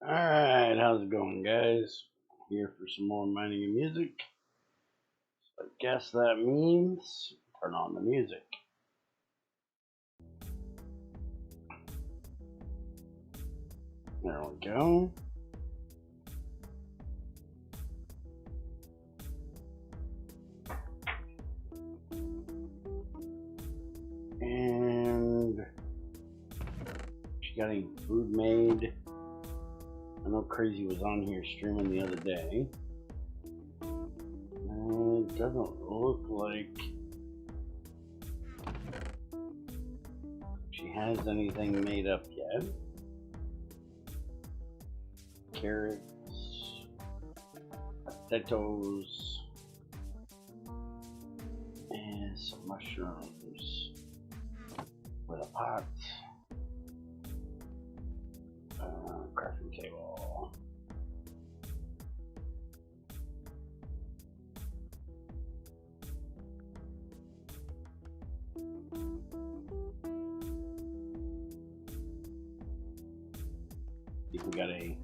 Alright, how's it going, guys? Here for some more mining and music. I guess that means turn on the music. There we go. And she got any food made. I know Crazy was on here streaming the other day. And it doesn't look like she has anything made up yet. Carrots, potatoes, and some mushrooms with a pot. Crafting table. We got a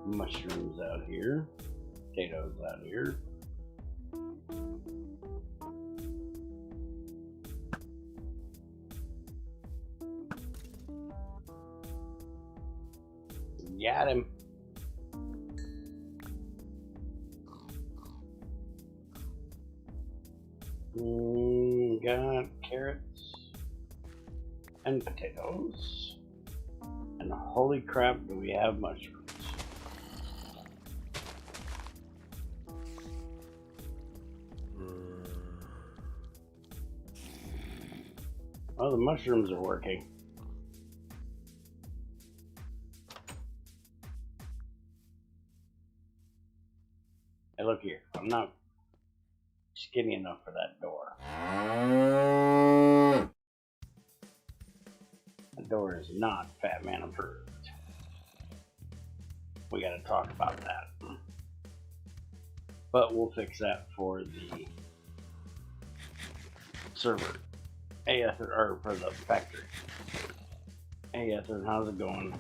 mushrooms out here, potatoes out here. Got him. Got carrots and potatoes. And holy crap, do we have mushrooms. Oh, the mushrooms are working. Hey, look here. I'm not skinny enough for that door. That door is not Fat Man approved. We gotta talk about that. But we'll fix that for the server. Hey Ether, or for the factory. Hey Ether, how's it going?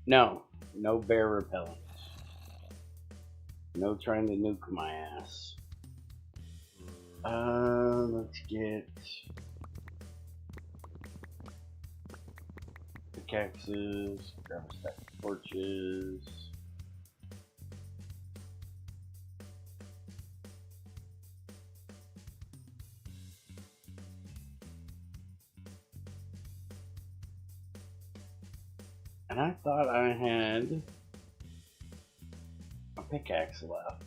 No, no bear repellent. No trying to nuke my ass. Let's get pickaxes, grab a stack of torches. And I thought I had a pickaxe left.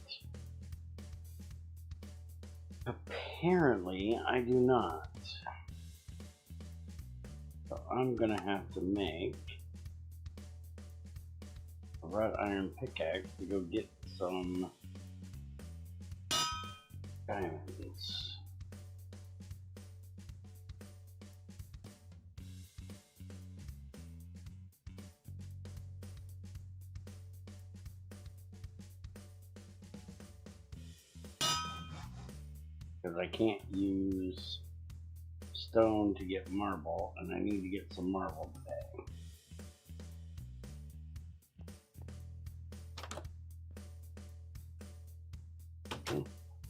Apparently, I do not. So I'm gonna have to make a wrought iron pickaxe to go get some diamonds. Because I can't use stone to get marble, and I need to get some marble today.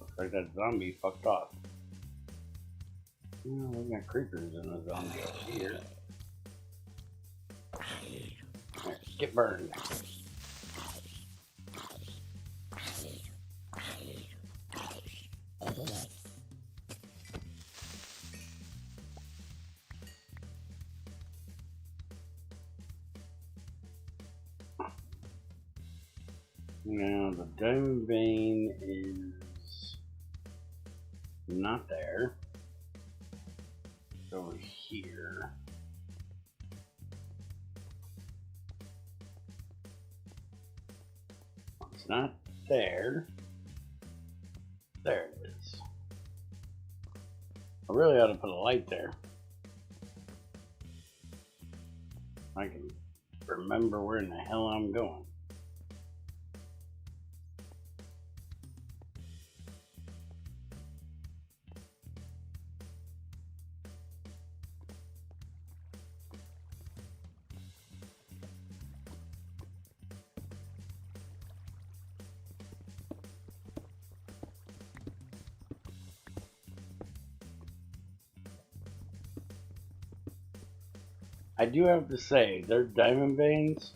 Looks like that zombie fucked off. Oh, we got creepers and a zombie over here. Right, get burned. Now the diamond vein is not there. It's over here. It's not there. There it is. I really ought to put a light there. I can remember where in the hell I'm going. I do have to say, their diamond veins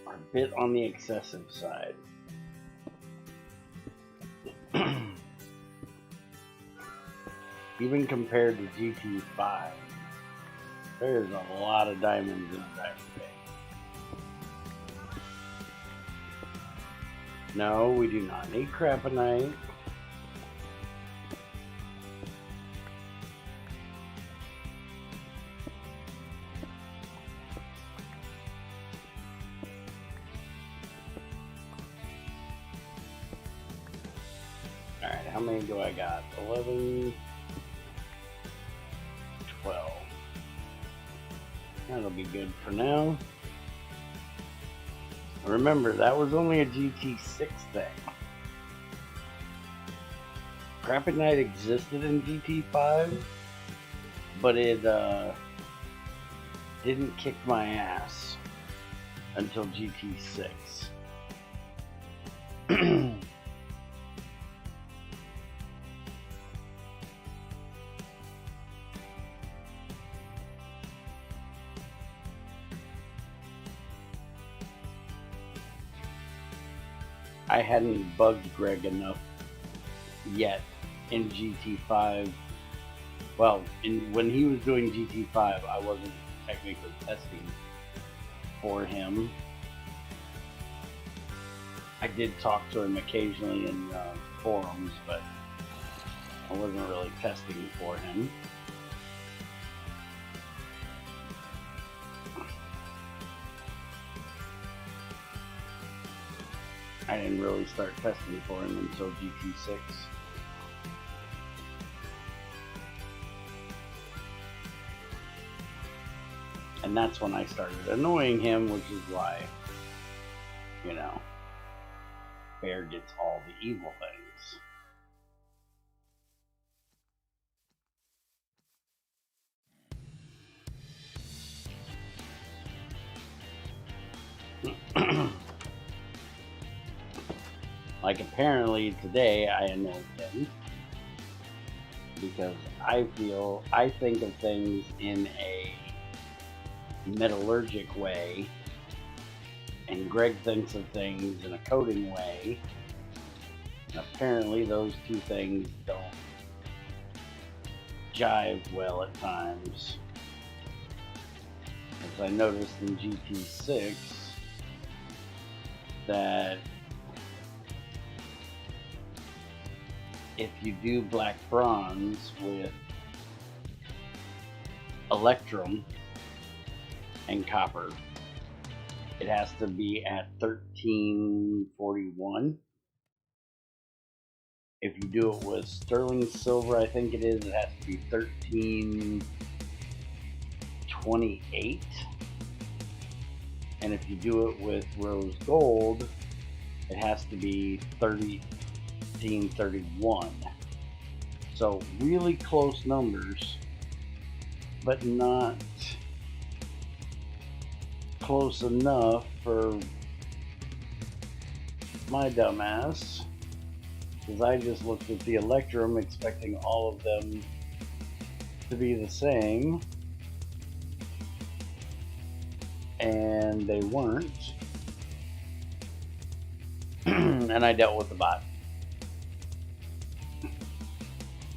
are a bit on the excessive side. Even compared to GT5, there's a lot of diamonds in a diamond vein. No, we do not need craponite. Alright, how many do I got? 11, 12. That'll be good for now. Remember, that was only a GT6 thing. Craponite existed in GT5, but it didn't kick my ass until GT6. I hadn't bugged Greg enough yet in GT5. Well, when he was doing GT5, I wasn't technically testing for him. I did talk to him occasionally in forums, but I wasn't really testing for him. I didn't really start testing for him until GT6. And that's when I started annoying him, which is why, you know, Bear gets all the evil things. Like apparently today I annoyed him because I think of things in a metallurgic way, and Greg thinks of things in a coding way, and apparently those two things don't jive well at times. As I noticed in GT6 that if you do black bronze with electrum and copper, it has to be at 1341. If you do it with sterling silver, I think it is, it has to be 1328. And if you do it with rose gold, it has to be 1331. So really close numbers, but not close enough for my dumbass, because I just looked at the electrum expecting all of them to be the same, and they weren't. And I dealt with the bot.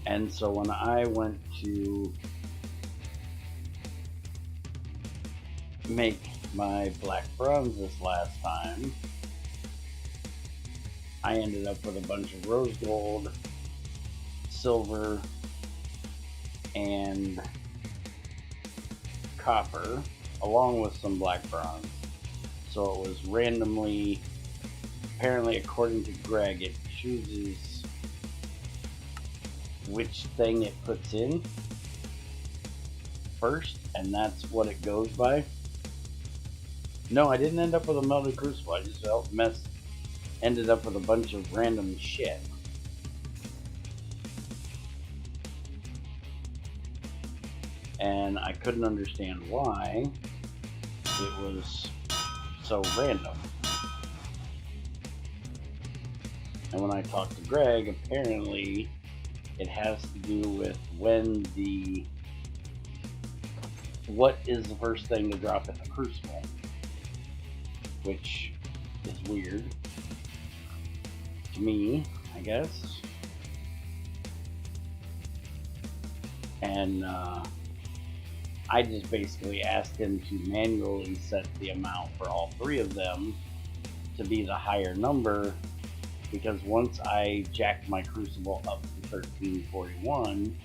And so when I went to make my black bronze this last time, I ended up with a bunch of rose gold, silver, and copper, along with some black bronze. So it was randomly, apparently according to Greg, it chooses which thing it puts in first, and that's what it goes by. No, I didn't end up with a melted crucible. I just ended up with a bunch of random shit. And I couldn't understand why it was so random. And when I talked to Greg, apparently it has to do with what is the first thing to drop in the crucible, which is weird to me, I guess. And I just basically asked him to manually set the amount for all three of them to be the higher number, because once I jacked my crucible up to 1341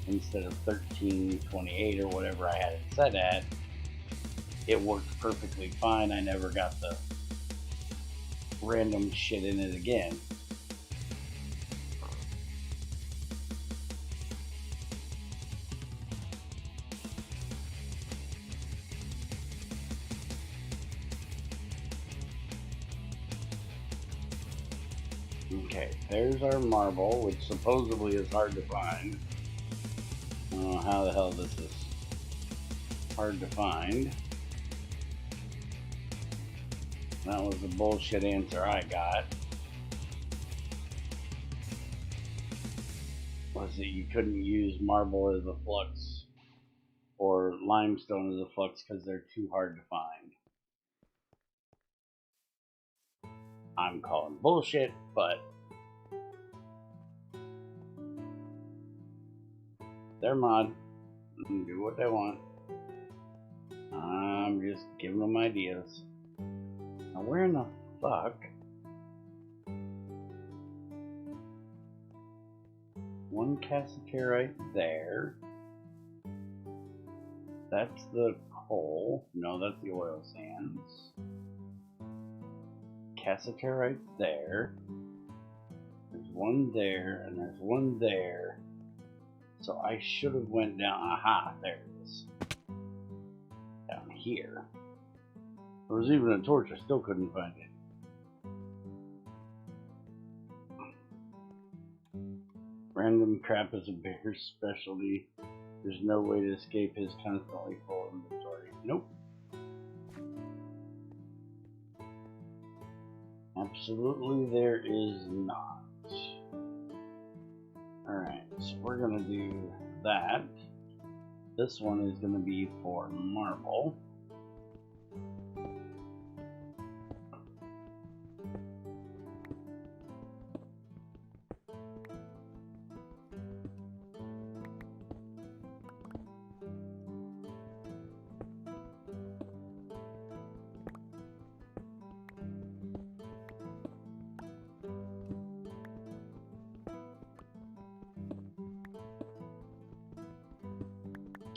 instead of 1328 or whatever I had it set at, it worked perfectly fine. I never got the random shit in it again. Okay, there's our marble, which supposedly is hard to find. I don't know how the hell this is hard to find. That was the bullshit answer I got. Was that you couldn't use marble as a flux or limestone as a flux because they're too hard to find. I'm calling bullshit, but they're mod. They can do what they want. I'm just giving them ideas. Now where in the fuck? One cassiterite there. That's the coal. No, that's the oil sands. Cassiterite there. There's one there, and there's one there. So I should have went down. Aha, there it is. Down here. There was even a torch. I still couldn't find it. Random crap is a bear's specialty. There's no way to escape his constantly full inventory. Nope. Absolutely there is not. Alright, so we're going to do that. This one is going to be for marble.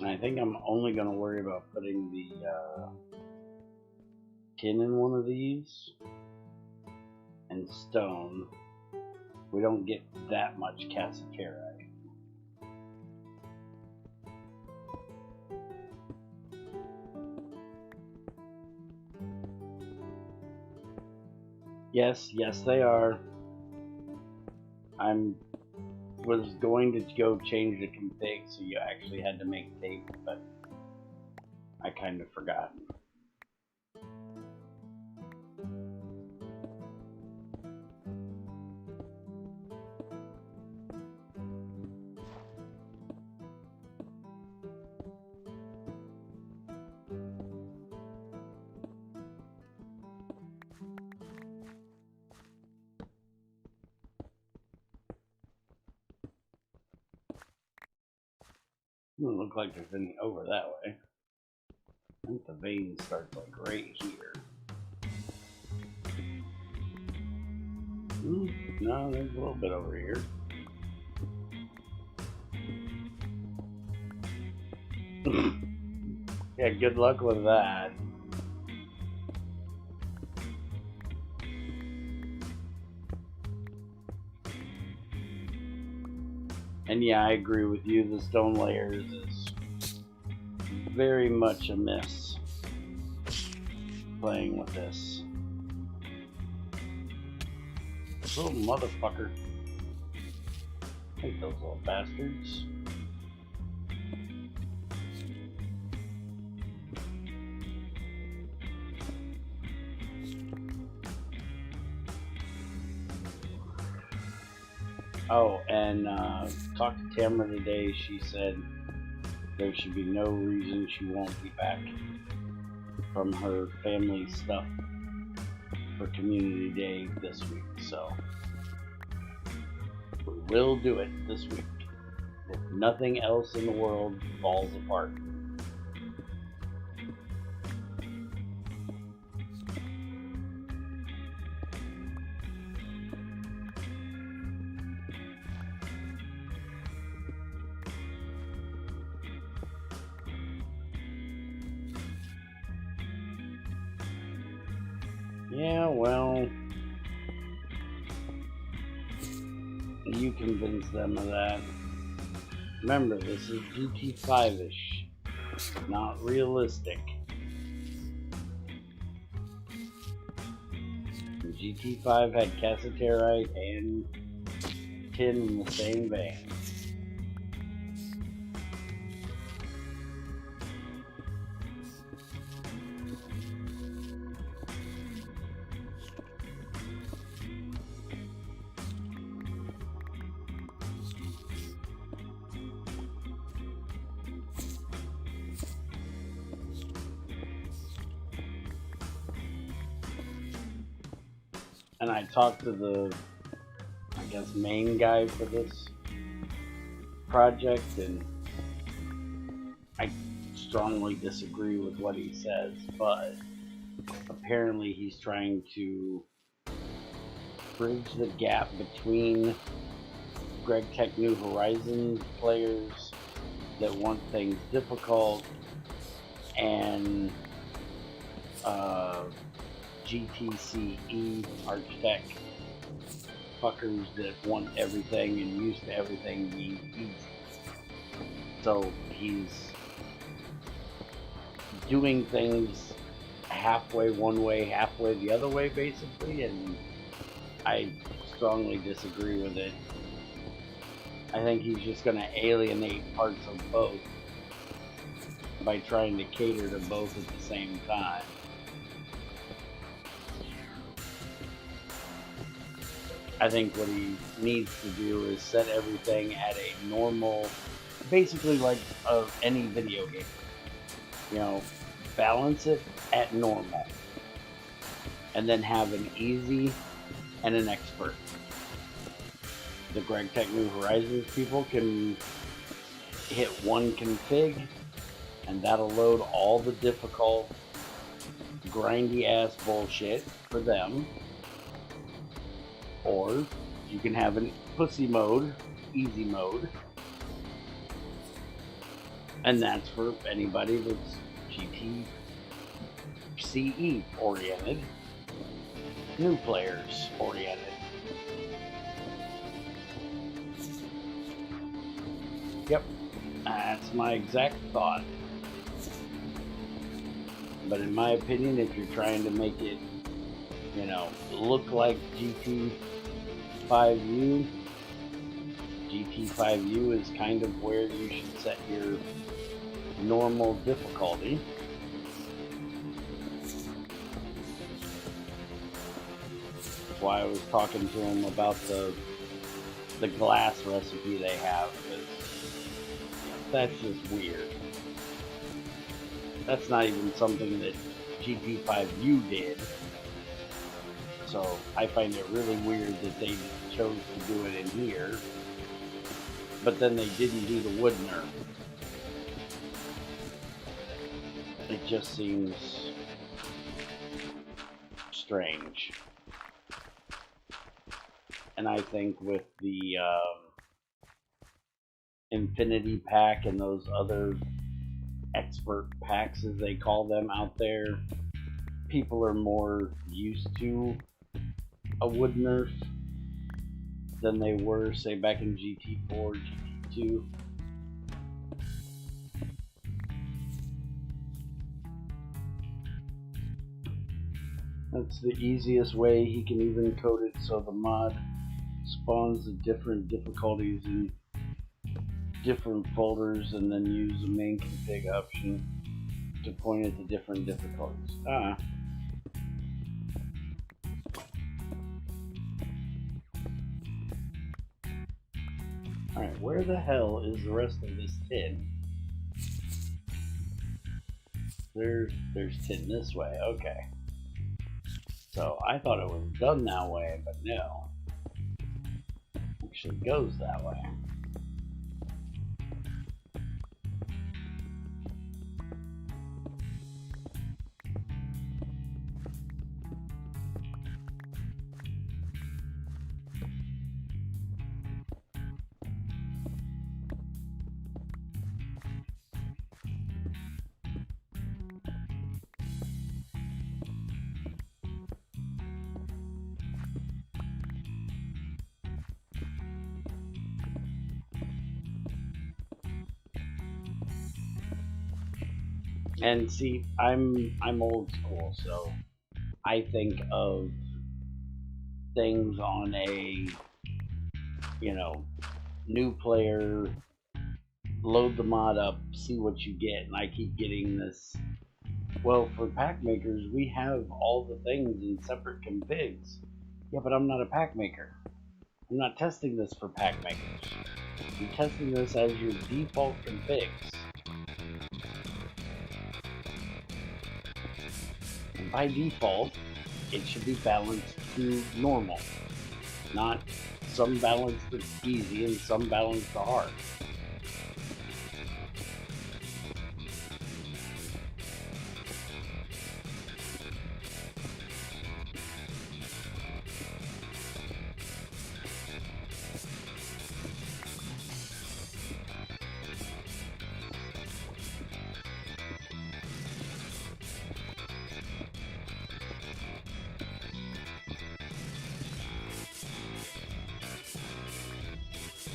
I think I'm only going to worry about putting the tin in one of these and stone. We don't get that much cassiterite. Yes, they are. Was going to go change the config so you actually had to make tape, but I kind of forgot. Doesn't look like there's any over that way. I think the vein starts like right here. No, there's a little bit over here. Yeah, good luck with that. And yeah, I agree with you, the stone layers is very much a miss. playing with this. This little motherfucker. I hate those little bastards. Oh, and talked to Tamara today. She said there should be no reason she won't be back from her family stuff for Community Day this week. So we will do it this week if nothing else in the world falls apart. Yeah, well, you convince them of that. Remember, this is GT5-ish, not realistic. GT5 had cassiterite and tin in the same vein. And I talked to the, I guess, main guy for this project, and I strongly disagree with what he says, but apparently he's trying to bridge the gap between GregTech New Horizons players that want things difficult and GTCE Archtech fuckers that want everything and used to everything being easy. So he's doing things halfway one way, halfway the other way, basically, and I strongly disagree with it. I think he's just going to alienate parts of both by trying to cater to both at the same time. I think what he needs to do is set everything at a normal, basically like any video game. You know, balance it at normal. And then have an easy and an expert. The GregTech New Horizons people can hit one config, and that'll load all the difficult, grindy ass bullshit for them. Or you can have a pussy mode, easy mode, and that's for anybody that's GTCE oriented, new players oriented. Yep, that's my exact thought. But in my opinion, if you're trying to make it, you know, look like GT5U, GT5U is kind of where you should set your normal difficulty. That's why I was talking to him about the glass recipe they have, because that's just weird. That's not even something that GT5U did. So I find it really weird that they chose to do it in here, but then they didn't do the wood nerf. It just seems strange. And I think with the Infinity Pack and those other expert packs, as they call them out there, people are more used to a wood nerf than they were, say, back in GT4, GT2. 2. That's the easiest way. He can even code it so the mod spawns the different difficulties in different folders and then use the main config option to point at the different difficulties. Alright, where the hell is the rest of this tin? There's tin this way, okay. So I thought it was done that way, but no. It actually goes that way. And see, I'm old school, so I think of things on a, you know, new player, load the mod up, see what you get, and I keep getting this. Well, for pack makers, we have all the things in separate configs. Yeah, but I'm not a pack maker. I'm not testing this for pack makers. I'm testing this as your default configs. And by default, it should be balanced to normal, not some balance that's easy and some balance to hard.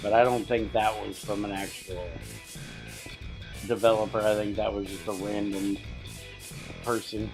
But I don't think that was from an actual developer. I think that was just a random person.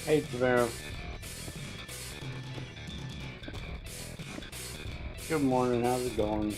Hey, Tavero. Good morning, how's it going?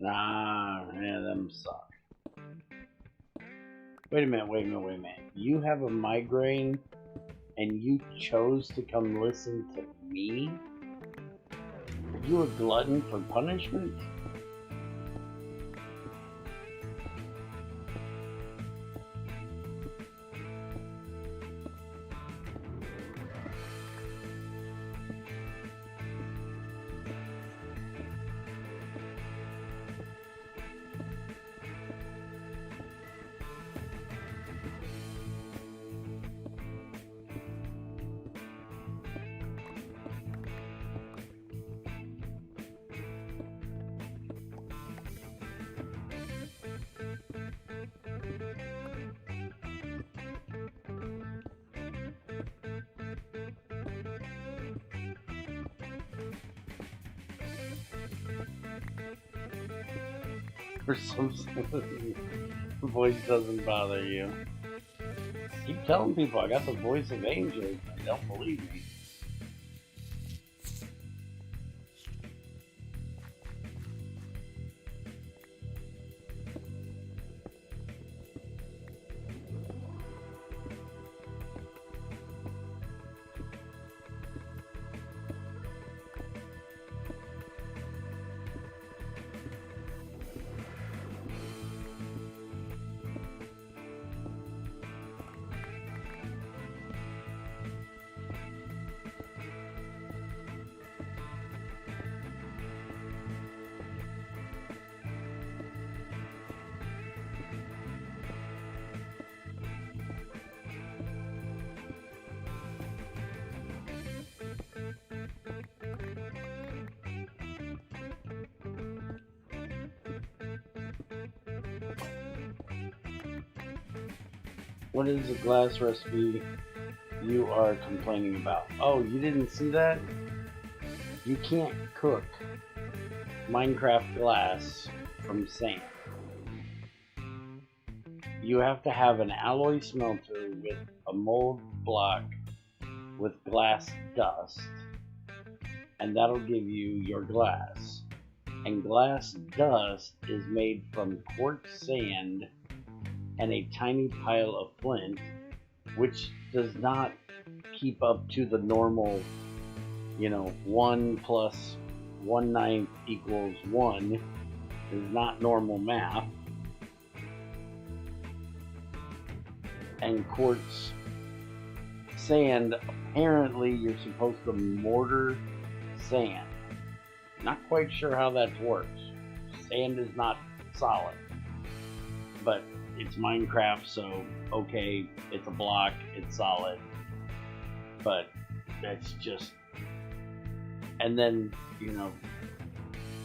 Nah, yeah, them suck. Wait a minute. You have a migraine and you chose to come listen to me? Are you a glutton for punishment? For some the voice doesn't bother you. Keep telling people I got the voice of angels. They don't believe me. What is the glass recipe you are complaining about? Oh, you didn't see that? You can't cook Minecraft glass from sand. You have to have an alloy smelter with a mold block with glass dust, and that'll give you your glass. And glass dust is made from quartz sand and a tiny pile of flint, which does not keep up to the normal, 1 plus 1/9 equals 1 is not normal math. And quartz sand, apparently you're supposed to mortar sand. Not quite sure how that works. Sand is not solid, but it's Minecraft, so okay, it's a block, it's solid, but that's just, and then,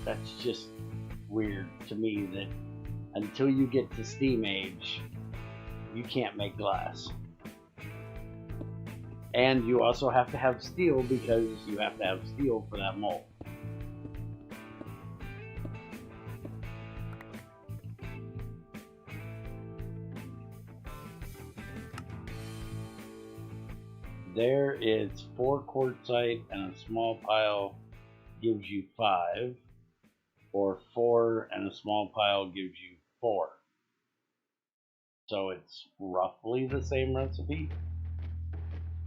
that's just weird to me that until you get to Steam Age, you can't make glass. And you also have to have steel because you have to have steel for that mold. There is 4 quartzite and a small pile gives you 5, or 4 and a small pile gives you 4. So it's roughly the same recipe.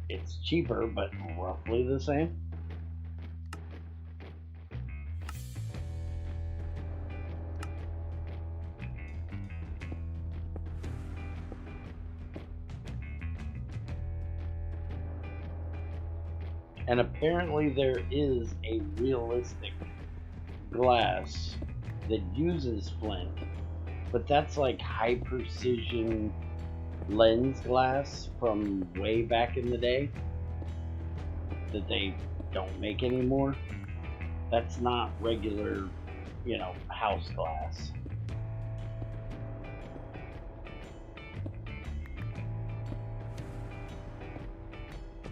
It's cheaper, but roughly the same. And apparently there is a realistic glass that uses flint, but that's like high precision lens glass from way back in the day that they don't make anymore. That's not regular, house glass.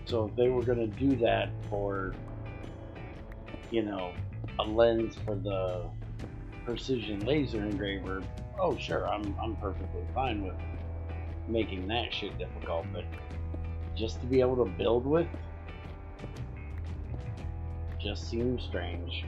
So if they were going to do that for, a lens for the precision laser engraver, oh sure, I'm perfectly fine with making that shit difficult, but just to be able to build with just seems strange.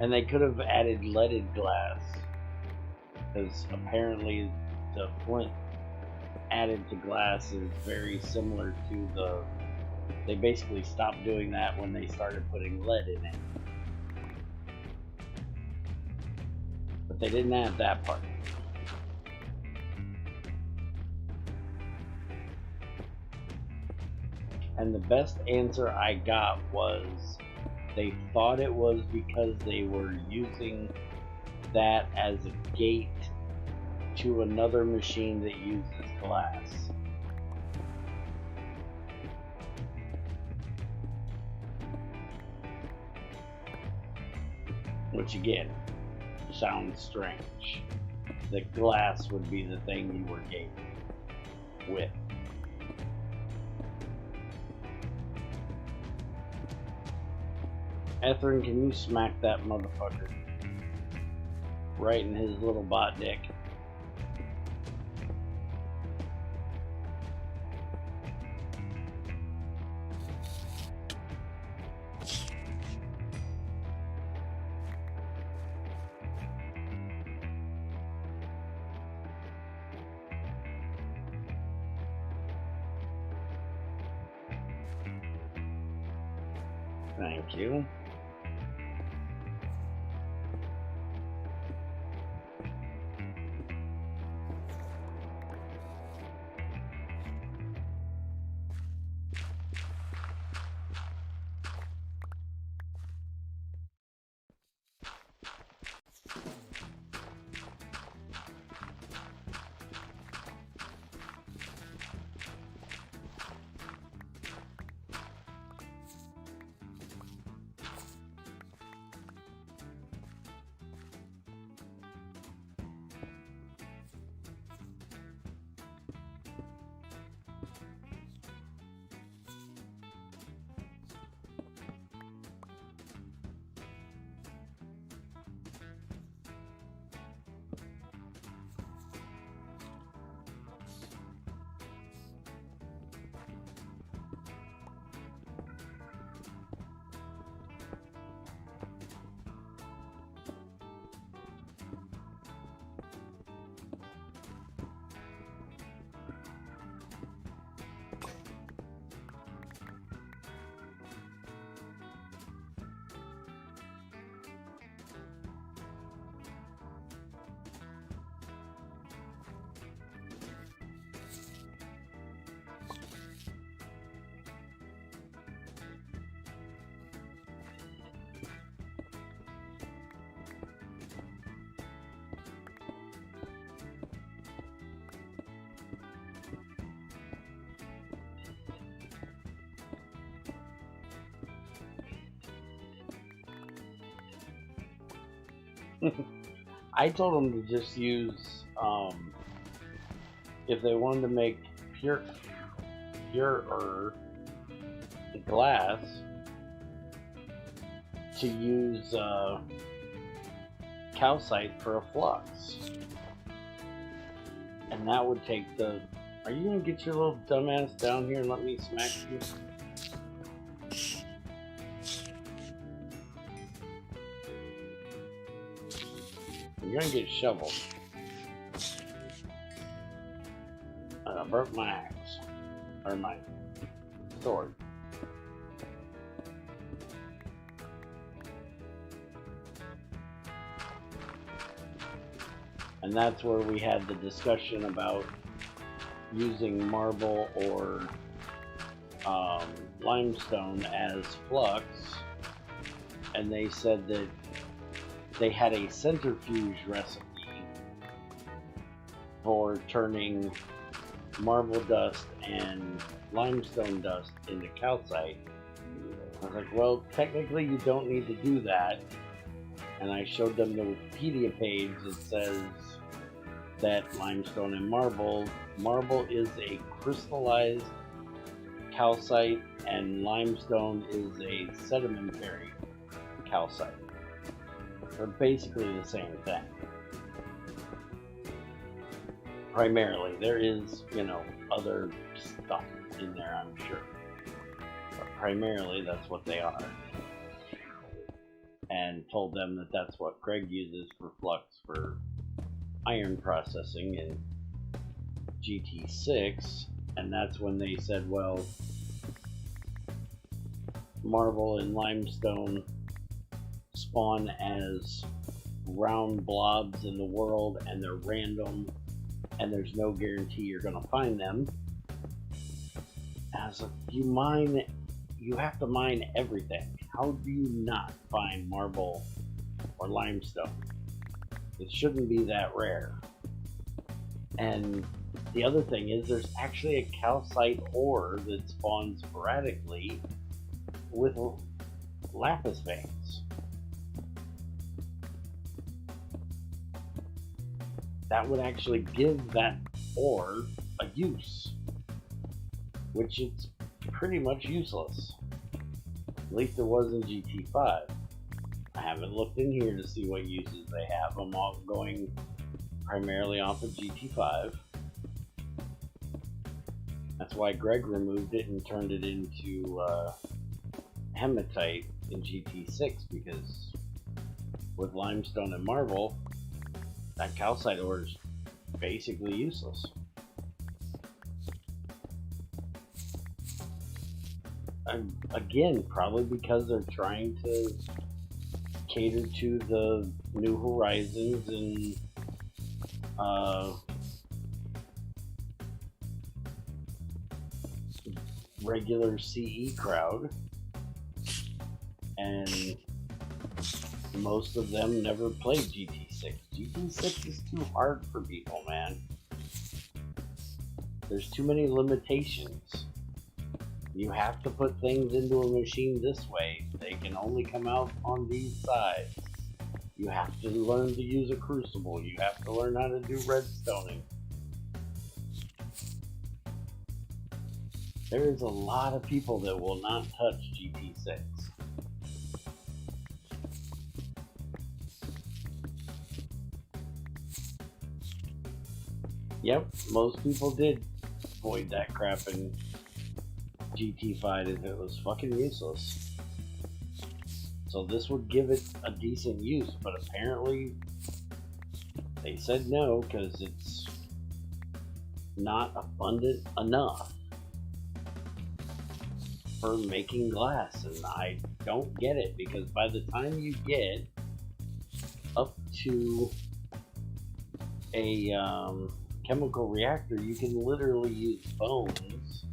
And they could have added leaded glass, because apparently the flint added to glass is very similar to the... They basically stopped doing that when they started putting lead in it. But they didn't add that part. And the best answer I got was they thought it was because they were using that as a gate to another machine that uses glass. Which again, sounds strange. That glass would be the thing you were gating with. Etherin, can you smack that motherfucker right in his little bot dick? Thank you. I told them to just use, if they wanted to make purer glass, to use calcite for a flux. And that would take the... Are you gonna get your little dumbass down here and let me smack you? You're gonna get shoveled. And I broke my axe. Or my sword. And that's where we had the discussion about using marble or limestone as flux. And they said that they had a centrifuge recipe for turning marble dust and limestone dust into calcite. I was like, well, technically you don't need to do that. And I showed them the Wikipedia page that says that limestone and marble is a crystallized calcite and limestone is a sedimentary calcite. They're basically the same thing. Primarily, there is, other stuff in there, I'm sure. But primarily, that's what they are. and told them that that's what Greg uses for flux for iron processing in GT6, and that's when they said, well, marble and limestone spawn as round blobs in the world, and they're random, and there's no guarantee you're going to find them. As you have to mine everything. How do you not find marble or limestone? It shouldn't be that rare. And the other thing is, there's actually a calcite ore that spawns sporadically with lapis veins. That would actually give that ore a use, which it's pretty much useless. At least it was in GT5. I haven't looked in here to see what uses they have. I'm all going primarily off of GT5. That's why Greg removed it and turned it into hematite in GT6, because with limestone and marble, that calcite ore is basically useless. Again, probably because they're trying to cater to the New Horizons and regular CE crowd, and most of them never played GT6. GT6 is too hard for people, man. There's too many limitations. You have to put things into a machine this way. They can only come out on these sides. You have to learn to use a crucible. You have to learn how to do redstoning. There is a lot of people that will not touch GT6. Yep, most people did avoid that crap in GT5 if it was fucking useless. So this would give it a decent use, but apparently they said no because it's not abundant enough for making glass. And I don't get it, because by the time you get up to a chemical reactor, you can literally use bones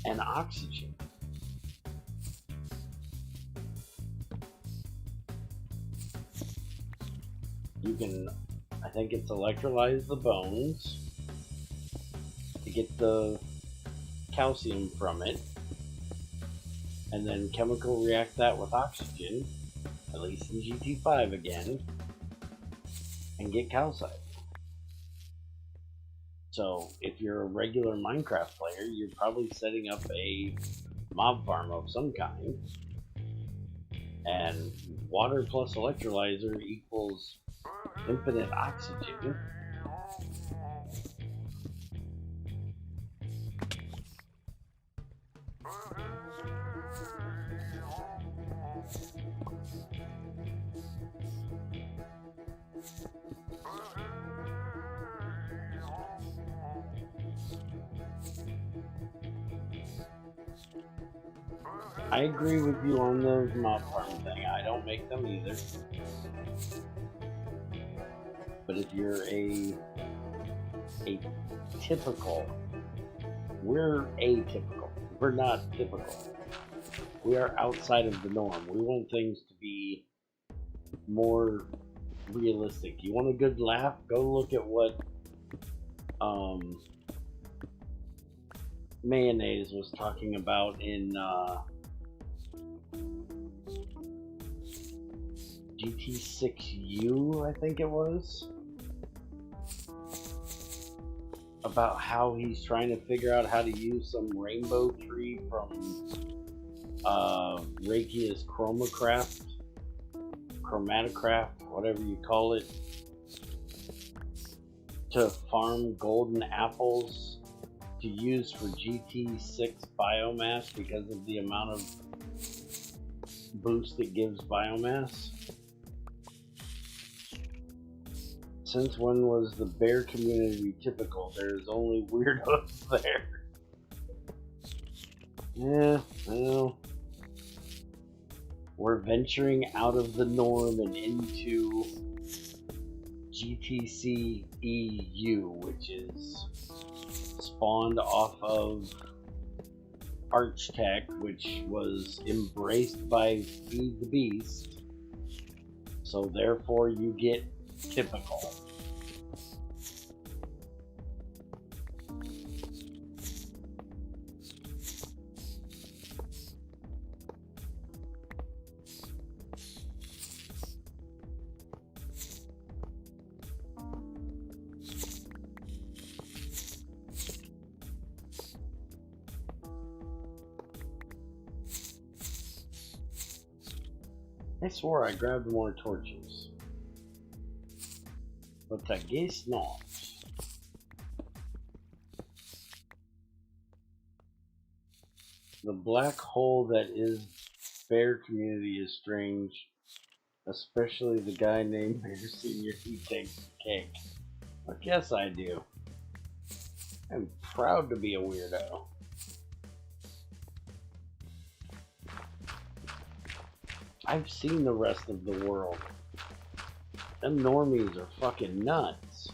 and oxygen. You can, I think it's electrolyze the bones to get the calcium from it, and then chemical react that with oxygen, at least in GT5 again, and get calcite. So if you're a regular Minecraft player, you're probably setting up a mob farm of some kind, and water plus electrolyzer equals infinite oxygen. I agree with you on the mob farm thing. I don't make them either. But if you're a typical, we're atypical. We're not typical. We are outside of the norm. We want things to be more realistic. You want a good laugh? Go look at what Mayonnaise was talking about in GTCEu, I think it was, about how he's trying to figure out how to use some rainbow tree from Reiki's Chromatocraft, whatever you call it, to farm golden apples to use for GT6 biomass because of the amount of boost it gives biomass. Since when was the bear community typical? There's only weirdos there. Yeah, I know. We're venturing out of the norm and into GTCEu, which is spawned off of Archtech, which was embraced by Feed the Beast. So therefore you get typical. I swore I grabbed more torches, but I guess not. The black hole that is bear community is strange, especially the guy named Bear Senior. He takes the cake. I guess I do. I'm proud to be a weirdo. I've seen the rest of the world. Them normies are fucking nuts.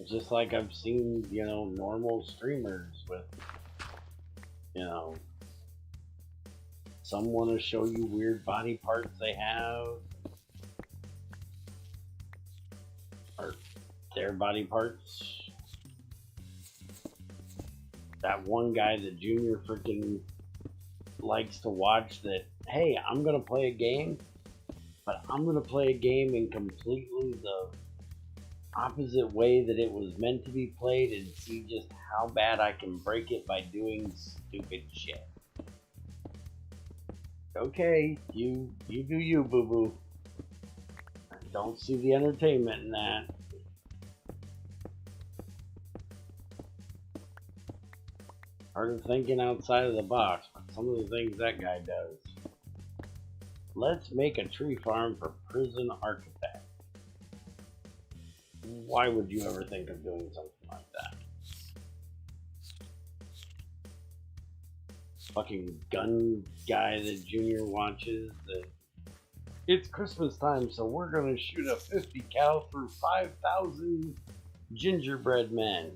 Just like I've seen, you know, normal streamers with, you know, some want to show you weird body parts they have, or their body parts. That one guy that Junior freaking likes to watch that, hey, I'm going to play a game, but I'm going to play a game in completely the opposite way that it was meant to be played and see just how bad I can break it by doing stupid shit. Okay, you do you, boo-boo. I don't see the entertainment in that. Part of thinking outside of the box, but some of the things that guy does. Let's make a tree farm for prison architect. Why would you ever think of doing something like that? Fucking gun guy that Junior watches. It's Christmas time, so we're gonna shoot a 50 cal through 5,000 gingerbread men.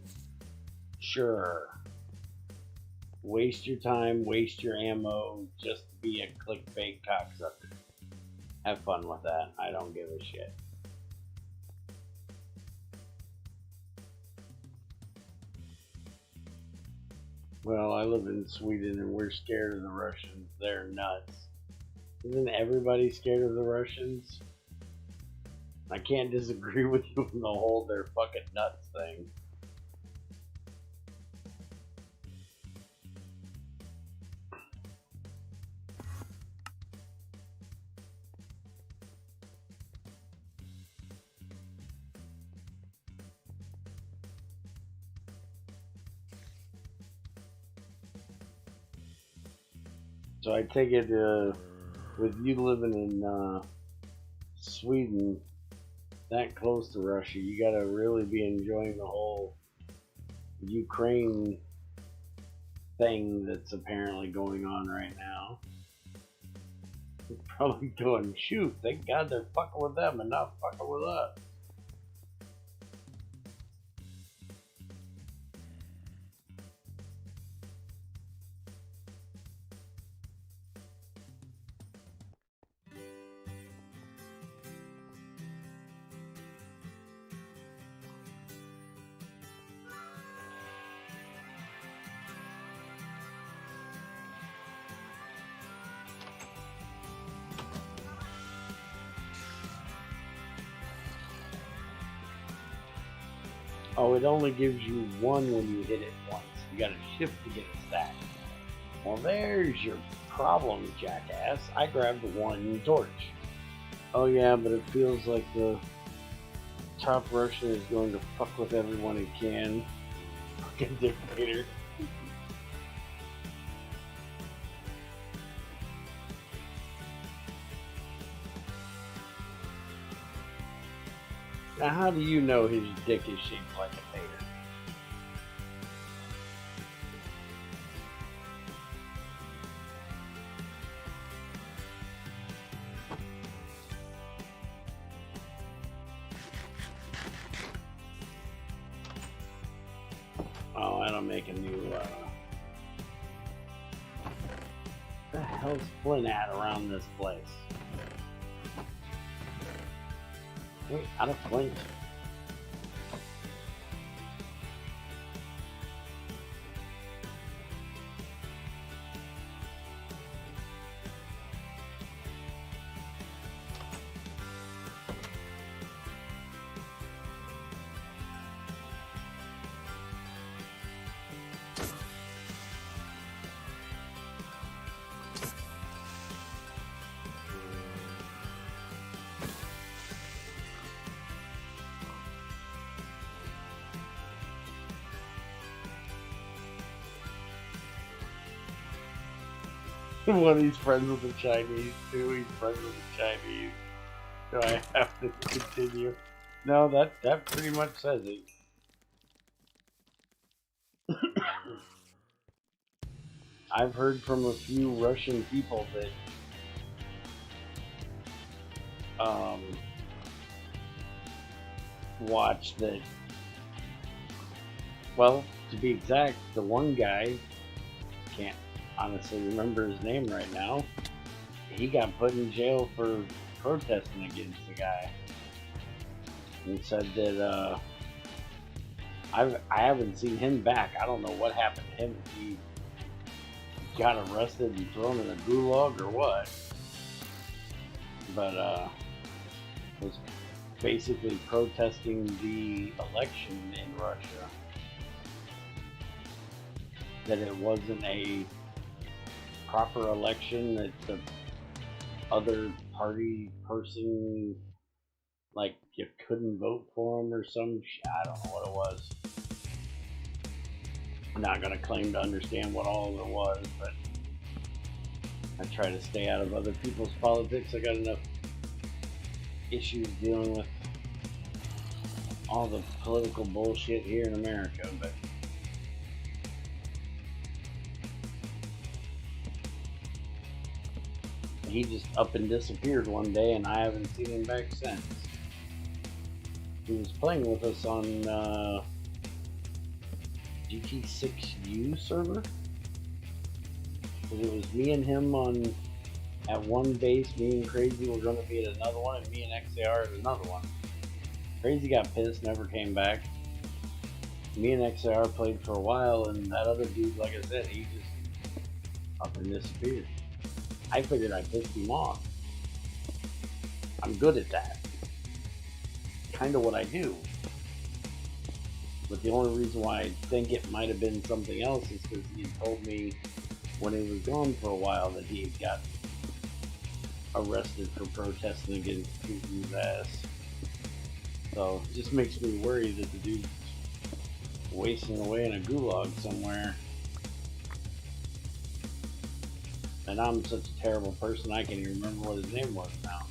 Sure. Waste your time, waste your ammo, just to be a clickbait cocksucker. Have fun with that. I don't give a shit. Well, I live in Sweden and we're scared of the Russians. They're nuts. Isn't everybody scared of the Russians? I can't disagree with you on the whole they're fucking nuts thing. So I take it, with you living in Sweden, that close to Russia, you gotta really be enjoying the whole Ukraine thing that's apparently going on right now. You're probably going, shoot, thank God they're fucking with them and not fucking with us. Oh, it only gives you one when you hit it once. You gotta shift to get a stack. Well, there's your problem, jackass. I grabbed one torch. Oh yeah, but it feels like the top Russian is going to fuck with everyone he can. Fucking dictator. Now, how do you know his dick is shaped like a tater? Oh, I don't make a new, the hell's Flint at around this place? Wait, out of Flint. Well, he's friends with the Chinese too. He's friends with the Chinese. Do I have to continue? No, that pretty much says it. I've heard from a few Russian people that watch that. Well, to be exact, the one guy, can't honestly remember his name right now. He got put in jail for protesting against the guy, and said that I haven't seen him back. I don't know what happened to him. If he got arrested and thrown in a gulag or what, but was basically protesting the election in Russia, that it wasn't a proper election, that the other party person, like, you couldn't vote for him or some shit. I don't know what it was. I'm not gonna claim to understand what all of it was, but I try to stay out of other people's politics. I got enough issues dealing with all the political bullshit here in America, but he just up and disappeared one day, and I haven't seen him back since. He was playing with us on GTCEu server. It was me and him at one base. Me and Crazy were going to be at another one, and me and XAR at another one. Crazy got pissed, never came back. Me and XAR played for a while, and that other dude, like I said, he just up and disappeared. I figured I pissed him off. I'm good at that. Kind of what I do. But the only reason why I think it might have been something else is because he had told me when he was gone for a while that he had got arrested for protesting against Putin's ass. So it just makes me worry that the dude's wasting away in a gulag somewhere. And I'm such a terrible person, I can't even remember what his name was now.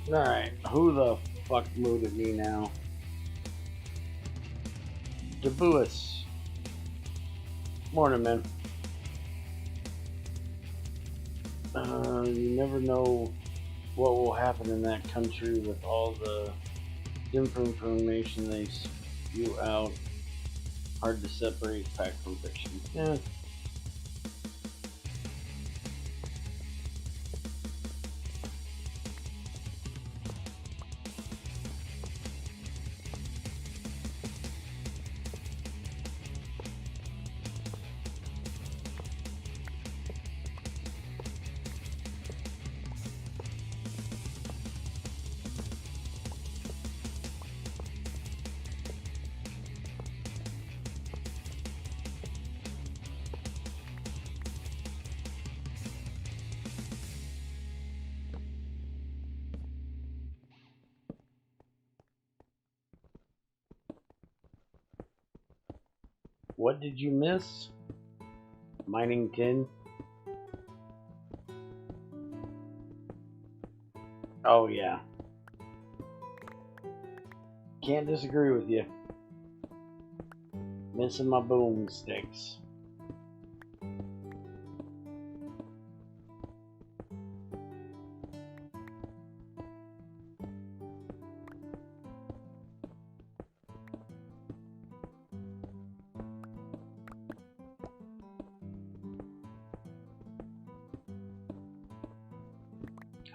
Alright, who the fuck moved at me now? DeBuis. Morning, man. You never know what will happen in that country with all the different information they spew out. Hard to separate fact from fiction. Yeah. What did you miss? Mining tin? Oh yeah. Can't disagree with you. Missing my boomsticks.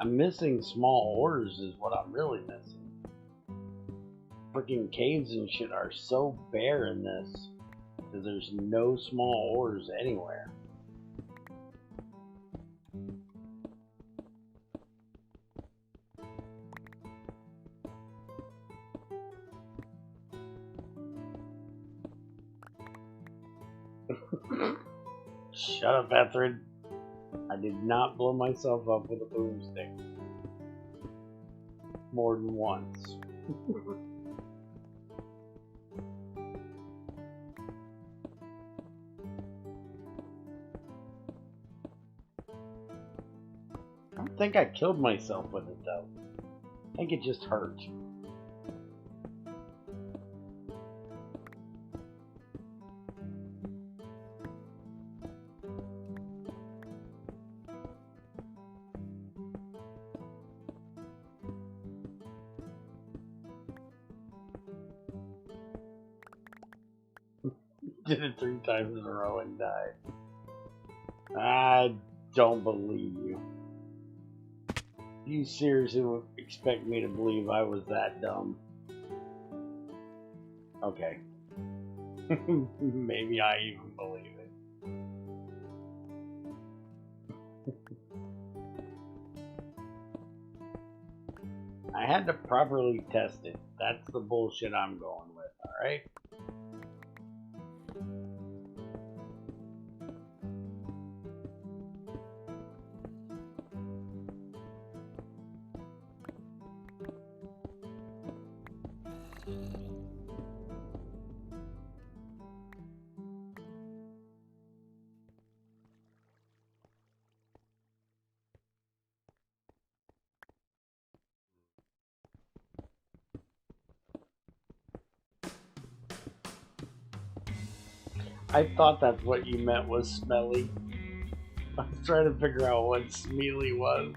I'm missing small ores is what I'm really missing. Freaking caves and shit are so bare in this because there's no small ores anywhere. Shut up, Ethrid. I did not blow myself up with a boomstick. More than once. I don't think I killed myself with it though. I think it just hurt. Did it 3 times in a row and died. I don't believe you. You seriously would expect me to believe I was that dumb? Okay. Maybe I even believe it. I had to properly test it. That's the bullshit I'm going with, alright? I thought that's what you meant was smelly. I was trying to figure out what smealy was.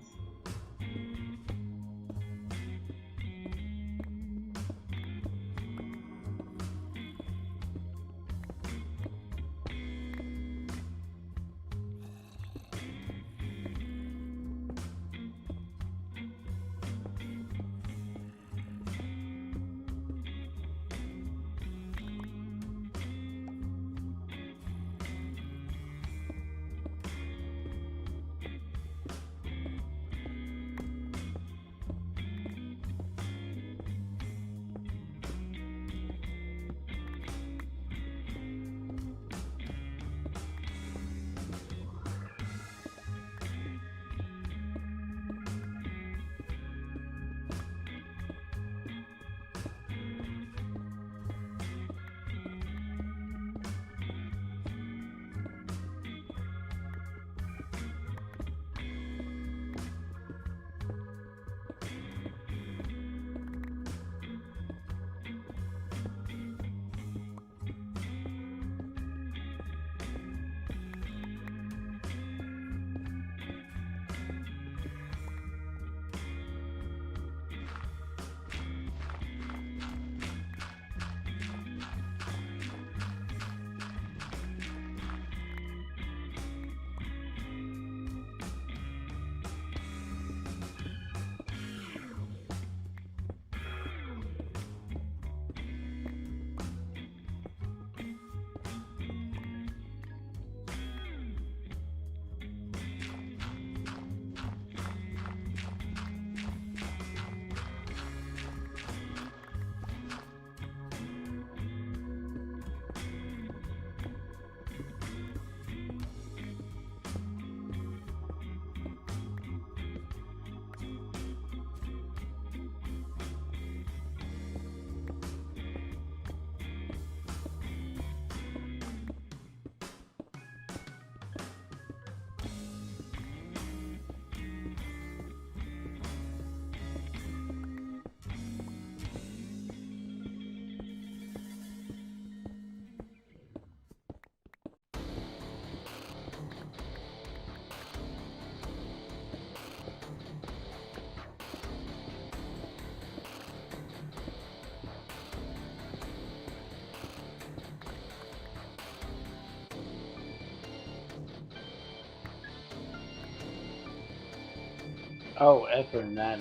Oh, Ethan, that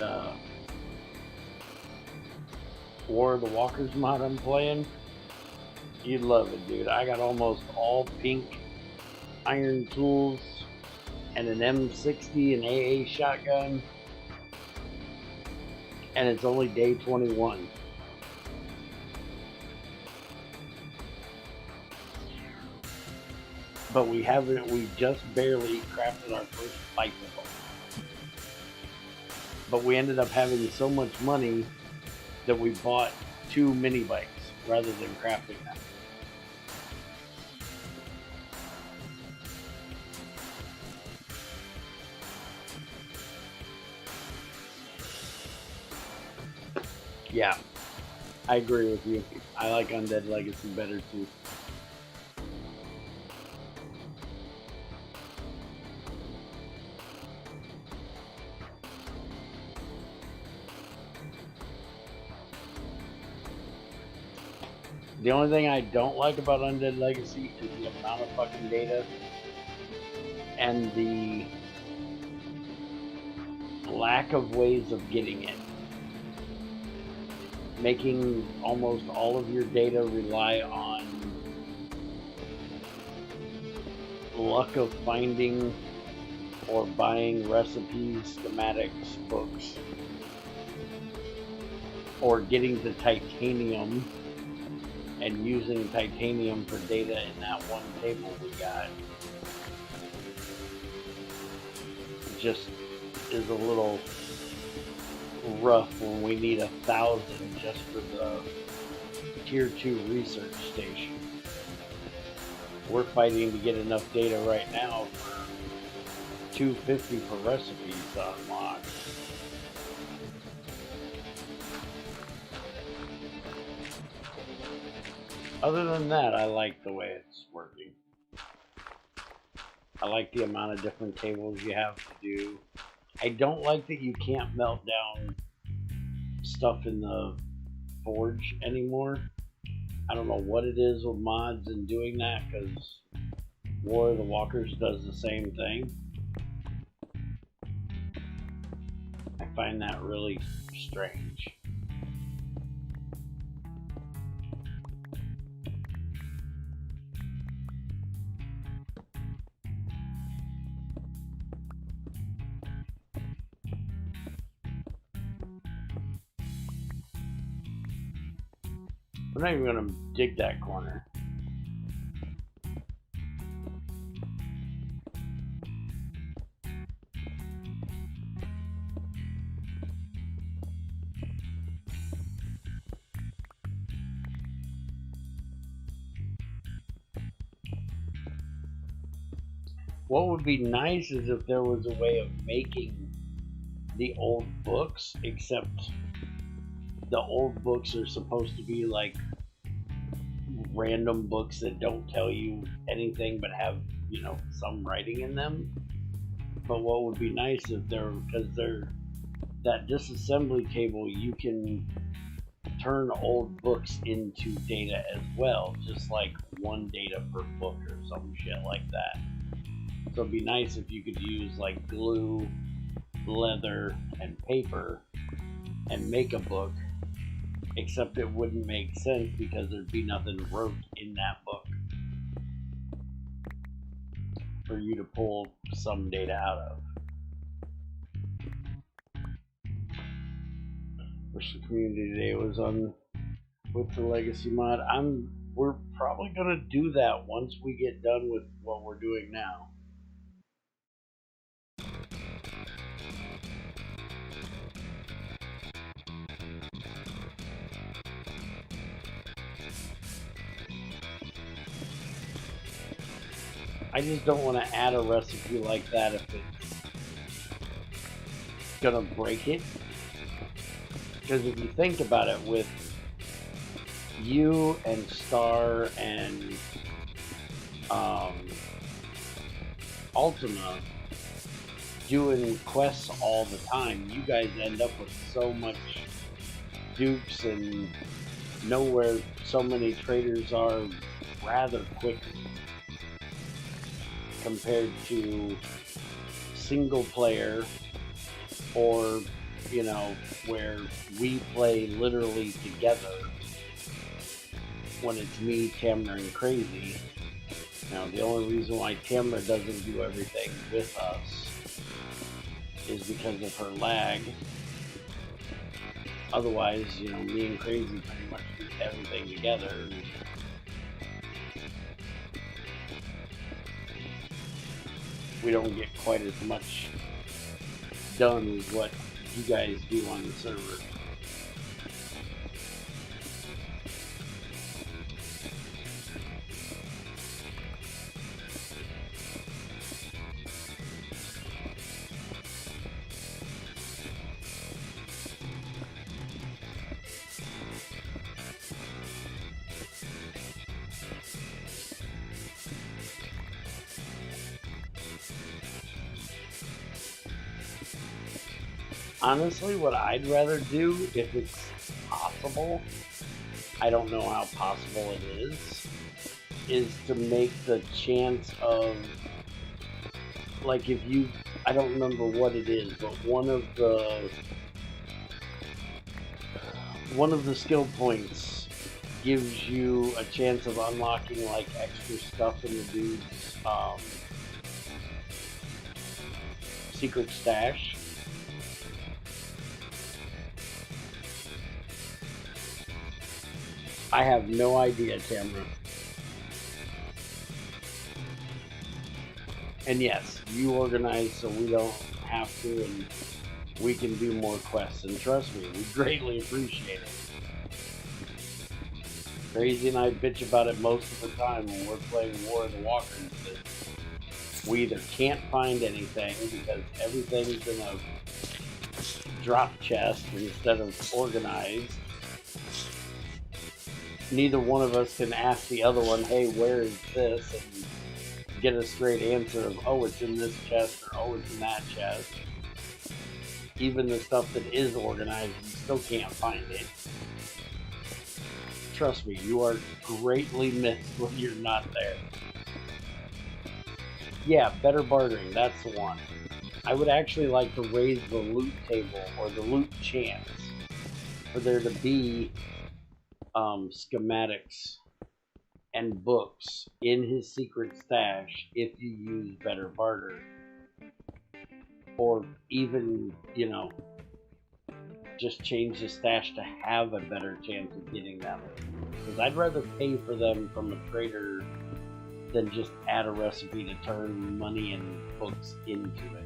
War of the Walkers mod I'm playing, you'd love it, dude. I got almost all pink iron tools and an M60 and AA shotgun, and it's only day 21. But we just barely crafted our first bicycle. But we ended up having so much money that we bought 2 mini bikes rather than crafting them. Yeah, I agree with you. I like Undead Legacy better too. The only thing I don't like about Undead Legacy is the amount of fucking data and the lack of ways of getting it. Making almost all of your data rely on luck of finding or buying recipes, schematics, books, or getting the titanium and using titanium for data in that one table we got. Just is a little rough when we need 1,000 just for the tier 2 research station. We're fighting to get enough data right now for 250 for recipes to unlock. Other than that, I like the way it's working. I like the amount of different tables you have to do. I don't like that you can't melt down stuff in the forge anymore. I don't know what it is with mods and doing that, because War of the Walkers does the same thing. I find that really strange. I'm not even gonna dig that corner. What would be nice is if there was a way of making the old books, except the old books are supposed to be like random books that don't tell you anything but have, you know, some writing in them. But what would be nice if because that disassembly table, you can turn old books into data as well, just like 1 data per book or some shit like that. So it'd be nice if you could use like glue, leather, and paper and make a book, except it wouldn't make sense because there'd be nothing wrote in that book for you to pull some data out of. Wish the community day was on with the legacy mod. We're probably gonna do that once we get done with what we're doing now. I just don't want to add a recipe like that if it's gonna break it. Because if you think about it, with you and Star and Ultima doing quests all the time, you guys end up with so much dupes and know where so many traders are rather quickly compared to single player or, you know, where we play literally together when it's me, Tamara, and Crazy. Now, the only reason why Tamara doesn't do everything with us is because of her lag. Otherwise, you know, me and Crazy pretty much do everything together. We don't get quite as much done as what you guys do on the server. Honestly, what I'd rather do, if it's possible, I don't know how possible it is to make the chance of, like, if you, I don't remember what it is, but one of the skill points gives you a chance of unlocking, like, extra stuff in the dude's secret stash. I have no idea, Tamara. And yes, you organize so we don't have to, and we can do more quests. And trust me, we greatly appreciate it. Crazy and I bitch about it most of the time when we're playing War of the Walkers. That we either can't find anything because everything's in a drop chest instead of organized. Neither one of us can ask the other one, hey, where is this? And get a straight answer of, oh, it's in this chest, or oh, it's in that chest. Even the stuff that is organized, you still can't find it. Trust me, you are greatly missed when you're not there. Yeah, better bartering, that's the one. I would actually like to raise the loot table, or the loot chance, for there to be schematics and books in his secret stash if you use better barter, or even, you know, just change the stash to have a better chance of getting them, because I'd rather pay for them from a trader than just add a recipe to turn money and books into it.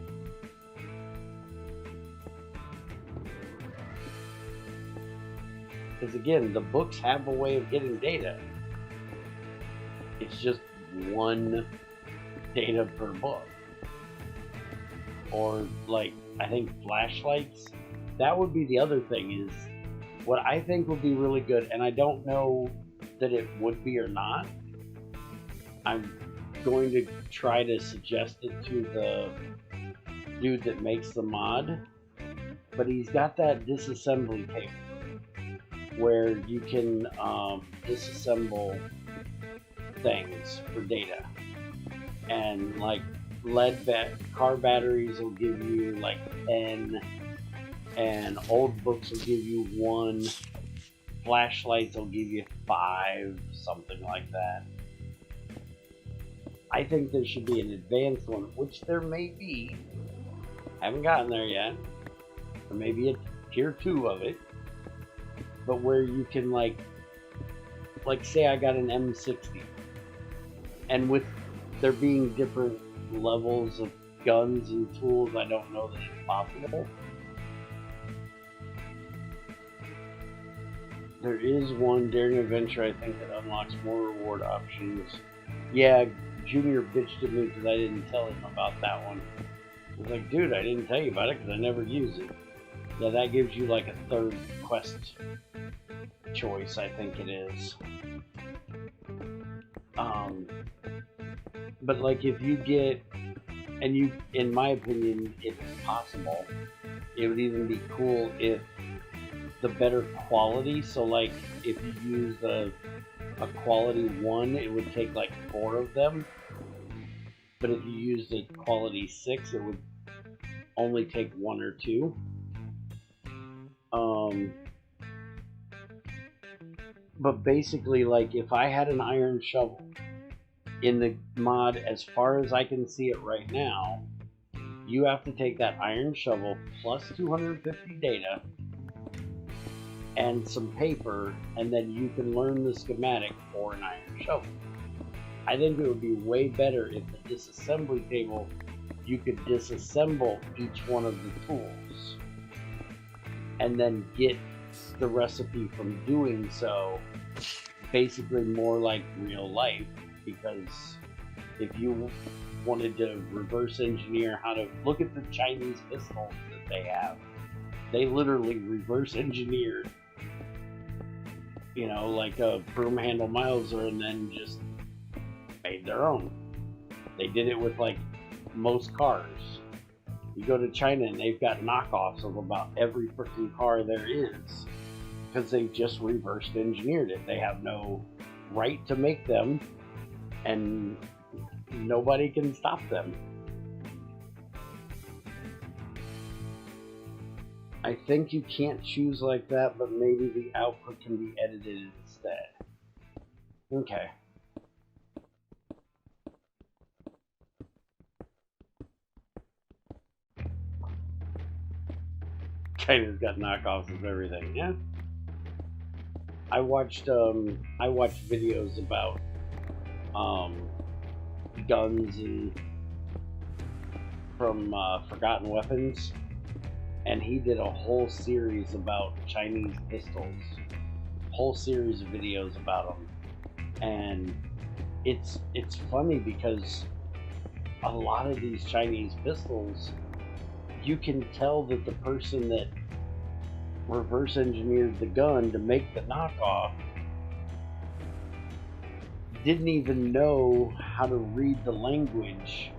Because again, the books have a way of getting data. It's just one data per book. Or, like, I think flashlights. That would be the other thing, is what I think would be really good, and I don't know that it would be or not. I'm going to try to suggest it to the dude that makes the mod, but he's got that disassembly table where you can disassemble things for data, and like car batteries will give you like 10, and old books will give you 1, flashlights will give you 5, something like that. I think there should be an advanced one, which there may be. Haven't gotten there yet. There may be a tier 2 of it, but where you can like say I got an M60, and with there being different levels of guns and tools, I don't know that it's possible. There is one Daring Adventure, I think, that unlocks more reward options. Yeah, Junior bitched at me because I didn't tell him about that one. I was like, dude, I didn't tell you about it because I never use it. Yeah, that gives you like a 3rd quest choice, I think it is. But like if you get, and you, in my opinion, if it's possible, it would even be cool if the better quality, so like if you use a quality 1, it would take like 4 of them, but if you used a quality 6, it would only take 1 or 2. But basically, like, if I had an iron shovel in the mod, as far as I can see it right now, you have to take that iron shovel plus 250 data and some paper, and then you can learn the schematic for an iron shovel. I think it would be way better if the disassembly table, you could disassemble each one of the tools and then get the recipe from doing so, basically more like real life. Because if you wanted to reverse engineer how to look at the Chinese pistols that they have, they literally reverse engineered, you know, like a broom handle Mauser, and then just made their own. They did it with like most cars. You go to China and they've got knockoffs of about every freaking car there is, because they just reversed engineered it. They have no right to make them, and nobody can stop them. I think you can't choose like that, but maybe the output can be edited instead. Okay. China's got knockoffs of everything, yeah. I watched videos about guns and from Forgotten Weapons, and he did a whole series about Chinese pistols, whole series of videos about them, and it's funny because a lot of these Chinese pistols, you can tell that the person that reverse engineered the gun to make the knockoff didn't even know how to read the language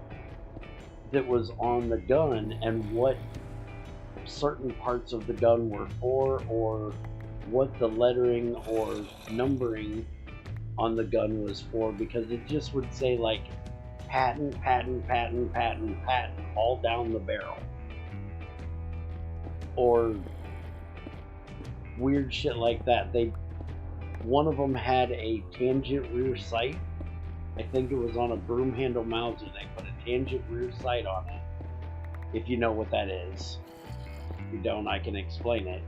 that was on the gun and what certain parts of the gun were for, or what the lettering or numbering on the gun was for, because it just would say like patent, patent, patent, patent, patent all down the barrel, or weird shit like that. One of them had a tangent rear sight. I think it was on a broom handle Mauser. They put a tangent rear sight on it. If you know what that is. If you don't, I can explain it.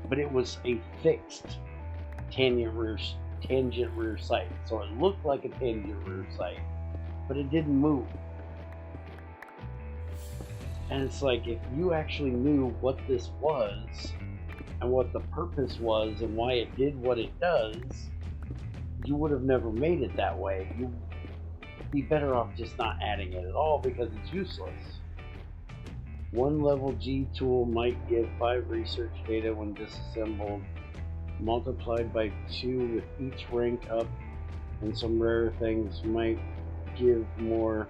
But it was a fixed tangent rear sight. So it looked like a tangent rear sight, but it didn't move. And it's like, if you actually knew what this was and what the purpose was and why it did what it does, you would have never made it that way. You'd be better off just not adding it at all, because it's useless. One level G tool might give 5 research data when disassembled, multiplied by 2 with each rank up, and some rare things might give more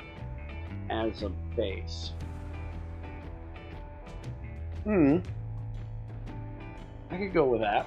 as a base. I could go with that.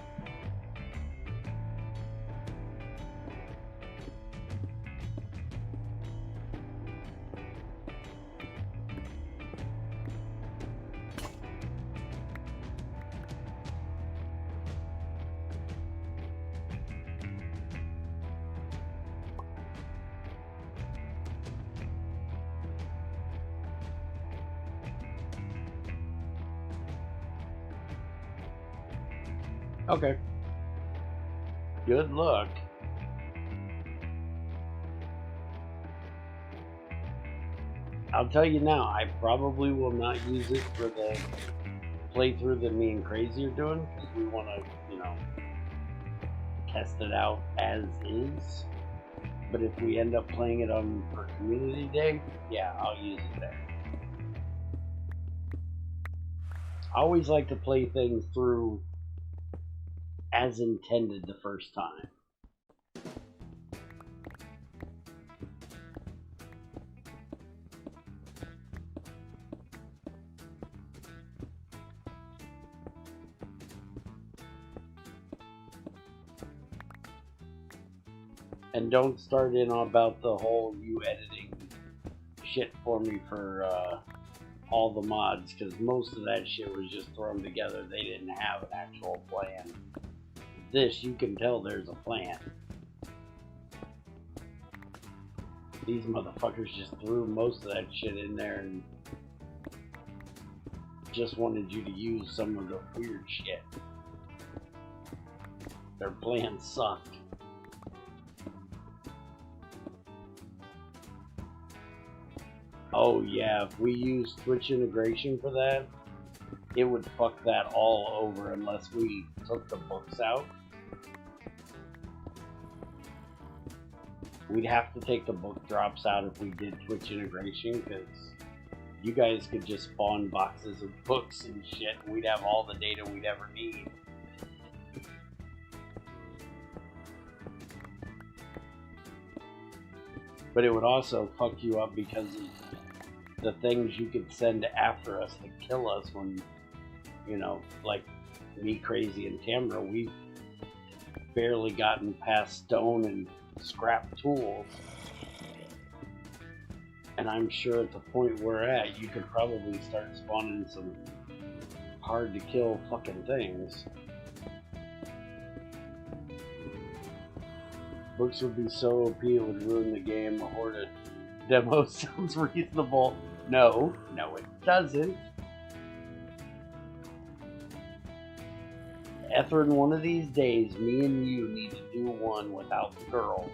Okay. Good luck. I'll tell you now, I probably will not use it for the playthrough that me and Crazy are doing, because we want to, you know, test it out as is. But if we end up playing it on for Community Day, yeah, I'll use it there. I always like to play things through as intended the first time. And don't start in about the whole you editing shit for me for all the mods, because most of that shit was just thrown together. They didn't have an actual plan. This, you can tell there's a plan. These motherfuckers just threw most of that shit in there and just wanted you to use some of the weird shit. Their plan sucked. Oh yeah, if we use Twitch integration for that, it would fuck that all over unless we took the books out. We'd have to take the book drops out if we did Twitch integration, because you guys could just spawn boxes of books and shit, and we'd have all the data we'd ever need. But it would also fuck you up because of the things you could send after us to kill us when, you know, like me, Crazy, and Tamara, we've barely gotten past stone and scrap tools. And I'm sure at the point we're at, you could probably start spawning some hard to kill fucking things. Books would be so OP it would ruin the game. A Horde demo sounds reasonable. No, it doesn't. Etherin, one of these days, me and you need to do one without the girls.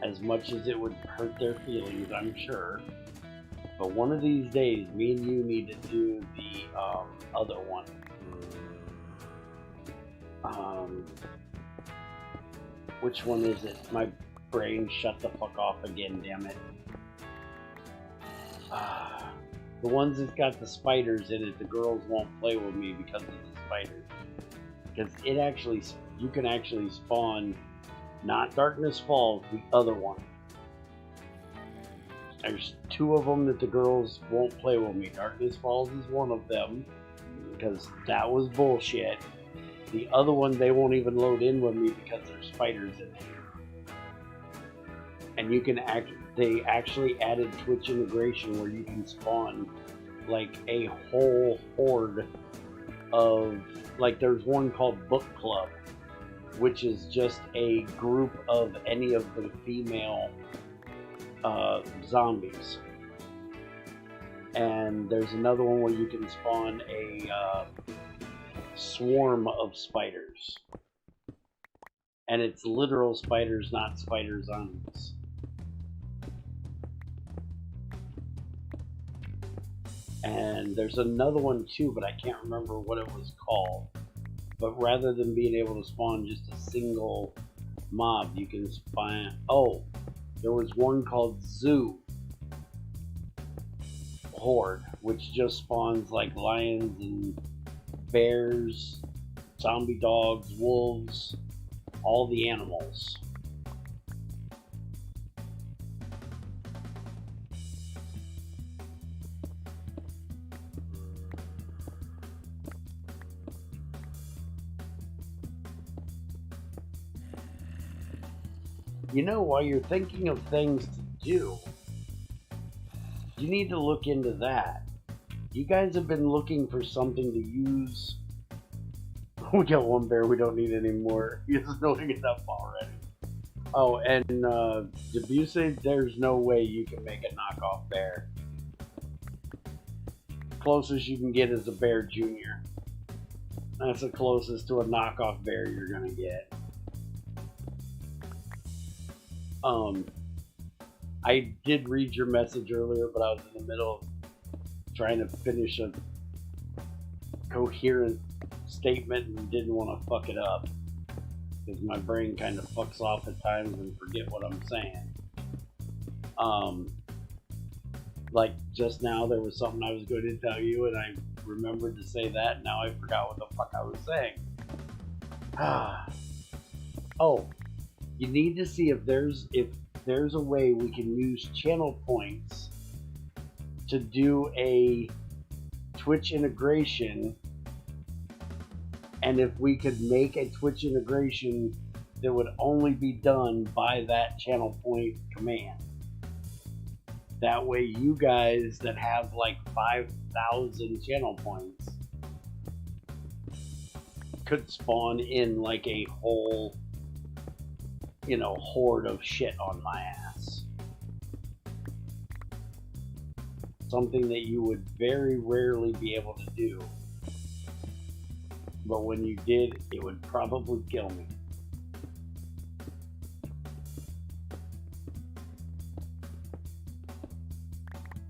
As much as it would hurt their feelings, I'm sure. But one of these days, me and you need to do the other one. Which one is it? My brain shut the fuck off again, damn it. The ones that's got the spiders in it, the girls won't play with me because of the spiders. Because it actually, you can actually spawn, not Darkness Falls, the other one. There's two of them that the girls won't play with me. Darkness Falls is one of them, because that was bullshit. The other one, they won't even load in with me because there's spiders in it. And you can they actually added Twitch integration where you can spawn like a whole horde of, like there's one called Book Club, which is just a group of any of the female zombies. And there's another one where you can spawn a swarm of spiders. And it's literal spiders, not spider zombies. And there's another one too, but I can't remember what it was called. But rather than being able to spawn just a single mob, you can spawn... Oh, there was one called Zoo Horde, which just spawns like lions and bears, zombie dogs, wolves, all the animals. You know, while you're thinking of things to do, you need to look into that. You guys have been looking for something to use. We got one bear we don't need anymore. He's annoying enough already. Oh, and Debussy, there's no way you can make a knockoff bear. Closest you can get is a Bear Junior. That's the closest to a knockoff bear you're gonna get. I did read your message earlier, but I was in the middle of trying to finish a coherent statement and didn't want to fuck it up. Because my brain kind of fucks off at times and forget what I'm saying. Like just now there was something I was going to tell you and I remembered to say that, and now I forgot what the fuck I was saying. Oh, you need to see if there's a way we can use channel points to do a Twitch integration, and if we could make a Twitch integration that would only be done by that channel point command. That way you guys that have like 5,000 channel points could spawn in like a whole, horde of shit on my ass. Something that you would very rarely be able to do. But when you did, it would probably kill me.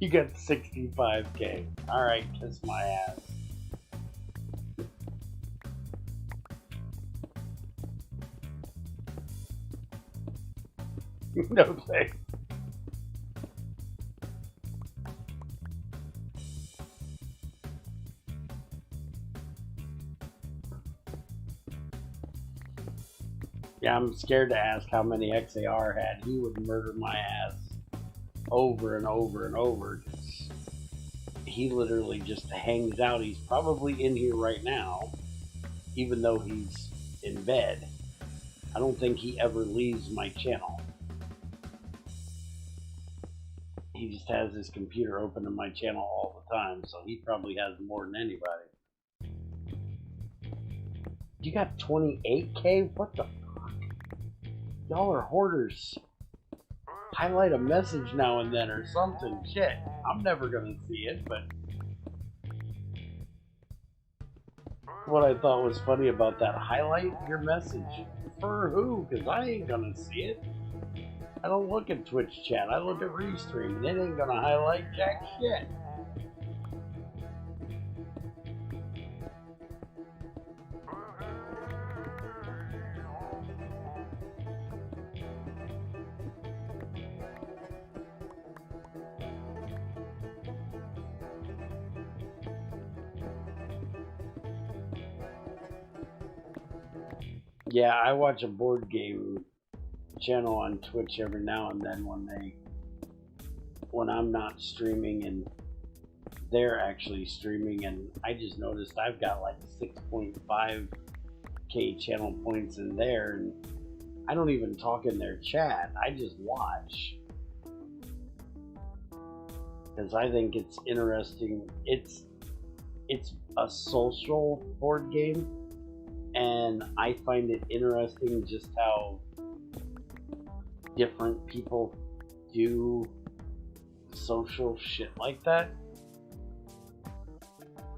You got 65K. Alright, kiss my ass. No thanks. Yeah, I'm scared to ask how many XAR had. He would murder my ass over and over and over. He literally just hangs out. He's probably in here right now, even though he's in bed. I don't think he ever leaves my channel. He just has his computer open in my channel all the time, so he probably has more than anybody. You got 28K? What the fuck? Y'all are hoarders. Highlight a message now and then or something. Shit, I'm never gonna see it, but what I thought was funny about that, highlight your message. For who? Because I ain't gonna see it. I don't look at Twitch chat, I look at Restream. They ain't gonna highlight jack shit. Yeah, I watch a board game channel on Twitch every now and then when I'm not streaming and they're actually streaming, and I just noticed I've got like 6.5K channel points in there, and I don't even talk in their chat, I just watch. Because I think it's interesting. It's a social board game, and I find it interesting just how different people do social shit like that.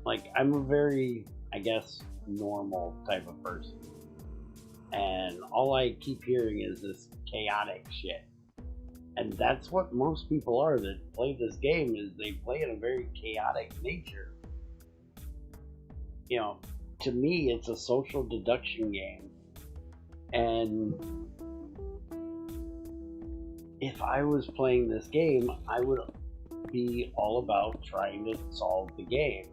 Like, I'm a very, I guess, normal type of person, and all I keep hearing is this chaotic shit. And that's what most people are that play this game, is they play in a very chaotic nature. To me, it's a social deduction game. And if I was playing this game, I would be all about trying to solve the game.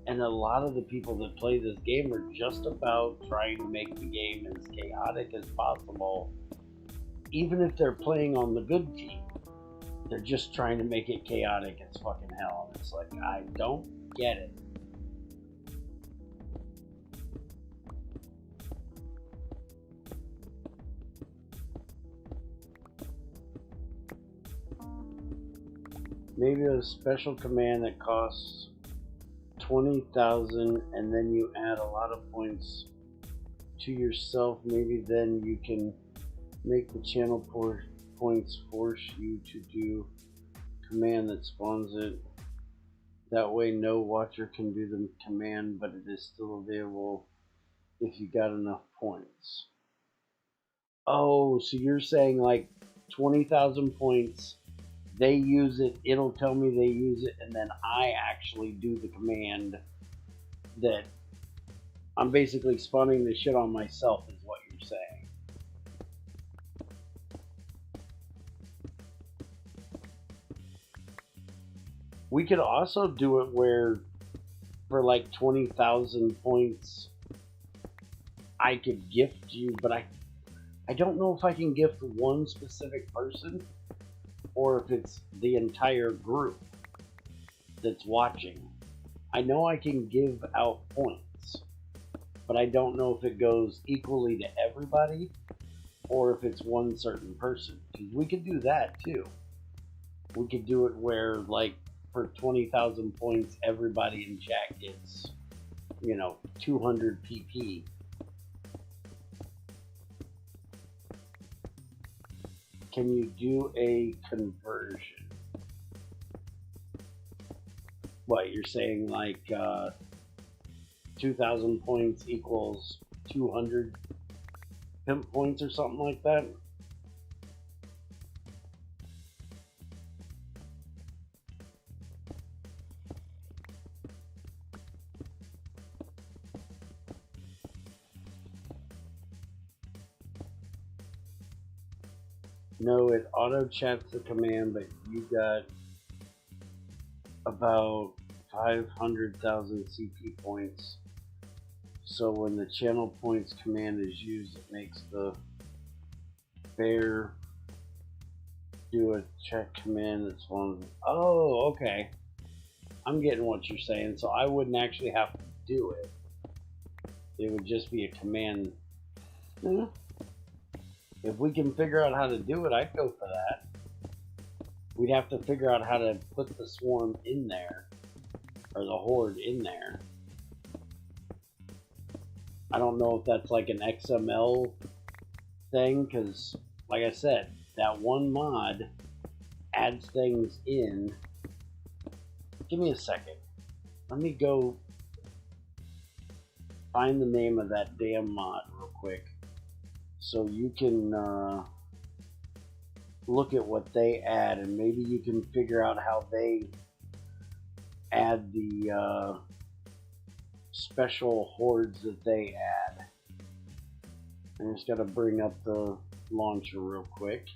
And a lot of the people that play this game are just about trying to make the game as chaotic as possible. Even if they're playing on the good team, they're just trying to make it chaotic as fucking hell. And it's like, I don't get it. Maybe a special command that costs 20,000 and then you add a lot of points to yourself. Maybe then you can make the channel points force you to do command that spawns it. That way no watcher can do the command, but it is still available if you got enough points. Oh, so you're saying like 20,000 points, they use it, it'll tell me they use it, and then I actually do the command. That I'm basically spawning the shit on myself is what you're saying. We could also do it where for like 20,000 points I could gift you, but I don't know if I can gift one specific person or if it's the entire group that's watching. I know I can give out points, but I don't know if it goes equally to everybody or if it's one certain person. We could do that too. we could do it where, like, for 20,000 points, everybody in chat gets, 200 PP. Can you do a conversion? What, you're saying like 2,000 points equals 200 pimp points or something like that? No, it auto chats the command, but you got about 500,000 CP points. So when the channel points command is used, it makes the bear do a check command that's one of them. Oh, okay. I'm getting what you're saying. So I wouldn't actually have to do it. It would just be a command. If we can figure out how to do it, I'd go for that. We'd have to figure out how to put the swarm in there, or the horde in there. I don't know if that's like an XML thing, because, like I said, that one mod adds things in. Give me a second. Let me go find the name of that damn mod real quick, so you can look at what they add, and maybe you can figure out how they add the special hordes that they add. I'm just gotta bring up the launcher real quick.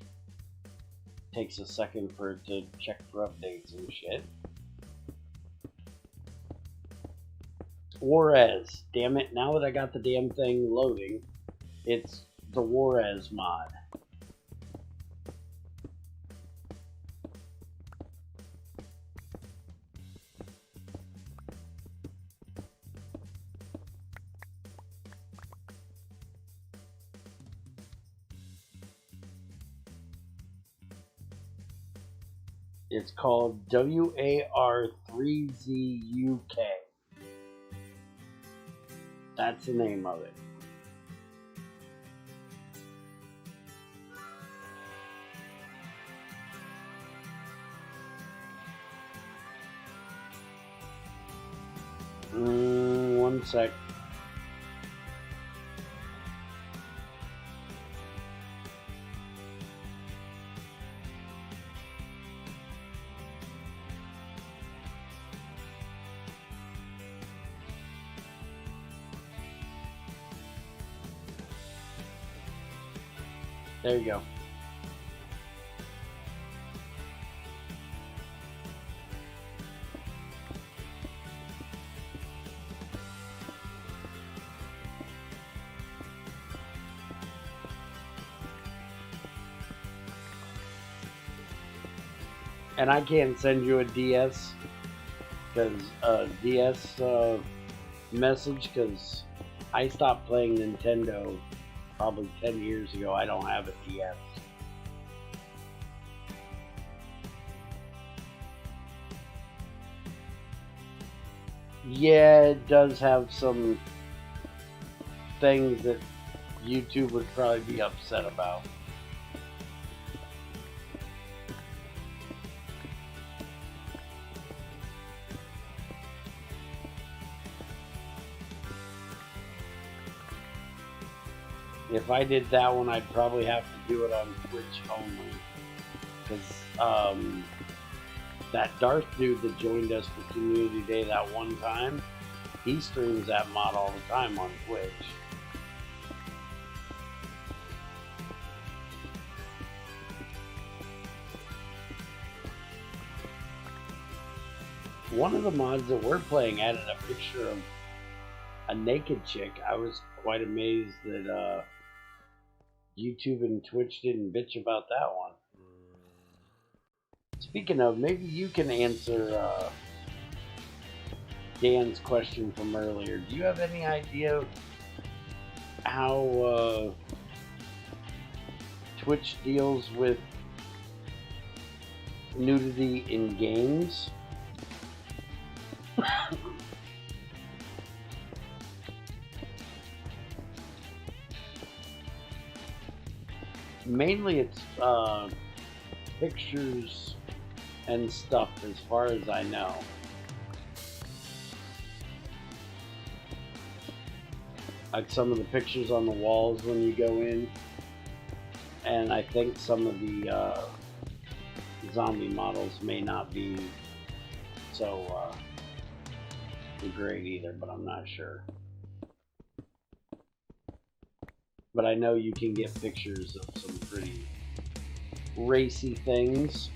Takes a second for it to check for updates and shit. Juarez, damn it, now that I got the damn thing loading, it's the Juarez mod. It's called WAR3ZUK. That's the name of it. One sec. There you go. And I can't send you a DS message because I stopped playing Nintendo probably 10 years ago. I don't have a DS. Yeah, it does have some things that YouTube would probably be upset about. If I did that one, I'd probably have to do it on Twitch only. Because that Darth dude that joined us for Community Day that one time, he streams that mod all the time on Twitch. One of the mods that we're playing added a picture of a naked chick. I was quite amazed that YouTube and Twitch didn't bitch about that one. Speaking of, maybe you can answer Dan's question from earlier. Do you have any idea how Twitch deals with nudity in games. Mainly it's pictures and stuff, as far as I know. Like some of the pictures on the walls when you go in, and I think some of the zombie models may not be so great either, but I'm not sure. But I know you can get pictures of some pretty racy things.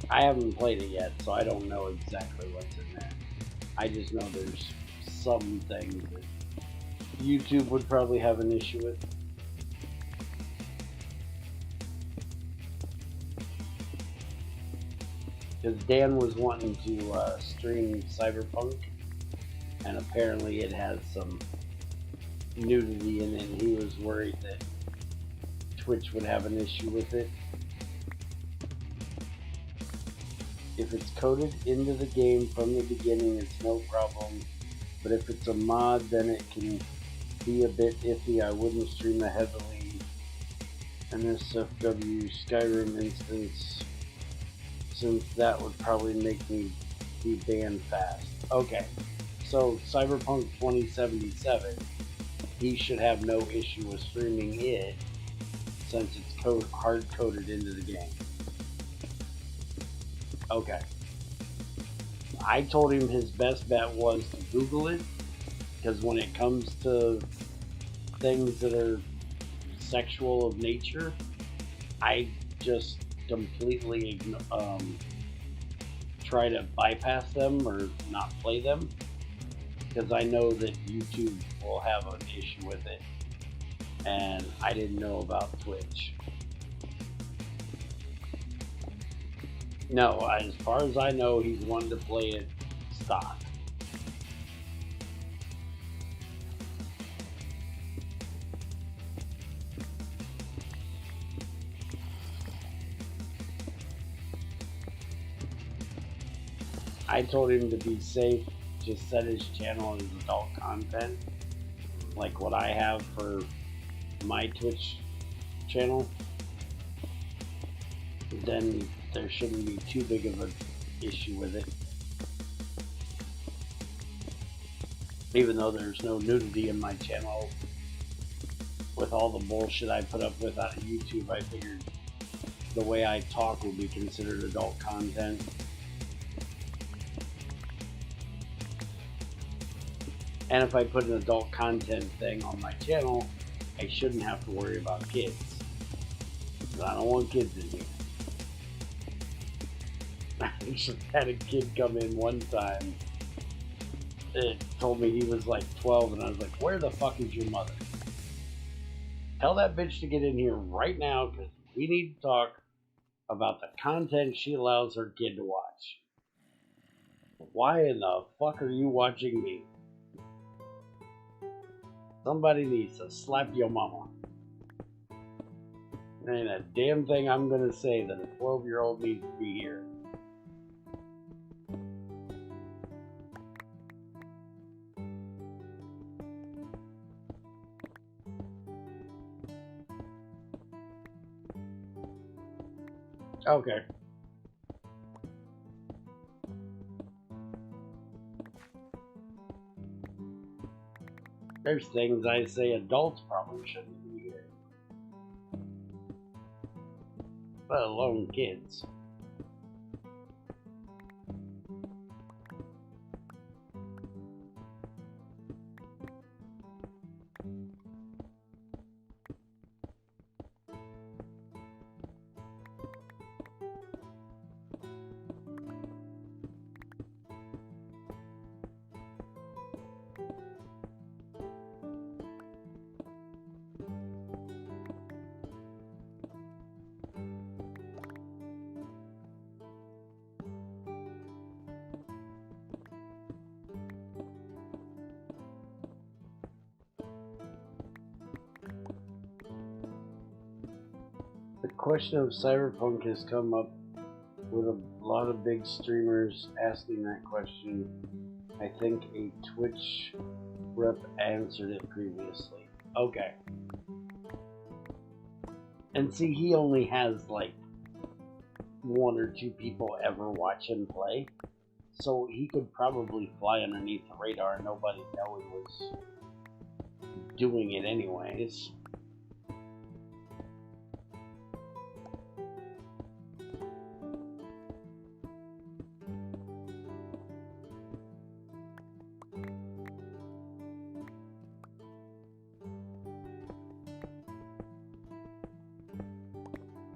I haven't played it yet, so I don't know exactly what's in there. I just know there's some things that YouTube would probably have an issue with. Because Dan was wanting to stream Cyberpunk, and apparently it has some nudity in it, and he was worried that Twitch would have an issue with it. If it's coded into the game from the beginning, it's no problem. But if it's a mod, then it can be a bit iffy. I wouldn't stream a heavily NSFW Skyrim instance, since that would probably make me be banned fast. Okay, so Cyberpunk 2077, he should have no issue with streaming it, since it's hard-coded into the game. Okay. I told him his best bet was to Google it, because when it comes to things that are sexual of nature, I just completely try to bypass them or not play them, because I know that YouTube will have an issue with it, and I didn't know about Twitch. No, as far as I know, he's wanting to play it stock. I told him to be safe, just set his channel as adult content, like what I have for my Twitch channel. Then there shouldn't be too big of an issue with it. Even though there's no nudity in my channel, with all the bullshit I put up with on YouTube, I figured the way I talk will be considered adult content. And if I put an adult content thing on my channel, I shouldn't have to worry about kids. I don't want kids in here. I just had a kid come in one time. It told me he was like 12, and I was like, where the fuck is your mother? Tell that bitch to get in here right now, because we need to talk about the content she allows her kid to watch. Why in the fuck are you watching me? Somebody needs to slap your mama. There ain't a damn thing I'm gonna say that a 12-year-old needs to be here. Okay. There's things I say adults probably shouldn't be here. Let alone kids. question of Cyberpunk has come up with a lot of big streamers asking that question. I think a Twitch rep answered it previously. Okay. And see, he only has like 1 or 2 people ever watch him play. So he could probably fly underneath the radar and nobody know he was doing it anyways.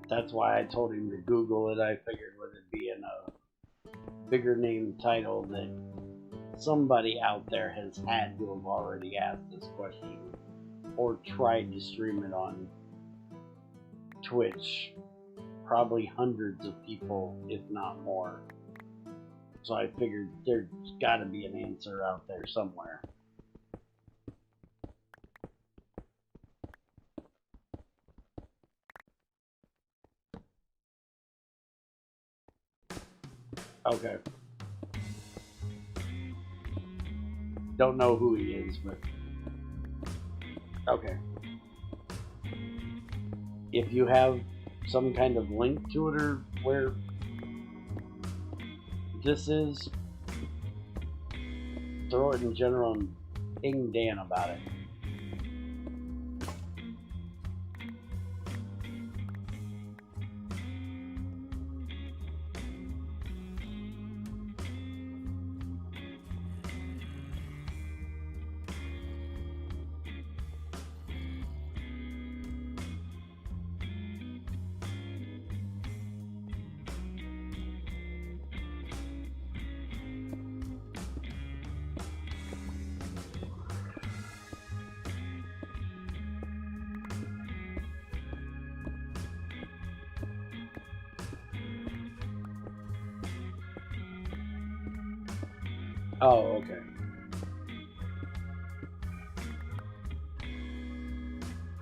That's why I told him to Google it. I figured with it being a bigger name title that somebody out there has had to have already asked this question or tried to stream it on Twitch. Probably hundreds of people, if not more. So I figured there's got to be an answer out there somewhere. Okay. Don't know who he is, but okay. If you have some kind of link to it or where this is, throw it in general and ping Dan about it. Oh, okay.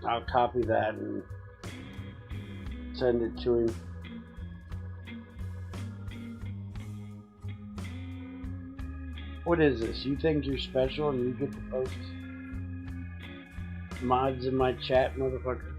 I'll copy that and send it to him. What is this? You think you're special and you get to post mods in my chat, motherfucker?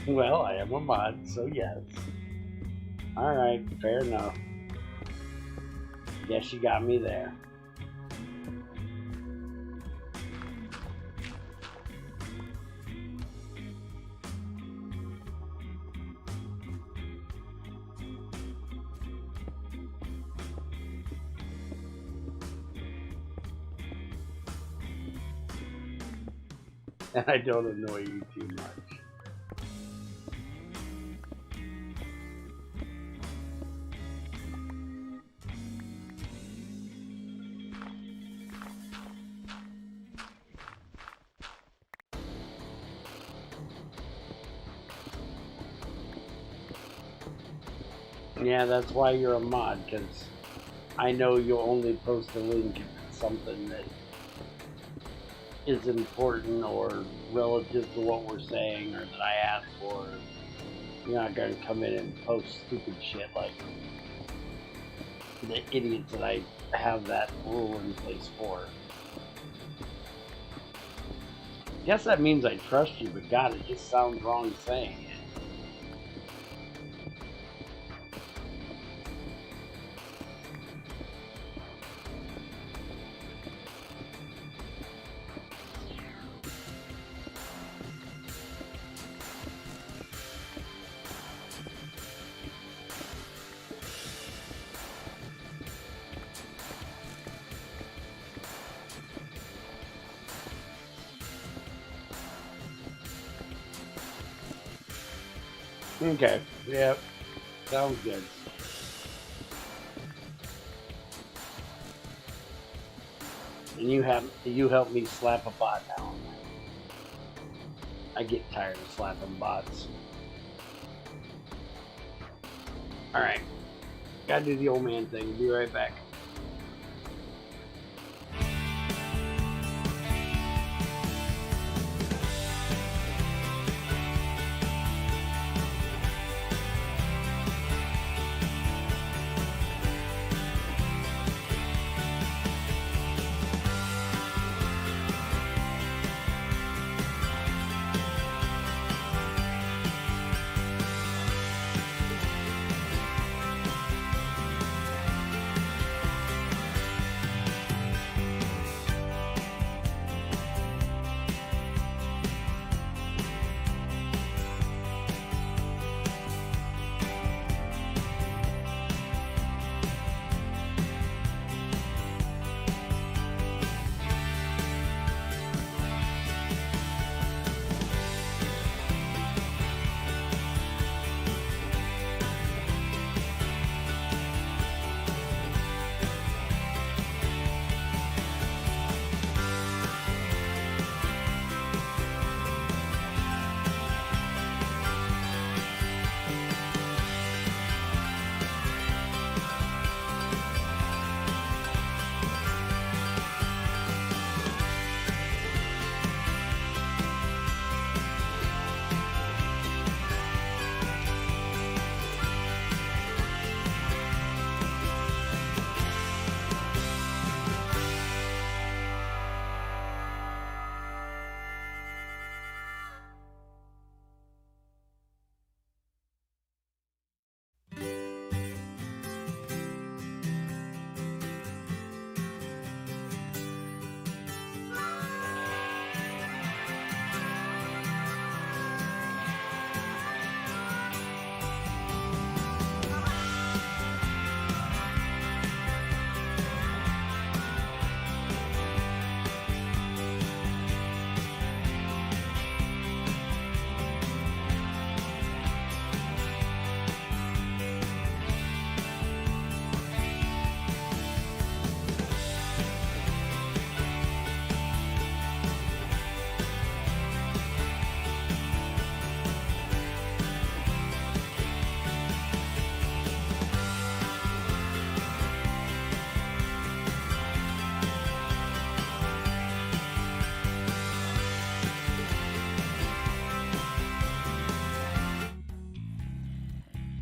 Well, I am a mod, so yes. Alright, fair enough. Guess you got me there. And I don't annoy you too much. Yeah, that's why you're a mod, because I know you'll only post a link if it's something that is important or relative to what we're saying or that I asked for. You're not going to come in and post stupid shit like the idiots that I have that rule in place for. Guess that means I trust you, but God, it just sounds wrong saying it. Okay, yep, sounds good. And you help me slap a bot down. I get tired of slapping bots. Alright. Gotta do the old man thing. Be right back.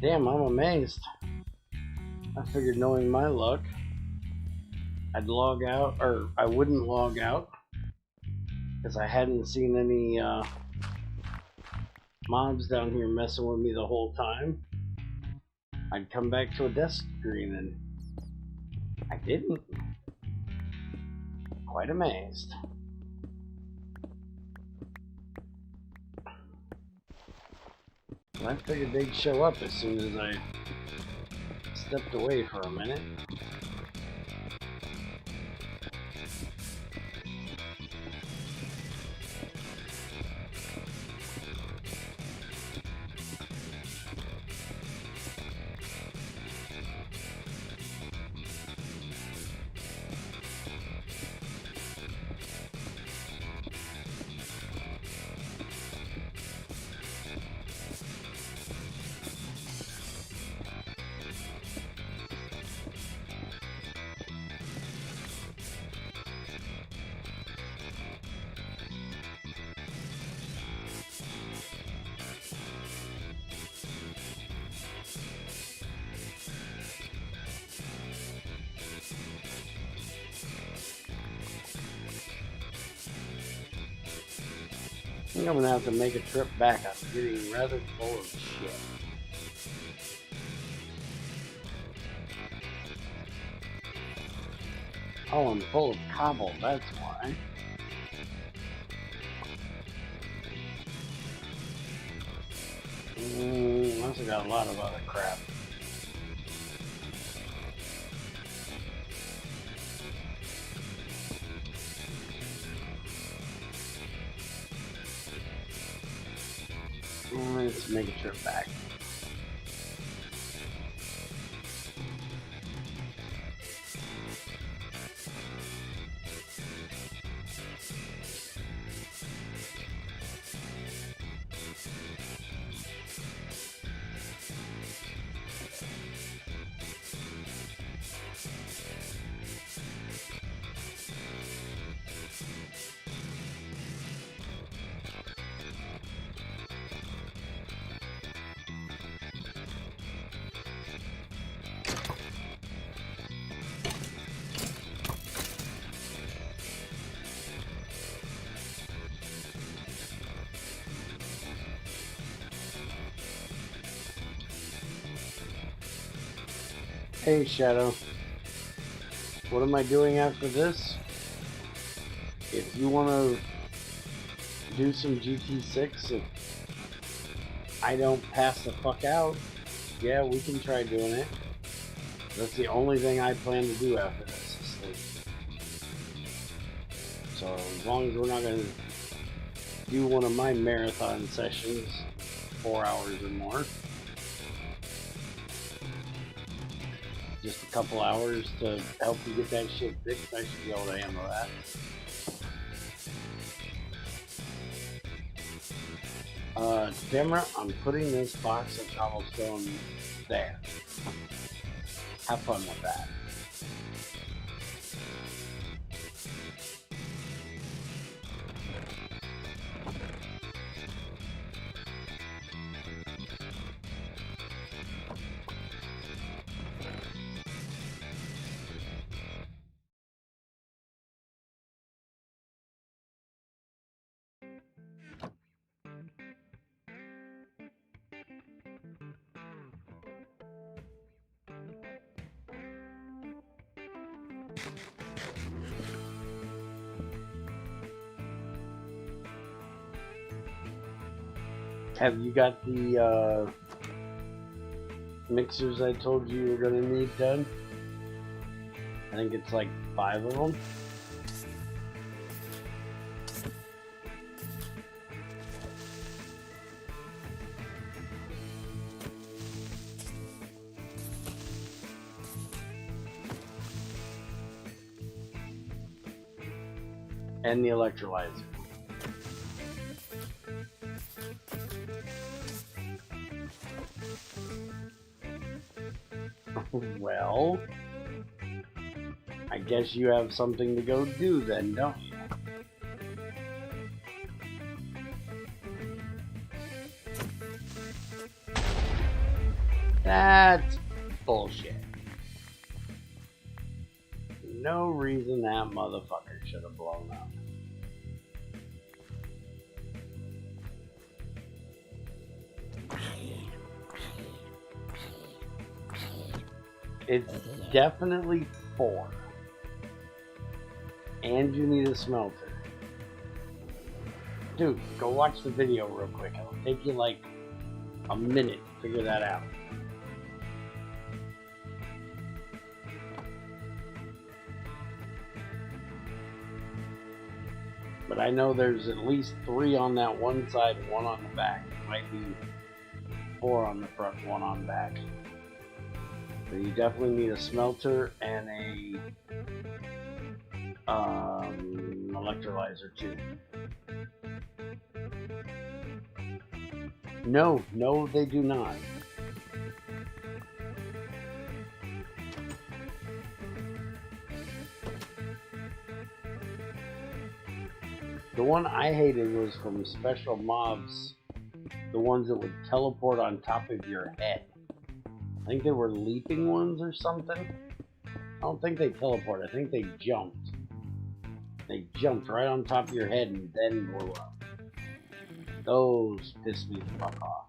Damn, I'm amazed. I figured, knowing my luck, I'd log out, or I wouldn't log out, because I hadn't seen any mobs down here messing with me the whole time. I'd come back to a death screen, and I didn't. Quite amazed. I figured they'd show up as soon as I stepped away for a minute. I think I'm gonna have to make a trip back. I'm getting rather full of shit. Oh, I'm full of cobble, that's why. I also got a lot of other crap. Let's make a trip back. Hey Shadow, what am I doing after this? If you want to do some GT6, if I don't pass the fuck out, yeah, we can try doing it. That's the only thing I plan to do after this, is sleep. So as long as we're not going to do one of my marathon sessions, 4 hours or more, just a couple hours to help you get that shit fixed, I should be able to handle that. Camera, I'm putting this box of cobblestone there. Have fun with that. Have you got the mixers I told you were gonna need done? I think it's like 5 of them. And the electrolyzer. Well, I guess you have something to go do then, don't you? That's bullshit. No reason that motherfucker should have blown up. It's definitely 4. And you need a smelter. Dude, go watch the video real quick. It'll take you like a minute to figure that out. But I know there's at least 3 on that one side, 1 on the back. It might be 4 on the front, 1 on the back. So you definitely need a smelter and a electrolyzer too. No, they do not. The one I hated was from special mobs, the ones that would teleport on top of your head. I think they were leaping ones or something. I don't think they teleport, I think they jumped. They jumped right on top of your head and then blew up. Those pissed me the fuck off.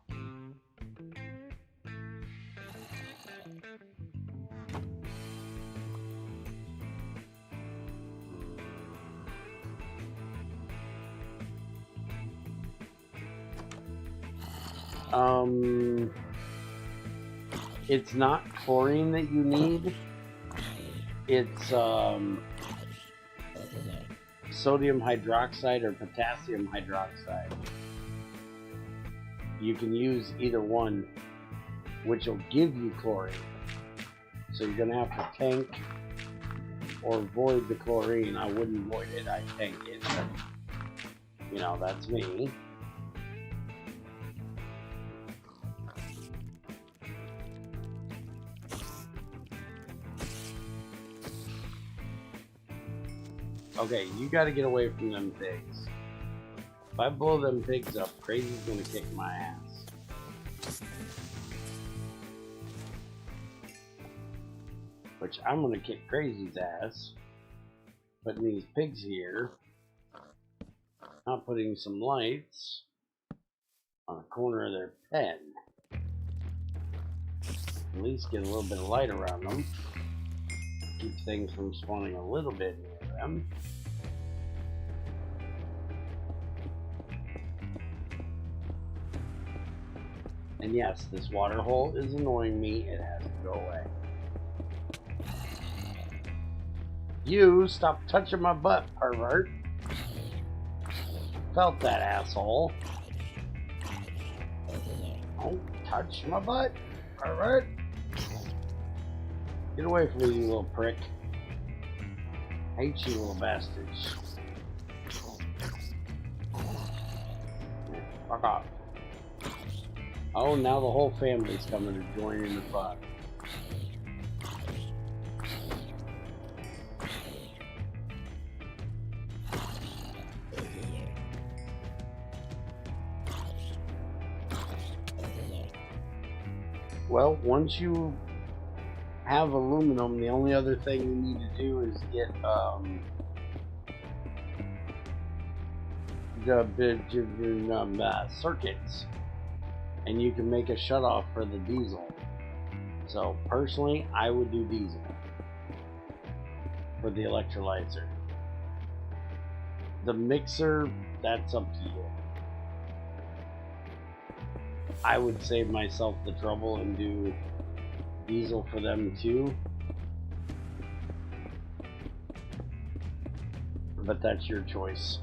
It's not chlorine that you need. It's sodium hydroxide or potassium hydroxide. You can use either one, which will give you chlorine. So you're gonna have to tank or void the chlorine. I wouldn't void it, I'd tank it. You know, that's me. Okay, you gotta get away from them pigs. If I blow them pigs up, Crazy's gonna kick my ass. Which I'm gonna kick Crazy's ass. Putting these pigs here. Not putting some lights on the corner of their pen. At least get a little bit of light around them. Keep things from spawning a little bit near them. And yes, this water hole is annoying me. It has to go away. You stop touching my butt, pervert. Felt that, asshole. Don't touch my butt, pervert. Get away from me, you little prick. Hate you, little bastards. Fuck off. Oh, now the whole family's coming to join in the fun. Well, once you have aluminum, the only other thing you need to do is get the circuits, and you can make a shutoff for the diesel. So personally, I would do diesel for the electrolyzer. The mixer, that's up to you. I would save myself the trouble and do diesel for them too. But that's your choice.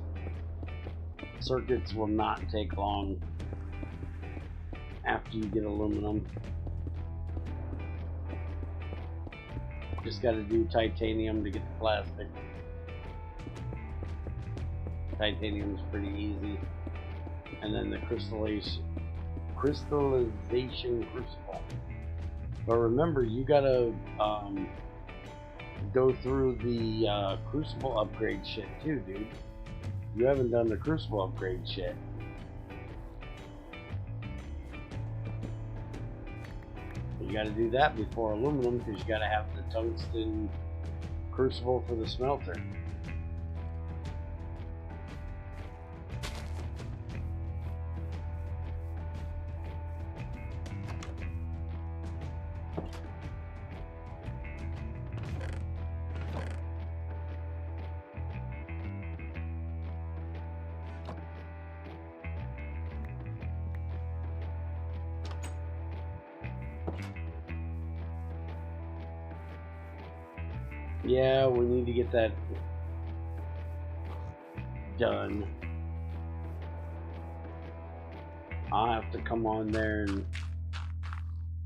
Circuits will not take long after you get aluminum. Just got to do titanium to get the plastic. Titanium's pretty easy. And then the crystallization crucible. But remember, you gotta go through the crucible upgrade shit too, dude. You haven't done the crucible upgrade shit. You gotta do that before aluminum, because you gotta have the tungsten crucible for the smelter. Yeah, we need to get that done. I'll have to come on there and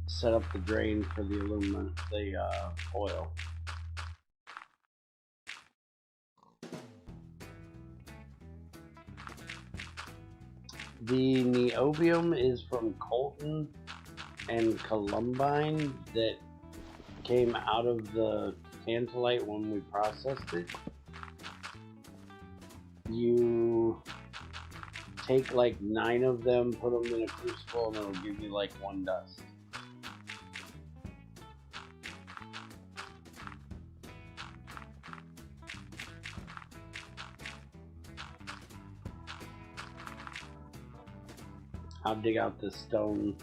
set up the drain for the aluminum, the oil. The niobium is from Colton and Columbine that came out of the tantalite when we processed it. You take like 9 of them, put them in a crucible, and it'll give you like 1 dust. I'll dig out the stone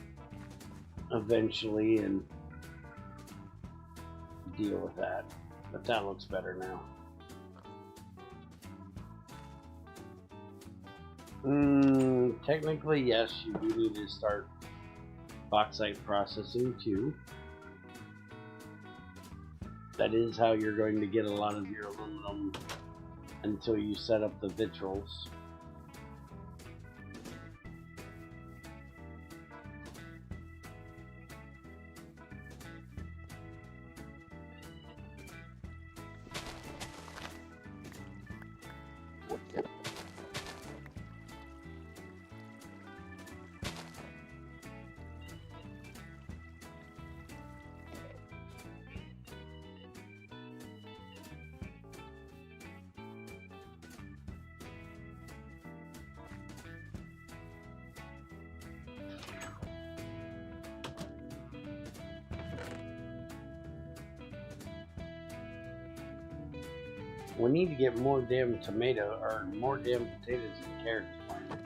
eventually and deal with that, but that looks better now. Technically, yes, you do need to start bauxite processing too. That is how you're going to get a lot of your aluminum until you set up the vitrals. We need to get more damn more damn potatoes and carrots planted.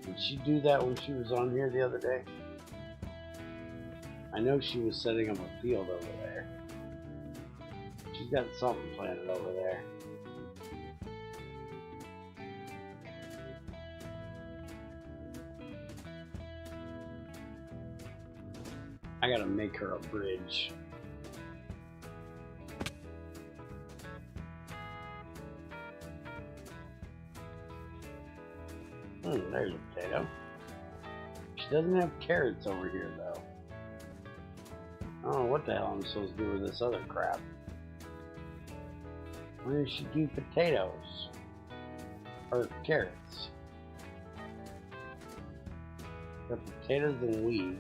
Did she do that when she was on here the other day? I know she was setting up a field over there. She's got something planted over there. I gotta make her a bridge. There's a potato. She doesn't have carrots over here though. I don't know what the hell I'm supposed to do with this other crap. Where does she do potatoes? Or carrots? Got potatoes and wheat.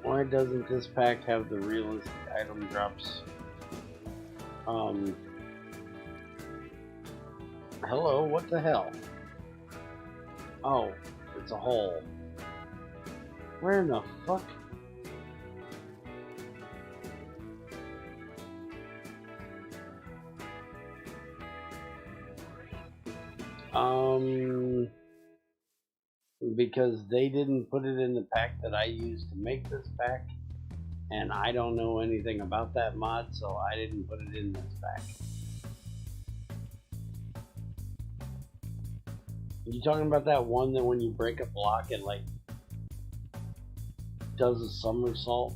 Why doesn't this pack have the realistic item drops? Hello, what the hell? Oh, it's a hole. Where in the fuck? Because they didn't put it in the pack that I used to make this pack, and I don't know anything about that mod, so I didn't put it in this pack. You talking about that one that when you break a block it like does a somersault?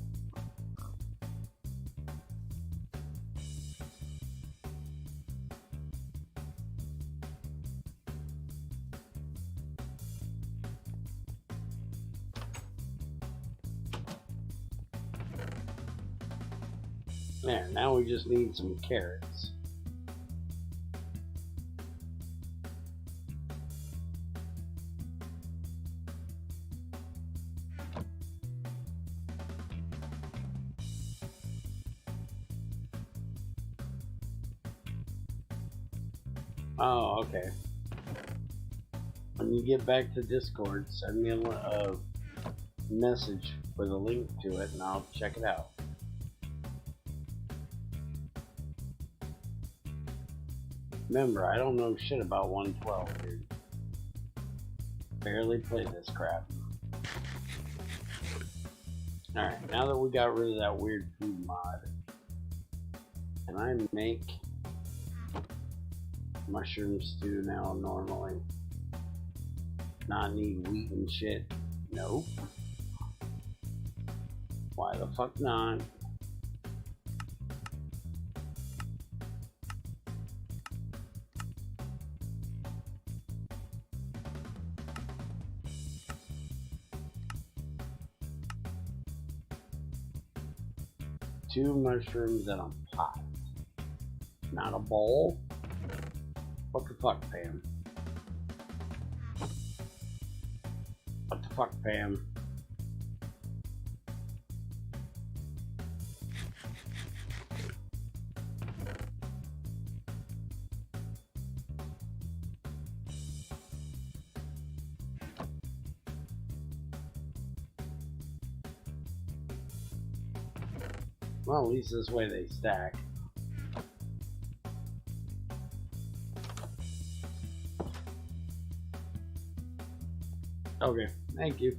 There, now we just need some carrots. Oh, okay. When you get back to Discord, send me a message for the link to it and I'll check it out. Remember, I don't know shit about 112, dude. Barely play this crap. Alright, now that we got rid of that weird food mod, can I make mushroom stew now normally? Not need wheat and shit? Nope. Why the fuck not? Two mushrooms in a pot, not a bowl. What the fuck, Pam? What the fuck, Pam? Well, at least this way they stack. Okay, thank you.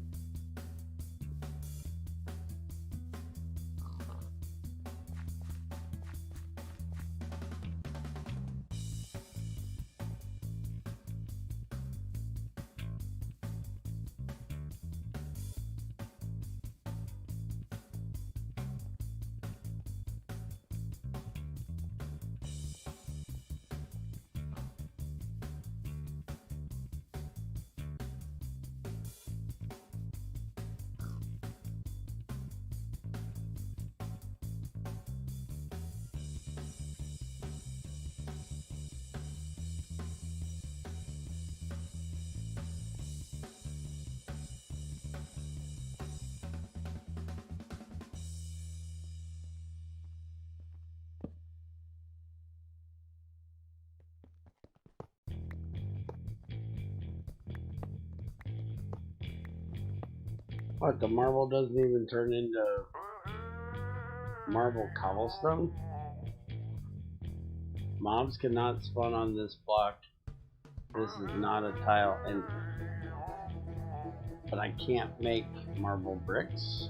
What, the marble doesn't even turn into marble cobblestone? Mobs cannot spawn on this block. This is not a tile entry. But I can't make marble bricks.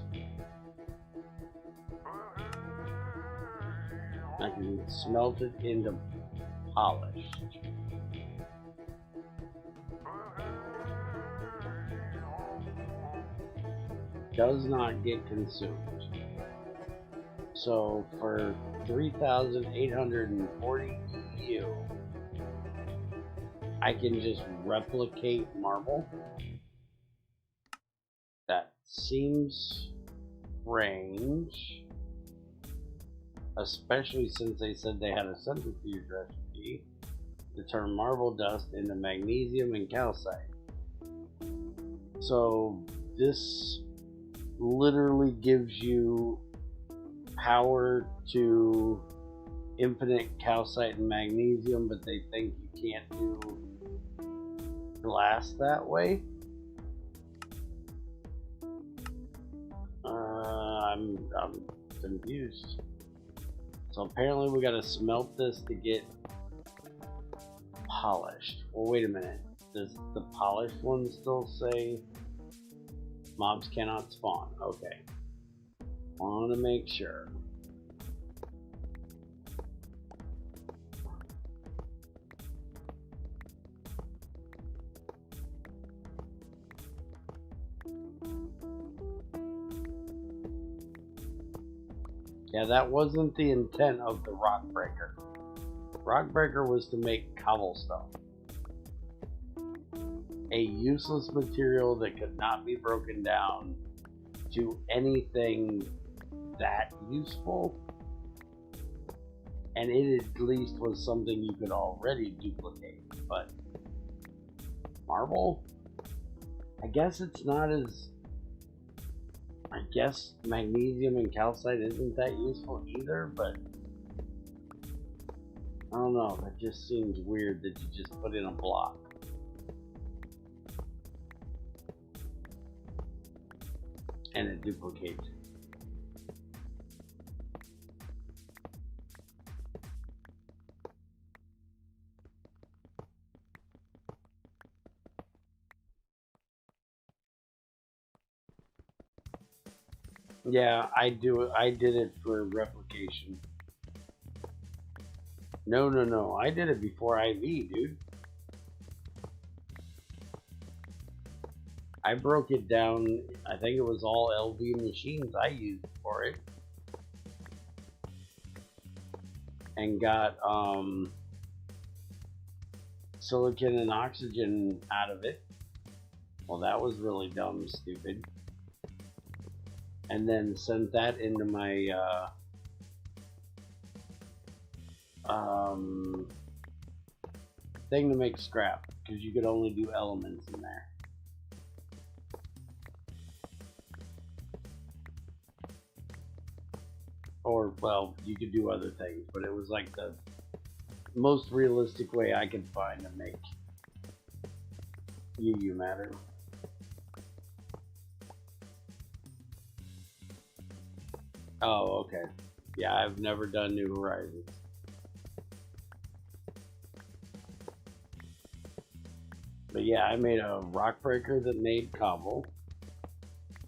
I can smelt it into polished. Does not get consumed. So for 3,840 EU, I can just replicate marble. That seems strange, especially since they said they had a centrifuge recipe to turn marble dust into magnesium and calcite. So this literally gives you power to infinite calcite and magnesium, but they think you can't do glass that way. I'm confused. So apparently we gotta smelt this to get polished. Well, wait a minute. Does the polished one still say mobs cannot spawn? Okay. Want to make sure. Yeah, that wasn't the intent of the rock breaker. Rock breaker was to make cobblestone. A useless material that could not be broken down to anything that useful. And it at least was something you could already duplicate. But marble? I guess it's not as... I guess magnesium and calcite isn't that useful either, but I don't know, that just seems weird that you just put in a block. And it duplicates it. Yeah, I did it for replication. No, I did it before IV, dude. I broke it down, I think it was all LV machines I used for it. And got silicon and oxygen out of it. Well, that was really dumb and stupid. And then sent that into my thing to make scrap, because you could only do elements in there. Or, well, you could do other things, but it was like the most realistic way I could find to make UU matter. Oh, okay. Yeah, I've never done New Horizons. But yeah, I made a rock breaker that made cobble.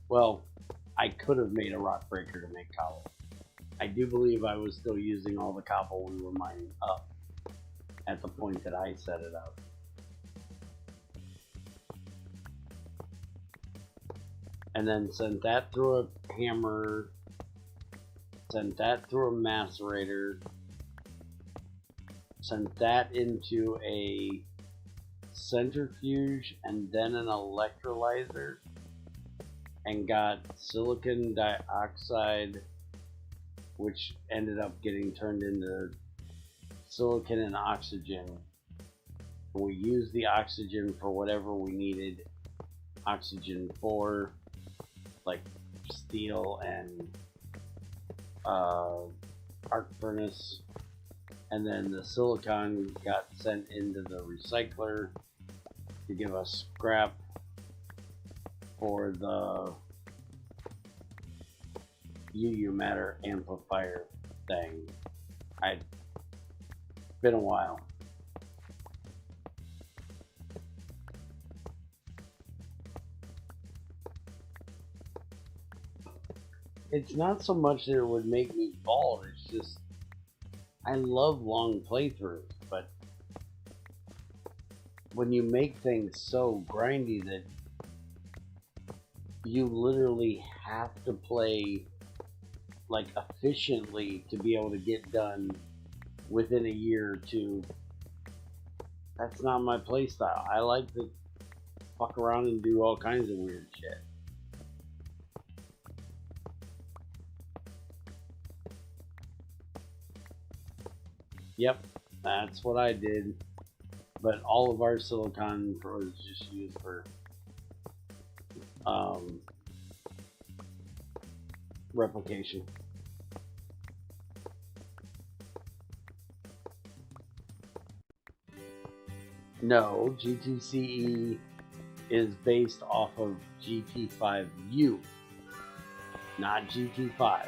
Well, I could have made a rock breaker to make cobble. I do believe I was still using all the cobble we were mining up at the point that I set it up. And then sent that through a hammer, sent that through a macerator, sent that into a centrifuge and then an electrolyzer, and got silicon dioxide, which ended up getting turned into silicon and oxygen. We used the oxygen for whatever we needed oxygen for, like steel and arc furnace, and then the silicon got sent into the recycler to give us scrap for the UU matter amplifier thing. been a while. It's not so much that it would make me bald, it's just I love long playthroughs, but when you make things so grindy that you literally have to play like efficiently to be able to get done within a year or two, that's not my play style. I like to fuck around and do all kinds of weird shit. Yep, that's what I did. But all of our silicon was just used for replication. No, GTCE is based off of GT5U, not GT5.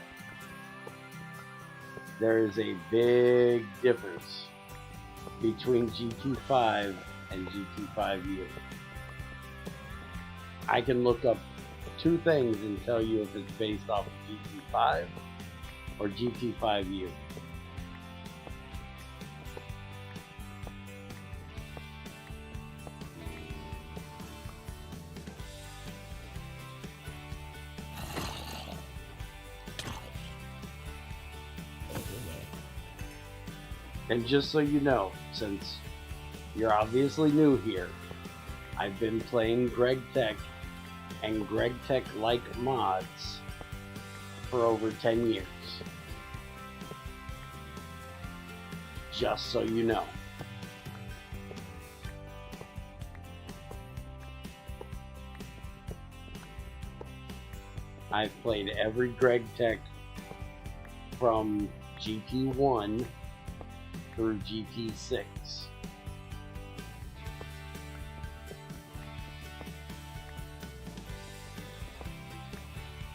There is a big difference between GT5 and GT5U. I can look up two things and tell you if it's based off of GT5 or GT5U. And just so you know, since you're obviously new here, I've been playing GregTech and GregTech-like mods for over 10 years. Just so you know. I've played every GregTech from GT1 through GT6.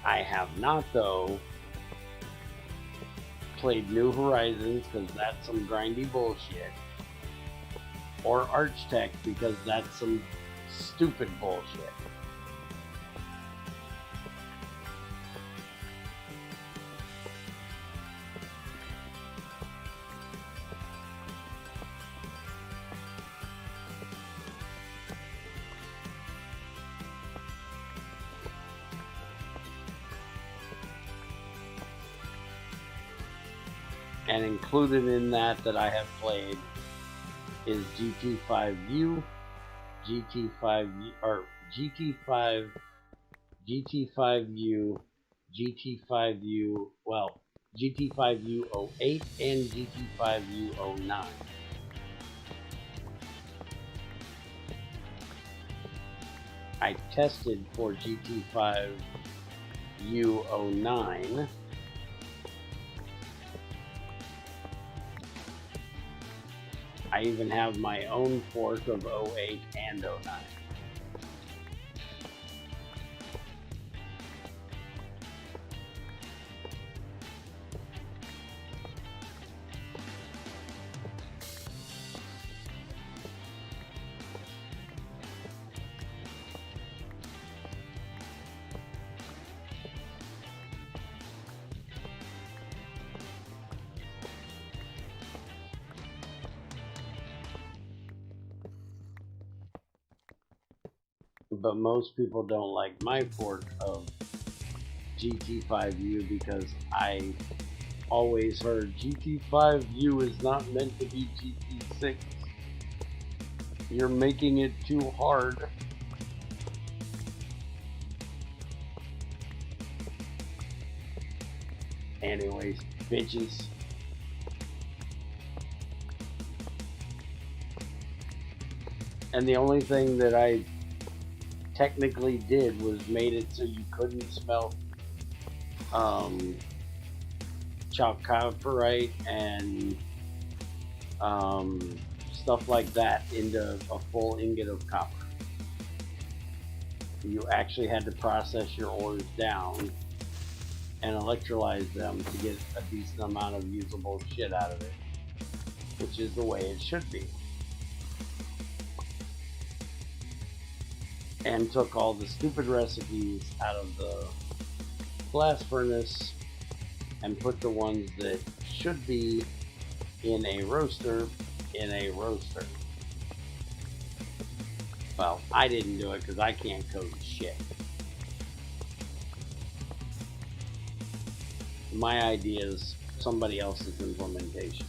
I have not, though, played New Horizons because that's some grindy bullshit, or ArchTech because that's some stupid bullshit. And included in that I have played is GT5U, GT5U, or GT5, GT5U, GT5U, well, GT5U08 and GT5U09. I tested for GT5U09. I even have my own fork of 08 and 09. But most people don't like my fork of GT5U because I always heard GT5U is not meant to be GT6. You're making it too hard. Anyways, bitches. And the only thing that I technically did was made it so you couldn't smelt chalcopyrite and stuff like that into a full ingot of copper. You actually had to process your ores down and electrolyze them to get a decent amount of usable shit out of it. which is the way it should be. And took all the stupid recipes out of the blast furnace and put the ones that should be in a roaster in a roaster. Well, I didn't do it because I can't code shit. My idea is somebody else's implementation.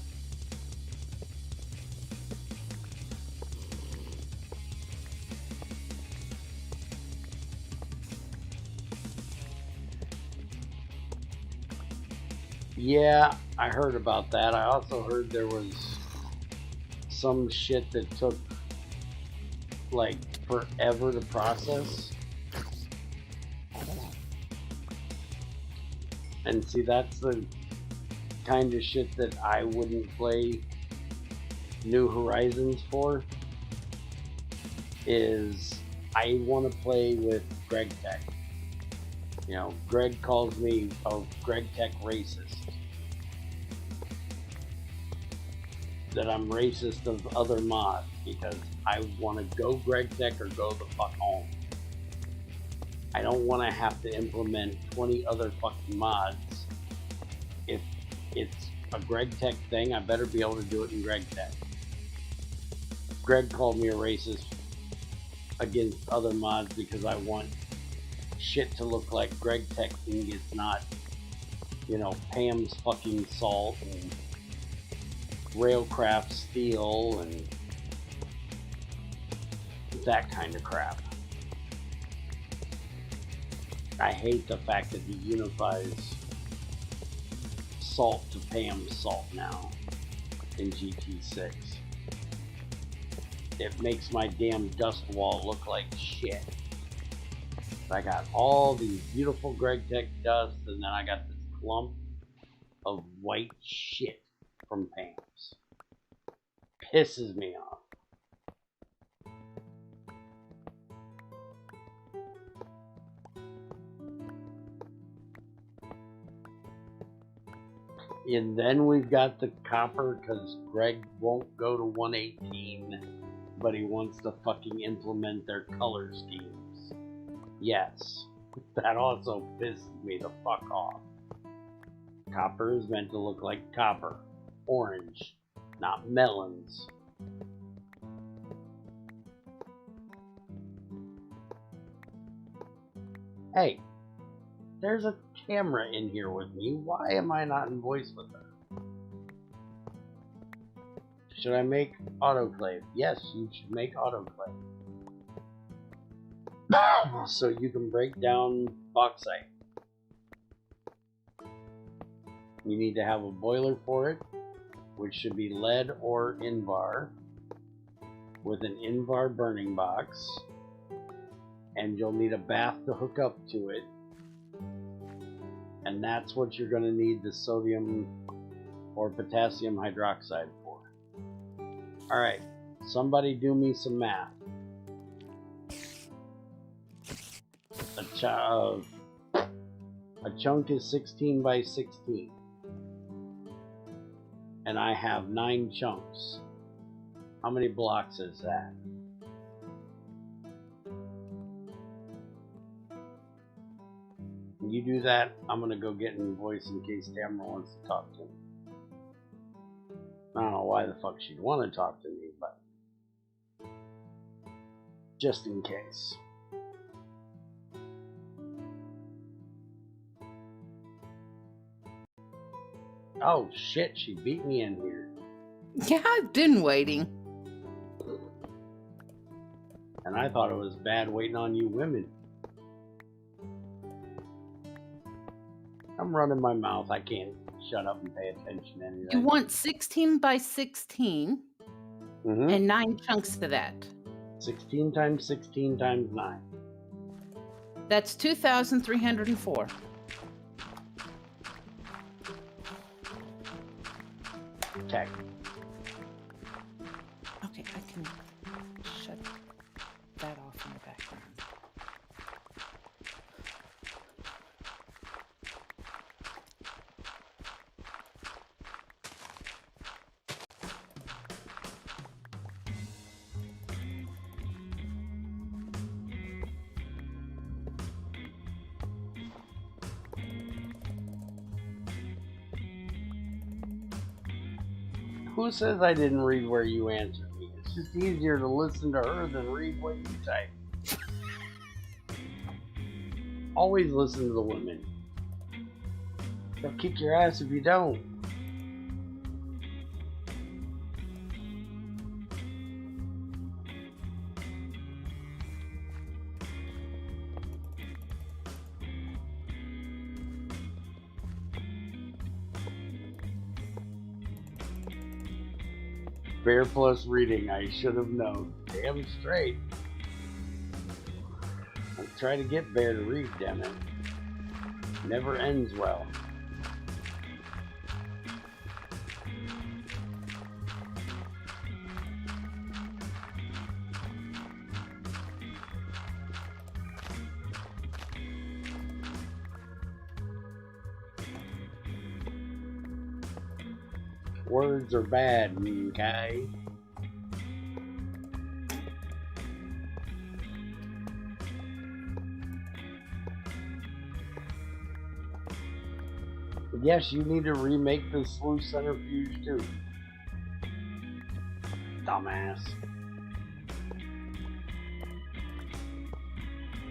Yeah, I heard about that. I also heard there was some shit that took like forever to process. And see, that's the kind of shit that I wouldn't play New Horizons for. Is I want to play with GregTech. You know, Greg calls me a GregTech racist. That I'm racist of other mods because I want to go GregTech or go the fuck home. I don't want to have to implement 20 other fucking mods. If it's a GregTech thing, I better be able to do it in GregTech. Greg called me a racist against other mods because I want shit to look like GregTech ingots, not, you know, Pam's fucking salt and Railcraft steel and that kind of crap. I hate the fact that he unifies salt to Pam's salt now in GT6. It makes my damn dust wall look like shit. I got all these beautiful GregTech dust, and then I got this clump of white shit from Pam's. Pisses me off. And then we've got the copper because Greg won't go to 118, but he wants to fucking implement their color schemes. Yes, that also pisses me the fuck off. Copper is meant to look like copper. Orange, not melons. Hey, there's a camera in here with me. Why am I not in voice with her? Should I make autoclave? Yes, you should make autoclave. So you can break down bauxite. You need to have a boiler for it, which should be lead or Invar, with an Invar burning box, and you'll need a bath to hook up to it, and that's what you're going to need the sodium or potassium hydroxide for. Alright, somebody do me some math. A chunk is 16 by 16. And I have 9 chunks. How many blocks is that? When you do that, I'm going to go get an invoice in case Tamara wants to talk to me. I don't know why the fuck she'd want to talk to me, but just in case. Oh shit, she beat me in here. Yeah, I've been waiting. And I thought it was bad waiting on you women. I'm running my mouth. I can't shut up and pay attention to anything. You want 16 by 16 and 9 chunks to that. 16 times 16 times 9. That's 2,304. Okay. Okay, I can shut that off in the background. Who says I didn't read where you answered me? It's just easier to listen to her than read what you type. Always listen to the women. They'll kick your ass if you don't. Bear plus reading, I should have known. Damn straight. I try to get Bear to read, damn it. Never ends well. Words are bad, okay? Yes, you need to remake the sluice centrifuge too. Dumbass.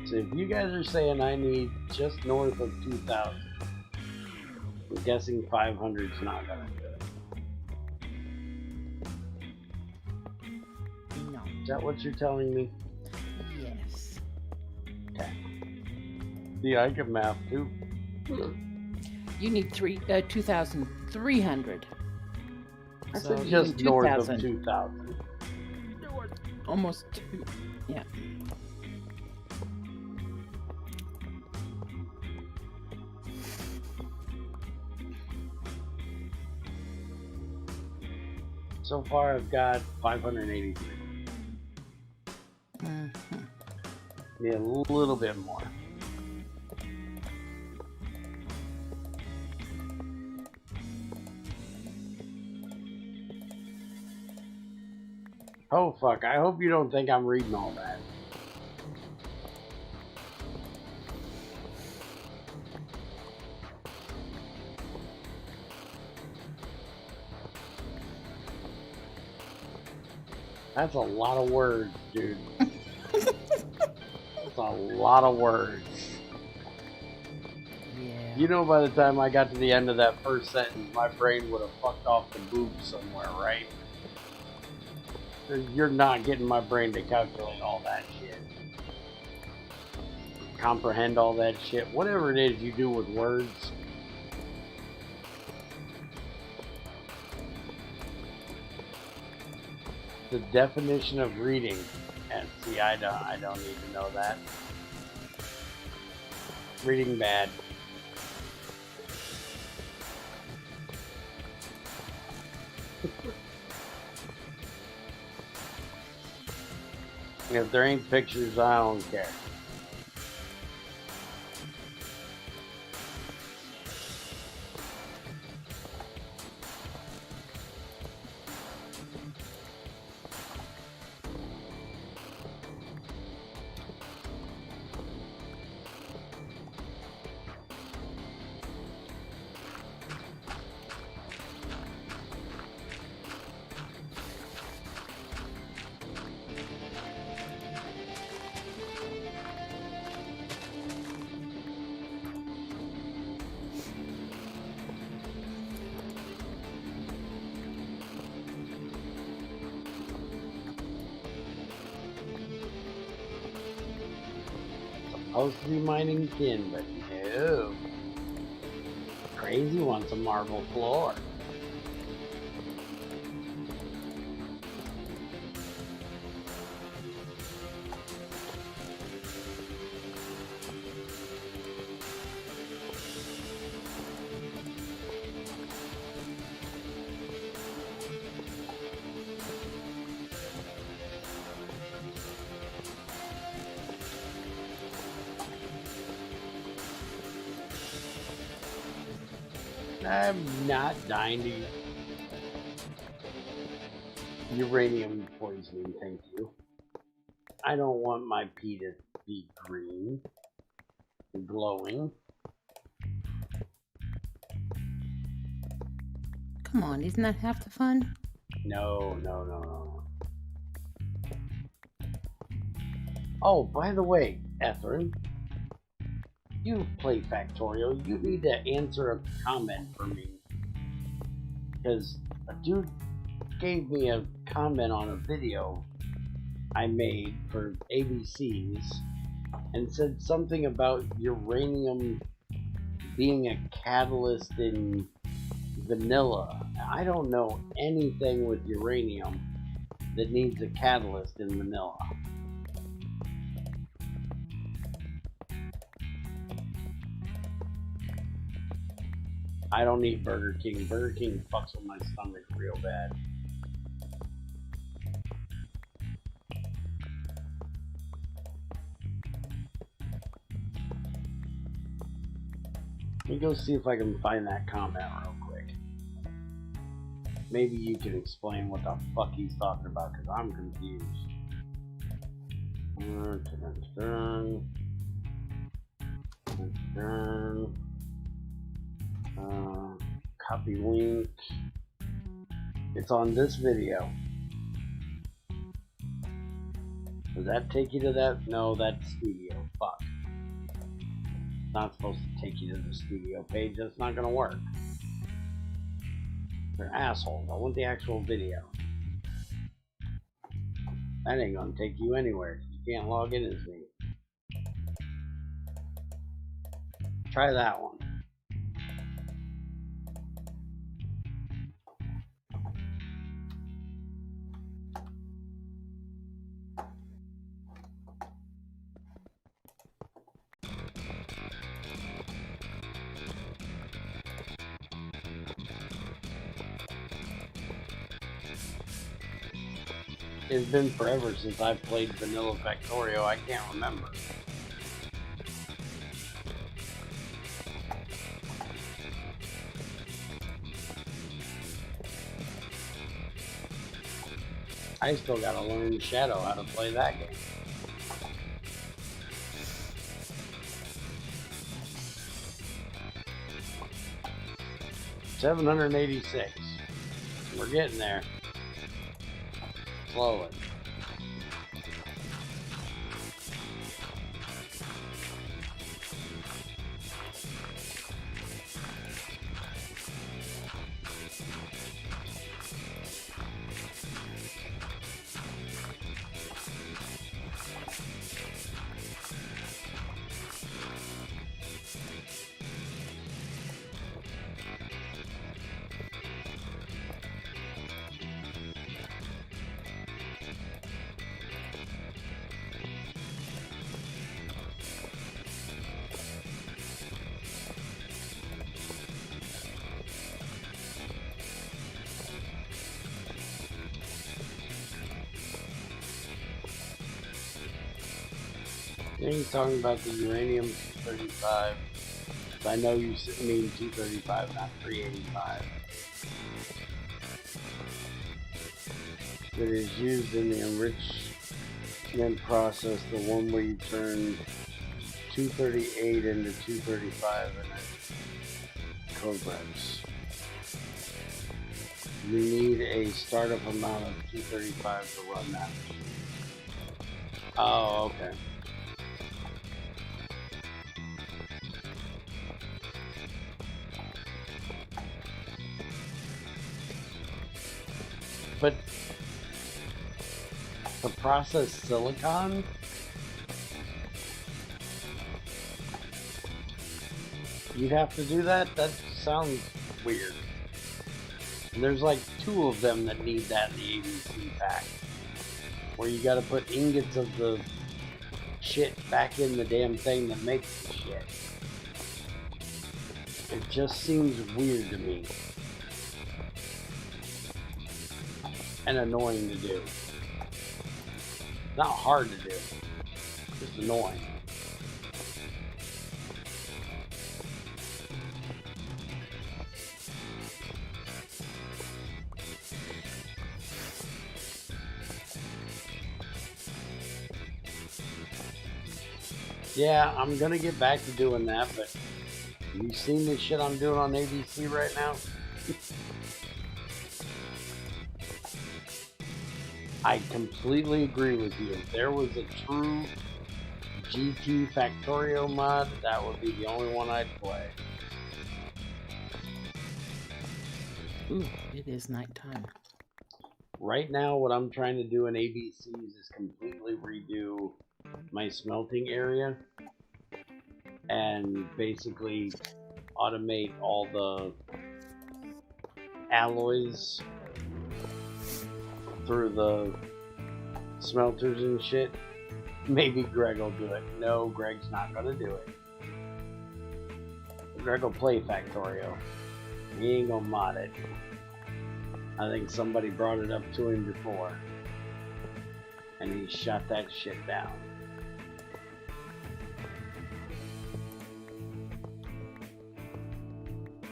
So if you guys are saying I need just north of 2,000, I'm guessing 500 is not gonna do it. No. Is that what you're telling me? Yes. Okay. See, I can math too. You need 2,300. I So said you just need north of 2,000. 2,000. Almost 2. Yeah. So far, I've got 583. Mm-hmm. Need a little bit more. Oh fuck, I hope you don't think I'm reading all that. That's a lot of words, dude. That's a lot of words. Yeah. You know, by the time I got to the end of that first sentence, my brain would have fucked off the boob somewhere, right? You're not getting my brain to calculate all that shit. Comprehend all that shit. Whatever it is you do with words. The definition of reading. And see, I don't need to know that. Reading bad. If there ain't pictures, I don't care. Supposed to be mining tin, but no. Crazy wants a marble floor. I'm not dying to uranium poisoning, thank you. I don't want my pee to be green and glowing. Come on, isn't that half the fun? No. Oh, by the way, Etherin, you play Factorial. You need to answer a comment for me. Because a dude gave me a comment on a video I made for ABCs and said something about uranium being a catalyst in vanilla. I don't know anything with uranium that needs a catalyst in vanilla. I don't eat Burger King. Burger King fucks with my stomach real bad. Let me go see if I can find that comment real quick. Maybe you can explain what the fuck he's talking about, because I'm confused. Copy link. It's on this video. Does that take you to that? No, that's studio. Fuck. It's not supposed to take you to the studio page. That's not gonna work. They're assholes. I want the actual video. That ain't gonna take you anywhere. You can't log in as me. Try that one. It's been forever since I've played Vanilla Factorio. I can't remember. I still gotta learn Shadow how to play that game. $786. We're getting there. Slowly. He's talking about the uranium-235. I know you mean 235, not 385. That is used in the enrichment process, the one where you turn 238 into 235 in a codex. You need a startup amount of 235 to run that machine. Oh, okay. But to process silicon, you'd have to do that? That sounds weird. And there's like 2 of them that need that in the ABC pack, where you gotta put ingots of the shit back in the damn thing that makes the shit. It just seems weird to me. And annoying to do. Not hard to do, just annoying. Yeah, I'm gonna get back to doing that, but have you seen this shit I'm doing on ABC right now? I completely agree with you. If there was a true GT Factorio mod, that would be the only one I'd play. Ooh, it is nighttime. Right now, what I'm trying to do in ABCs is completely redo my smelting area and basically automate all the alloys through the smelters and shit. Maybe Greg will do it. No, Greg's not gonna do it. Greg will play Factorio. He ain't gonna mod it. I think somebody brought it up to him before, and he shut that shit down.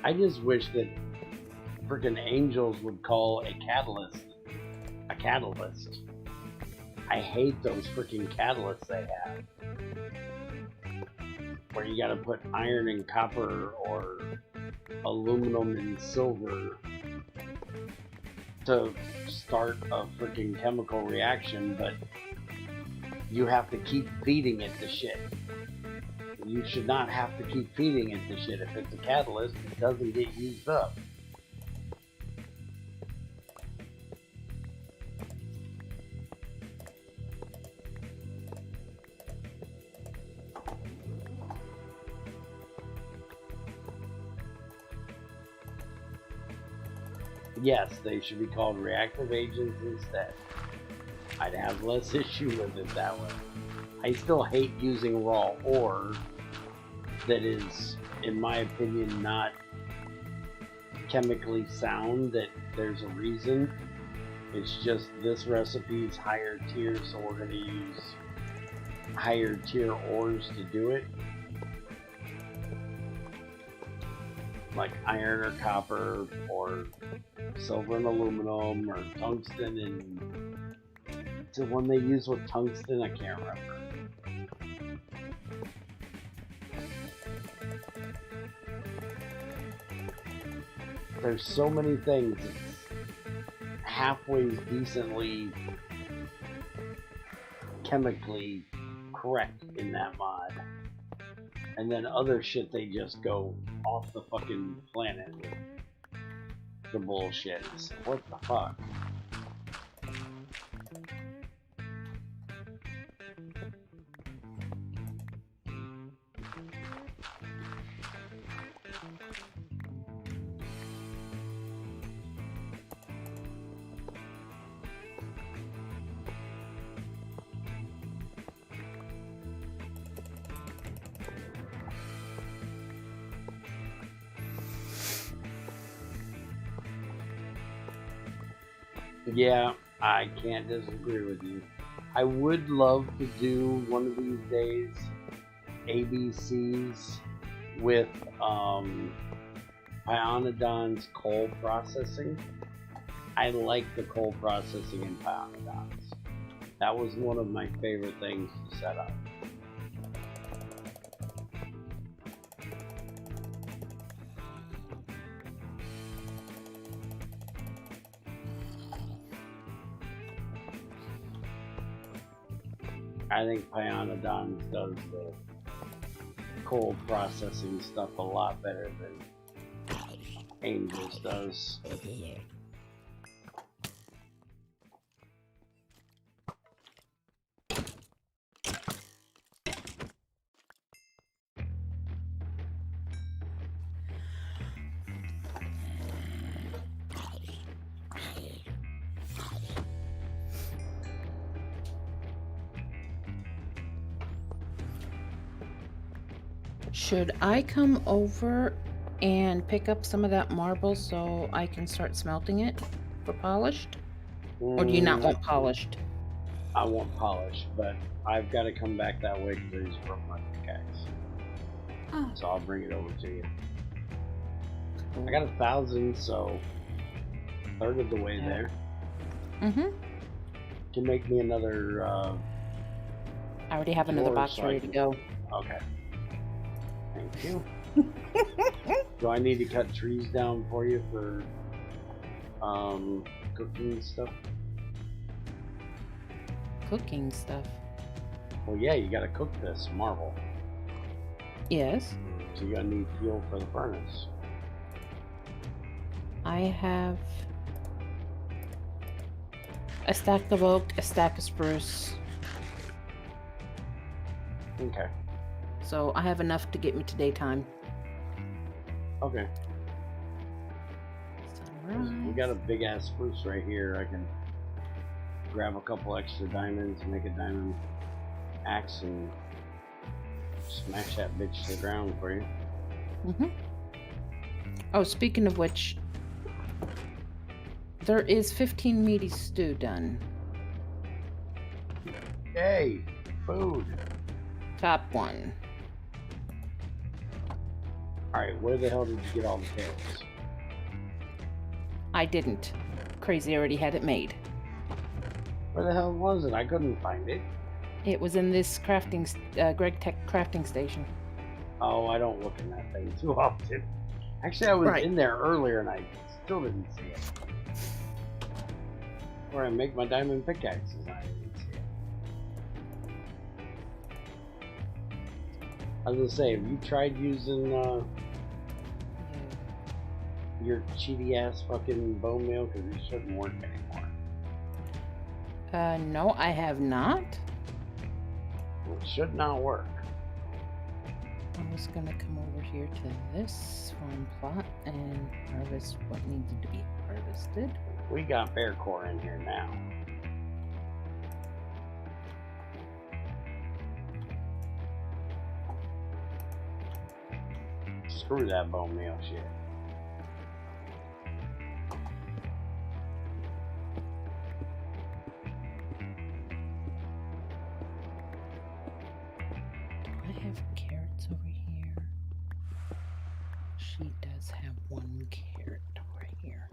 I just wish that freaking Angels would call a catalyst a catalyst. I hate those freaking catalysts they have, where you gotta put iron and copper or aluminum and silver to start a freaking chemical reaction, but you have to keep feeding it the shit. You should not have to keep feeding it the shit. If it's a catalyst, it doesn't get used up. Yes, they should be called reactive agents instead. I'd have less issue with it that way. I still hate using raw ore that is, in my opinion, not chemically sound, that there's a reason. It's just this recipe's higher tier, so we're going to use higher tier ores to do it. Like iron or copper or silver and aluminum or tungsten, and it's the one they use with tungsten, I can't remember. There's so many things that's halfway decently chemically correct in that mod, and then other shit they just go off the fucking planet with the bullshit. What the fuck? Yeah, I can't disagree with you. I would love to do one of these days ABCs with Pionodon's coal processing. I like the coal processing in Pionodons. That was one of my favorite things to set up. I think Pionodons does the coal processing stuff a lot better than Angels does. Should I come over and pick up some of that marble so I can start smelting it for polished? Or do you not want polished? I want polished, but I've got to come back that way because I just broke my pickaxe. Oh. So I'll bring it over to you. I got 1,000, so a third of the way there. Mm-hmm. Can make me another. I already have another box ready to go. Okay. Thank you. Do I need to cut trees down for you for cooking and stuff? cooking stuff. Well, yeah, you gotta cook this marble. Yes. So you're gonna need fuel for the furnace. I have a stack of oak, a stack of spruce. Okay. So I have enough to get me to daytime. Okay. We got a big ass spruce right here. I can grab a couple extra diamonds, make a diamond axe, and smash that bitch to the ground for you. Oh, speaking of which, there is 15 meaty stew done. Hey, food. Top one. Alright, where the hell did you get all the carrots? I didn't. Crazy already had it made. Where the hell was it? I couldn't find it. It was in this crafting, GregTech crafting station. Oh, I don't look in that thing too often. Actually, I was in there earlier and I still didn't see it. Where I make my diamond pickaxes, I didn't see it. I was gonna say, have you tried using your cheaty ass fucking bone meal? Because it shouldn't work anymore. No, I have not. It should not work. I was gonna come over here to this farm plot and harvest what needed to be harvested. We got bear core in here now. Screw that bone meal shit. Do I have carrots over here? She does have one carrot over here.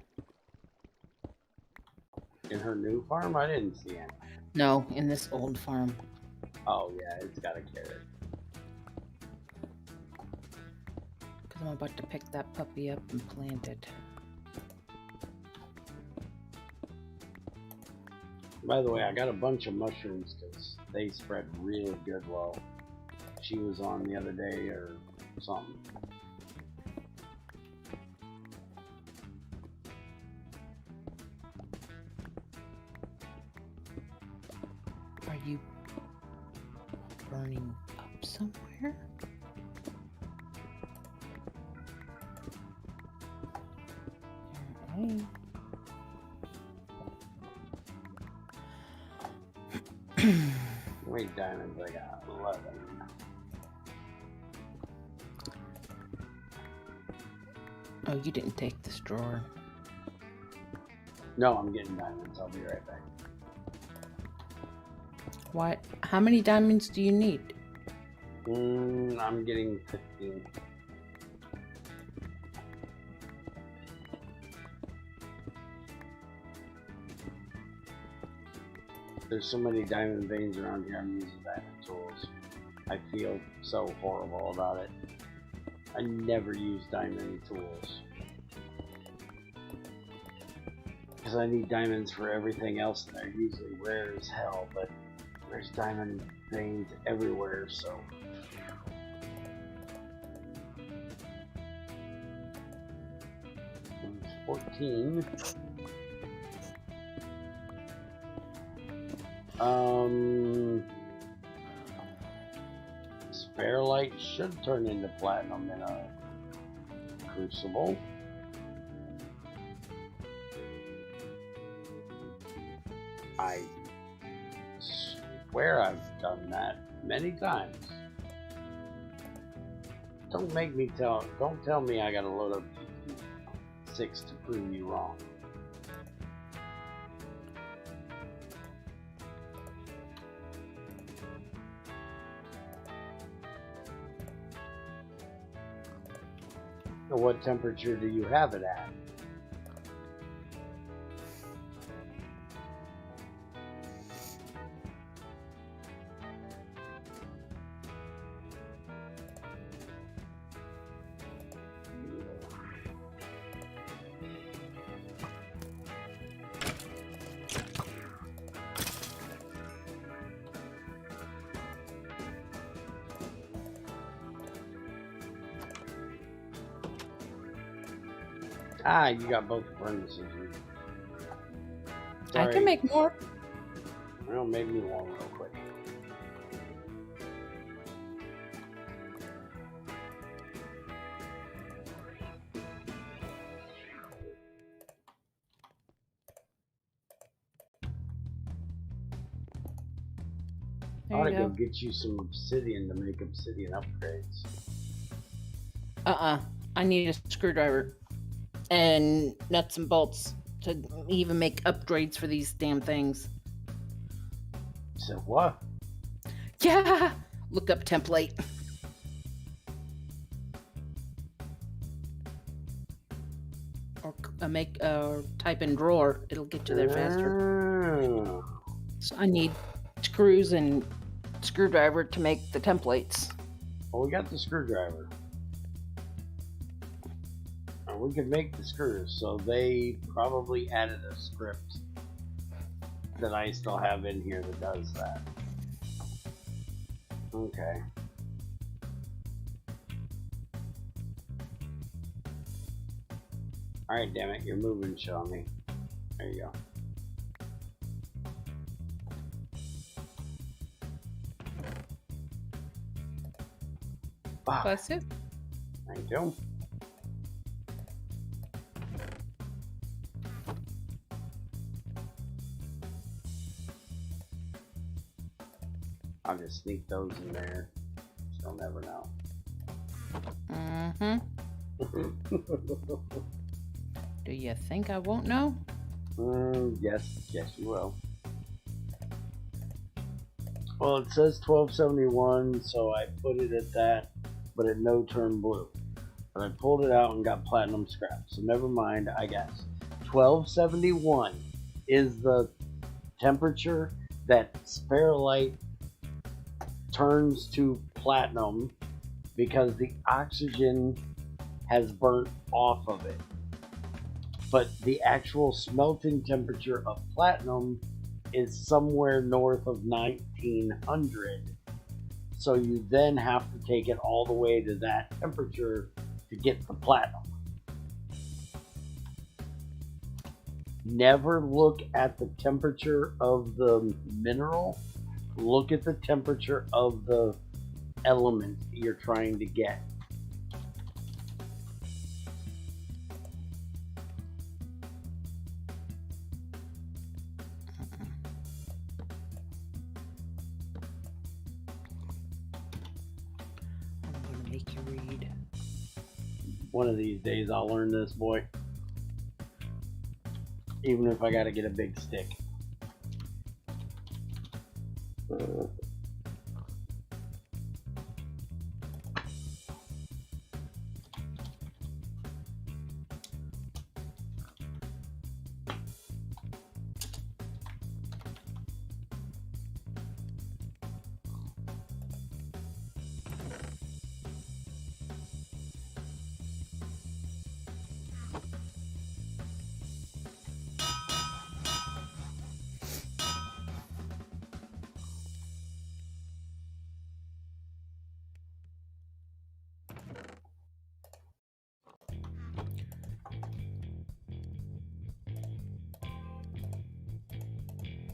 In her new farm, I didn't see any. No, in this old farm. Oh yeah, it's got a carrot. Because I'm about to pick that puppy up and plant it. By the way, I got a bunch of mushrooms because they spread really good while she was on the other day or something. Are you burning up somewhere? Alright. How many diamonds I got? 11. Oh, you didn't take this drawer. No, I'm getting diamonds. I'll be right back. What? How many diamonds do you need? I'm getting 15. There's so many diamond veins around here, I'm using diamond tools. I feel so horrible about it. I never use diamond tools. Because I need diamonds for everything else, and they're usually rare as hell, but there's diamond veins everywhere, so... It's 14. Spare light should turn into platinum in a crucible. I swear I've done that many times. Don't tell me I gotta load up 6 to prove you wrong. What temperature do you have it at? Ah, you got both furnaces. I can make more. Well, make me one real quick. I ought to go get you some obsidian to make obsidian upgrades. I need a screwdriver and nuts and bolts to even make upgrades for these damn things. So what? Yeah! Look up template. Or type in drawer. It'll get you there faster. So I need screws and screwdriver to make the templates. Well, we got the screwdriver. And we could make the screws, so they probably added a script that I still have in here that does that. Okay. Alright, damn it, you're moving, Shawnee. There you go. Wow. Bless you. Thank you. I'll just sneak those in there. So you'll never know. Do you think I won't know? Yes you will. Well, it says 1271, so I put it at that, but it no turn blue. But I pulled it out and got platinum scrap, so never mind, I guess. 1271 is the temperature that spherolite turns to platinum because the oxygen has burnt off of it. But the actual smelting temperature of platinum is somewhere north of 1900. So you then have to take it all the way to that temperature to get the platinum. Never look at the temperature of the mineral. Look at the temperature of the element you're trying to get. One of these days I'll learn this, boy. Even if I gotta get a big stick.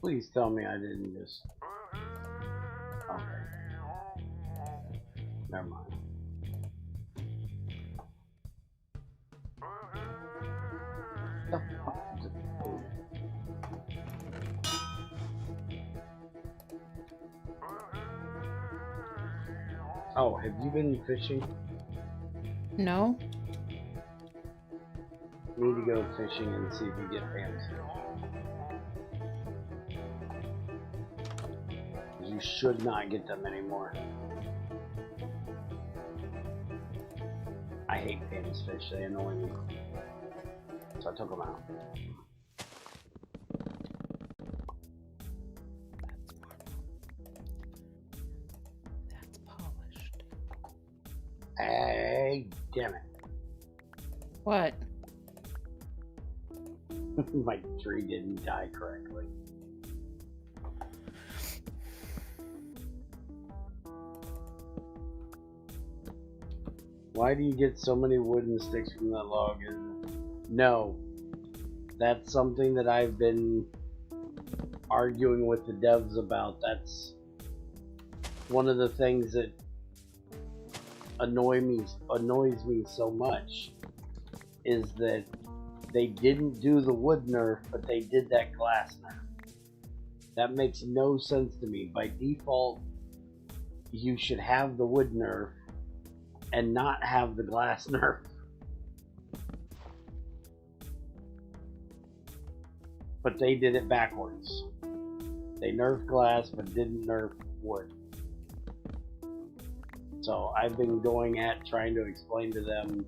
Please tell me I didn't just... Okay. Never mind. Oh, have you been fishing? No. Need to go fishing and see if we get pants. You should not get them anymore. I hate famous fish, they annoy me. So I took them out. That's polished. Hey, damn it. What? My tree didn't die correctly. Why do you get so many wooden sticks from that log? No, that's something that I've been arguing with the devs about. That's one of the things that annoys me so much, is that they didn't do the wood nerf, but they did that glass nerf. That makes no sense to me. By default, you should have the wood nerf and not have the glass nerf. But they did it backwards. They nerfed glass but didn't nerf wood. So I've been going at trying to explain to them,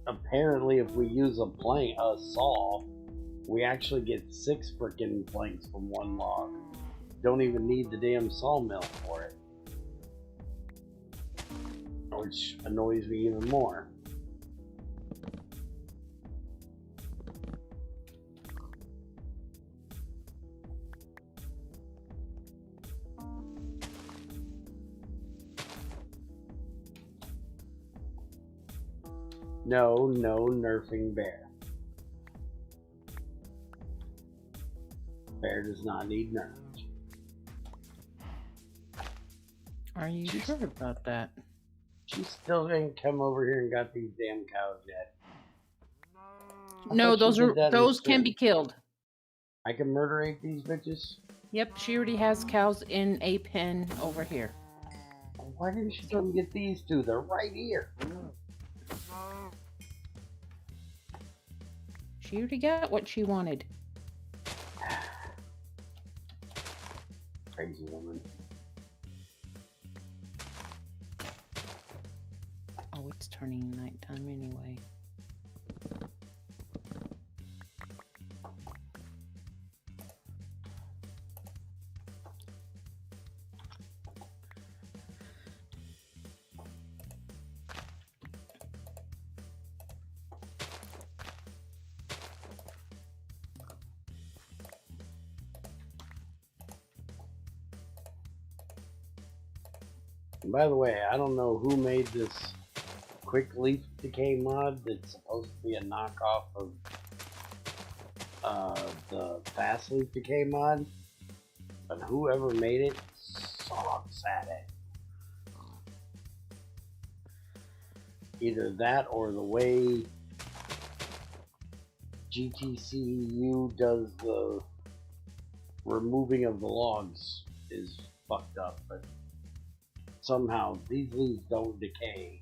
apparently if we use a saw, we actually get 6 frickin' planks from one log. Don't even need the damn sawmill for it. Which annoys me even more. No nerfing bear. Bear does not need nerfed. Are you sure about that? She still ain't come over here and got these damn cows yet. No, those can be killed. I can murderate these bitches? Yep, she already has cows in a pen over here. Why didn't she come get these two? They're right here. She already got what she wanted. Crazy woman. Oh, it's turning nighttime anyway. And by the way, I don't know who made this quick leaf decay mod that's supposed to be a knockoff of the fast leaf decay mod, but whoever made it sucks at it. Either that or the way GTCEu does the removing of the logs is fucked up, but somehow these leaves don't decay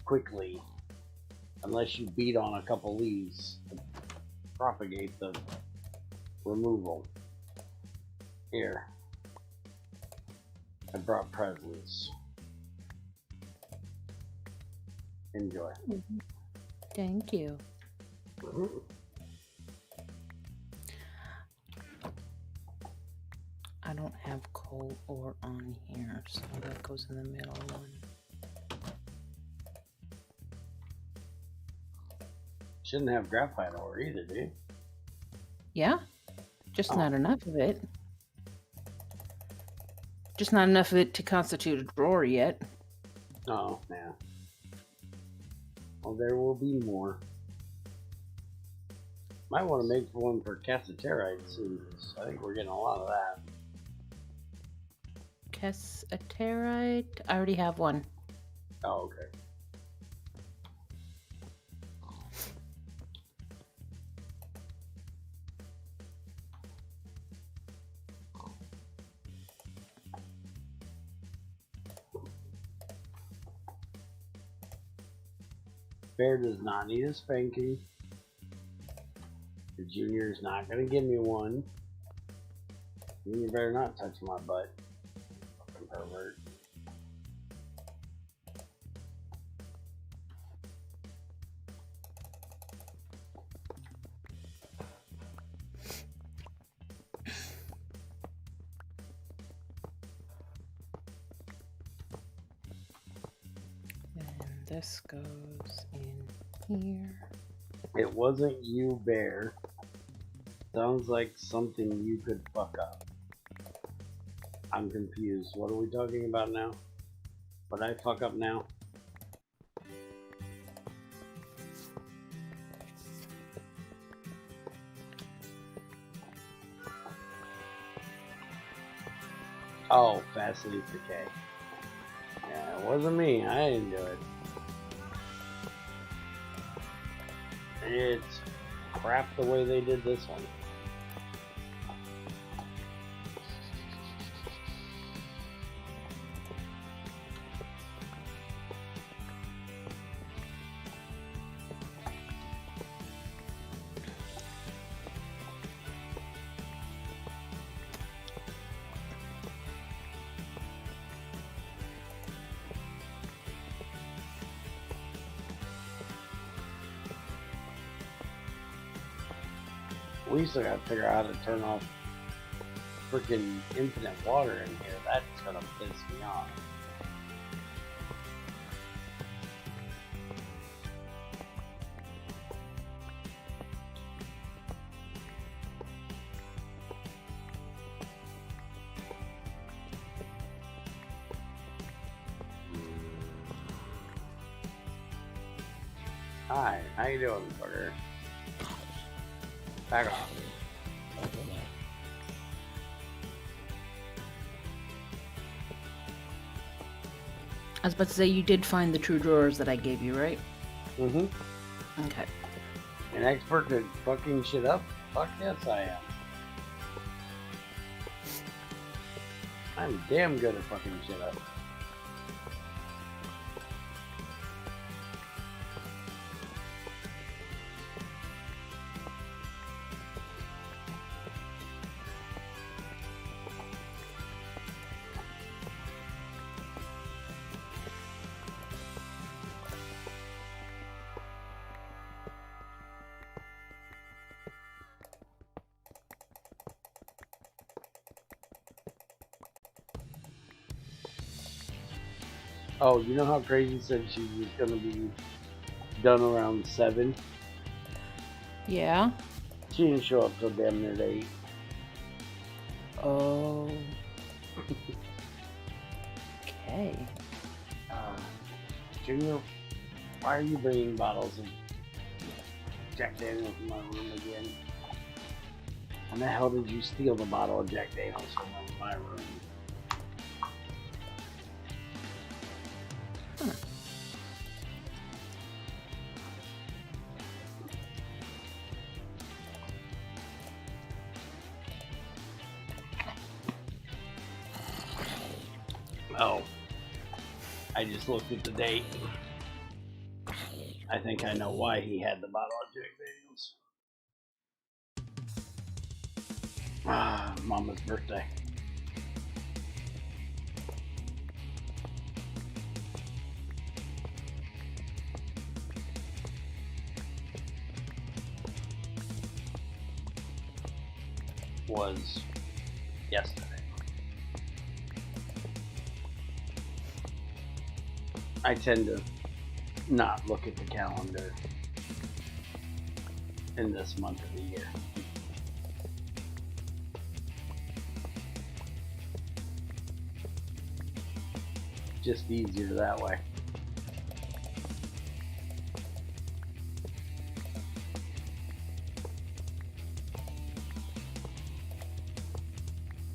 quickly unless you beat on a couple leaves to propagate the removal. Here, I brought presents. Enjoy. Thank you. I don't have coal ore on here, so that goes in the middle one. Shouldn't have graphite ore either, do you? Yeah, just not enough of it. Just not enough of it to constitute a drawer yet. Oh, yeah. Well, there will be more. Might want to make one for cassiterite soon. I think we're getting a lot of that. Cassiterite? I already have one. Oh, okay. Bear does not need a spanking. The junior is not going to give me one. You better not touch my butt. Fucking pervert. And this goes in here. It wasn't you, Bear. Sounds like something you could fuck up. I'm confused. What are we talking about now? Would I fuck up now? Oh, Facilities Decay. Yeah, it wasn't me. I didn't do it. It's crap the way they did this one. We still gotta figure out how to turn off freaking infinite water in here. That's gonna piss me off. Hi, how you doing, bugger? Back off. I was about to say, you did find the true drawers that I gave you, right? Mm-hmm. Okay. An expert at fucking shit up? Fuck yes, I am. I'm damn good at fucking shit up. Oh, you know how Crazy said she was gonna be done around 7? Yeah? She didn't show up till damn near 8. Oh. Okay. Junior, why are you bringing bottles of Jack Daniels in my room again? And the hell did you steal the bottle of Jack Daniels from my room? Huh. Oh. I just looked at the date. I think I know why he had the bottle of Jack Daniels. Ah, Mama's birthday. Was yesterday. I tend to not look at the calendar in this month of the year. Just easier that way.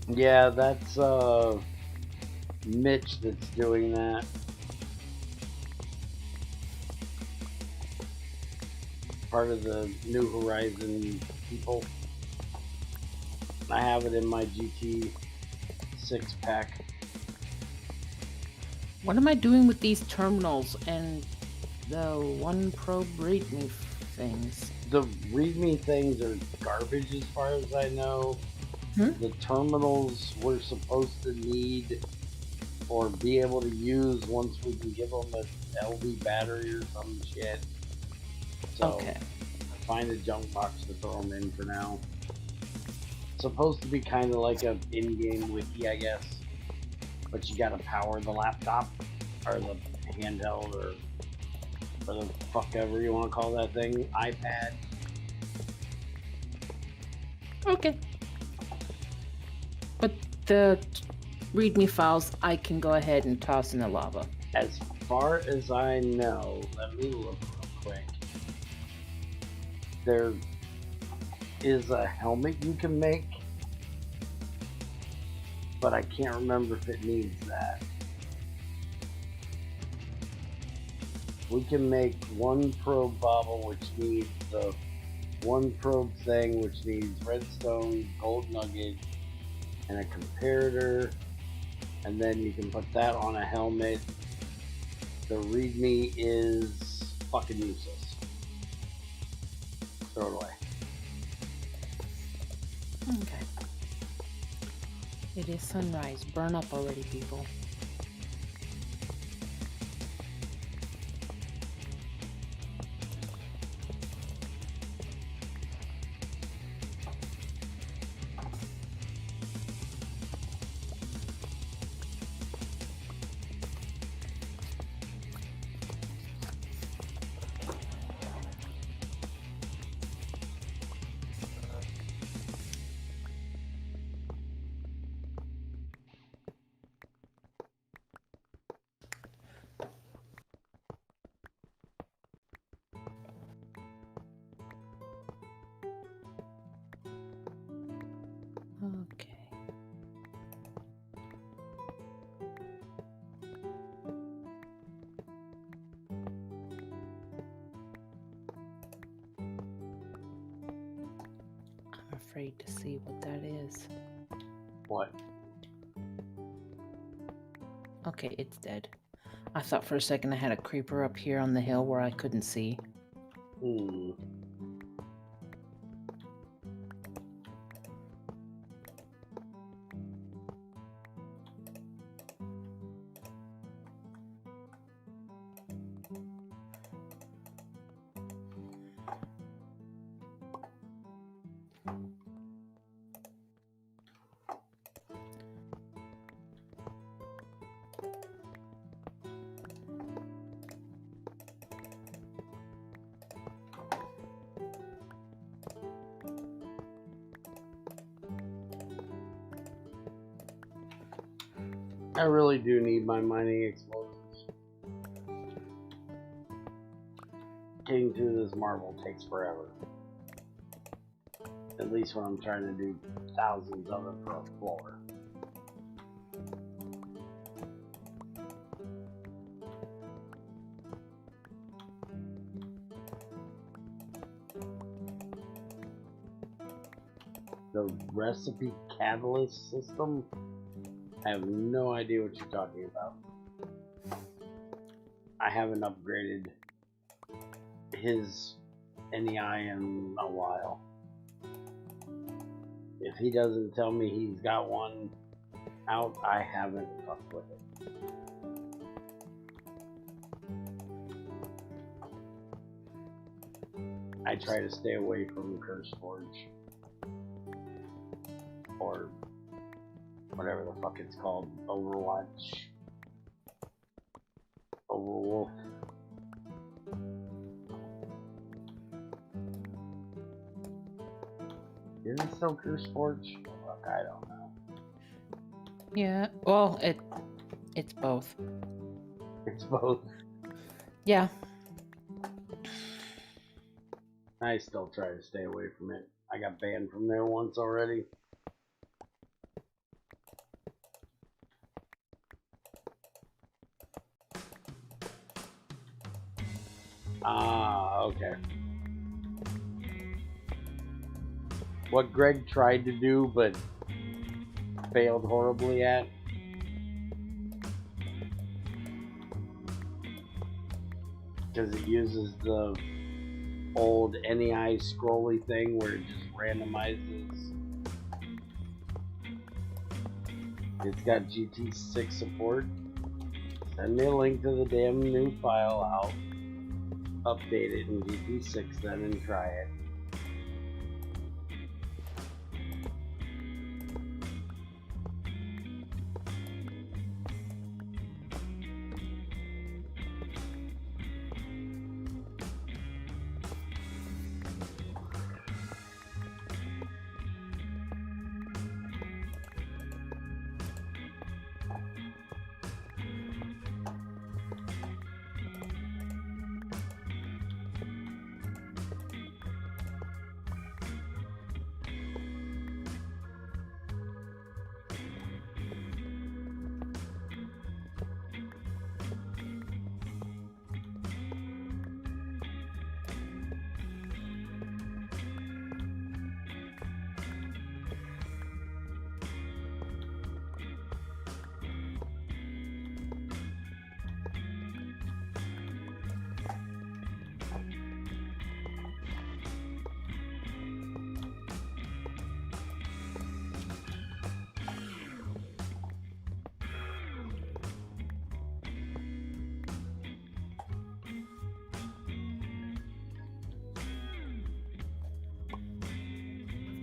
Yeah, that's Mitch that's doing that. Part of the New Horizon people. I have it in my GT 6-pack. What am I doing with these terminals and the one probe readme things? The readme things are garbage as far as I know. The terminals we're supposed to need or be able to use once we can give them an LV battery or some shit. So Okay. find a junk box to throw them in for now. It's supposed to be kind of like a in-game wiki, I guess. But you gotta power the laptop or the handheld or the fuck ever you want to call that thing, iPad. Okay. But the readme files I can go ahead and toss in the lava. As far as I know, let me look real quick. There is a helmet you can make but I can't remember if it needs that. We can make one probe bobble, which needs the one probe thing, which needs redstone, gold nugget, and a comparator, and then you can put that on a helmet. The readme is fucking useless. Throw it away. Okay. It is sunrise. Burn up already, people. Okay. I'm afraid to see what that is. What? Okay, it's dead. I thought for a second I had a creeper up here on the hill where I couldn't see. I really do need my mining explosives. Getting through this marble takes forever. At least when I'm trying to do thousands of it per floor. The recipe catalyst system? I have no idea what you're talking about. I haven't upgraded his NEI in a while. If he doesn't tell me he's got one out, I haven't fucked with it. I try to stay away from CurseForge. Or whatever the fuck it's called, Overwatch, Overwolf. Is it still CurseForge? Fuck, I don't know. Yeah, well, it's both. It's both. Yeah. I still try to stay away from it. I got banned from there once already. Ah, okay. What Greg tried to do but failed horribly at. Because it uses the old NEI scrolly thing where it just randomizes. It's got GT6 support. Send me a link to the damn new file. I'll update it in GT6 then and try it.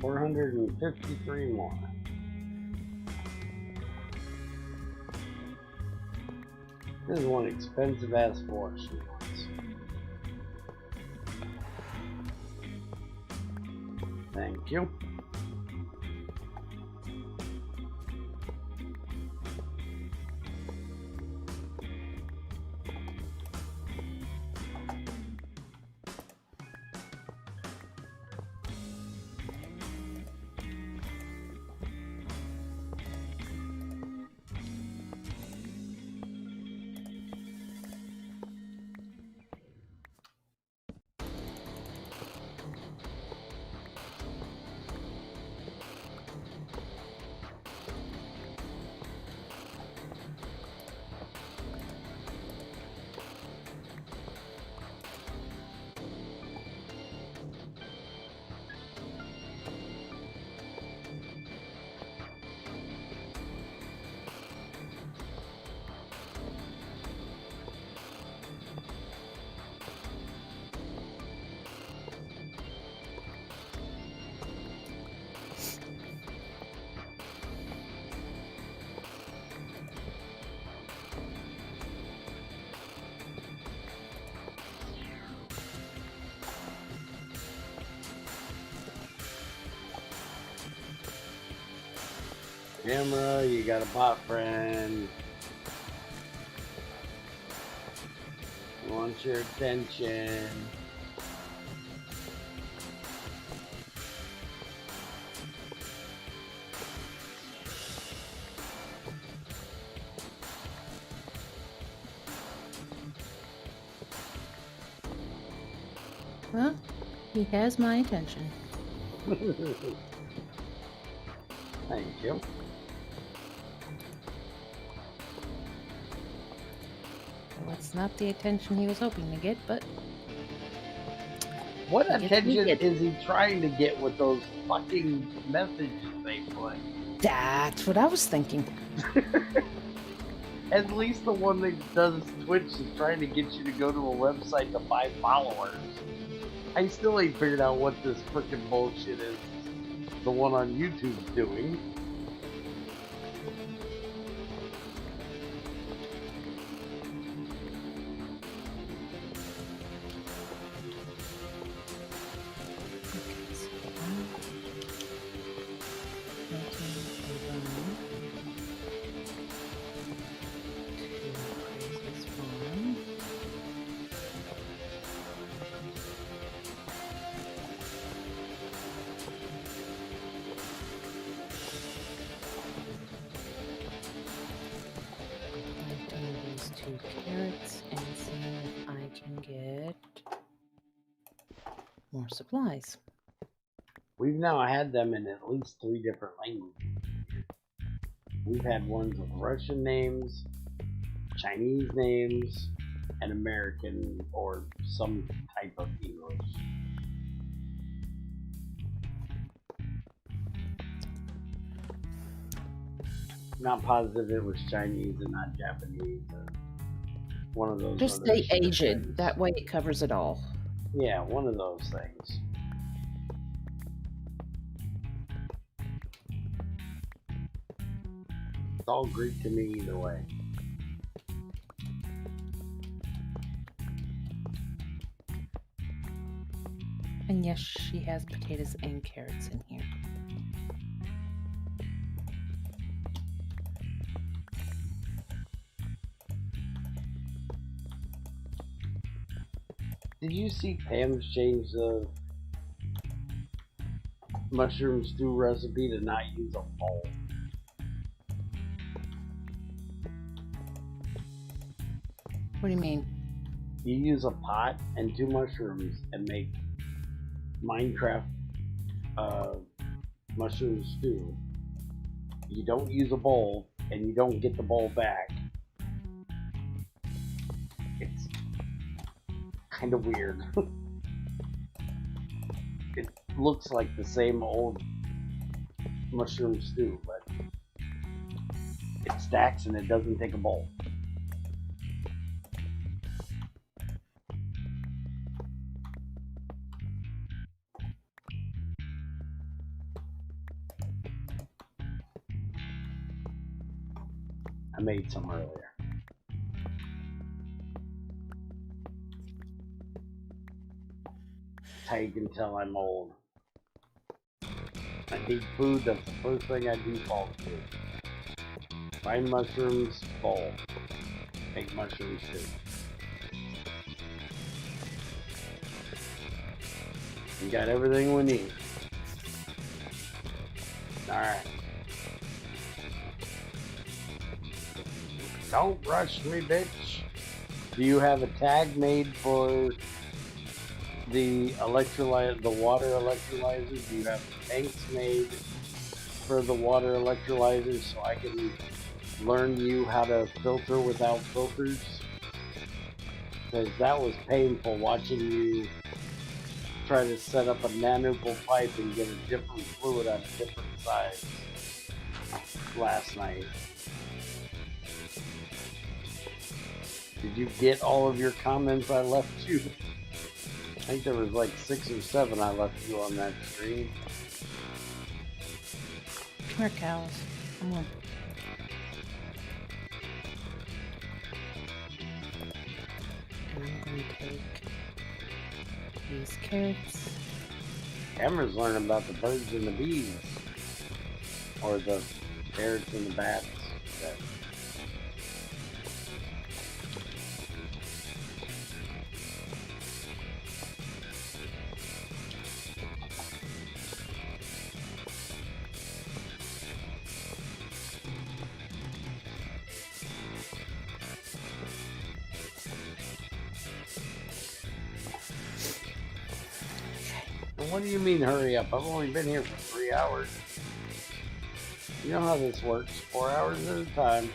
453 more. This is one expensive ass watch she wants. Thank you. Camera, you got a bot friend. Wants your attention. Well, he has my attention. Thank you. Well, it's not the attention he was hoping to get, but What I guess attention we did. is he trying to get with those fucking messages they put? That's what I was thinking. At least the one that does Twitch is trying to get you to go to a website to buy followers. I still ain't figured out what this frickin' bullshit is the one on YouTube's doing. Two carrots and see if I can get more supplies. We've now had them in at least 3 different languages. We've had ones with Russian names, Chinese names, and American or some type of English. Not positive it was Chinese and not Japanese. Or one of those. Just say Asian. That way it covers it all. Yeah, one of those things. It's all Greek to me either way. And yes, she has potatoes and carrots in here. Did you see Pam's change the mushroom stew recipe to not use a bowl? What do you mean? You use a pot and 2 mushrooms and make Minecraft mushroom stew. You don't use a bowl and you don't get the bowl back. It's kind of weird. It looks like the same old mushroom stew, but it stacks and it doesn't take a bowl. made some earlier. That's how you can tell I'm old. I need food, that's the first thing I default to. Find mushrooms, bowl. Make mushroom soup. We got everything we need. Alright. Don't rush me, bitch. Do you have a tag made for the electrolyte, the water electrolyzers? Do you have tanks made for the water electrolyzers so I can learn you how to filter without filters? Because that was painful watching you try to set up a nanopole pipe and get a different fluid on a different size last night. Did you get all of your comments I left you? I think there was like 6 or 7 I left you on that stream. Come here, cows. Come on. And I'm going to take these carrots. Cameron's learning about the birds and the bees. Or the carrots and the bats. What do you mean hurry up? I've only been here for 3 hours. You know how this works. 4 hours at a time.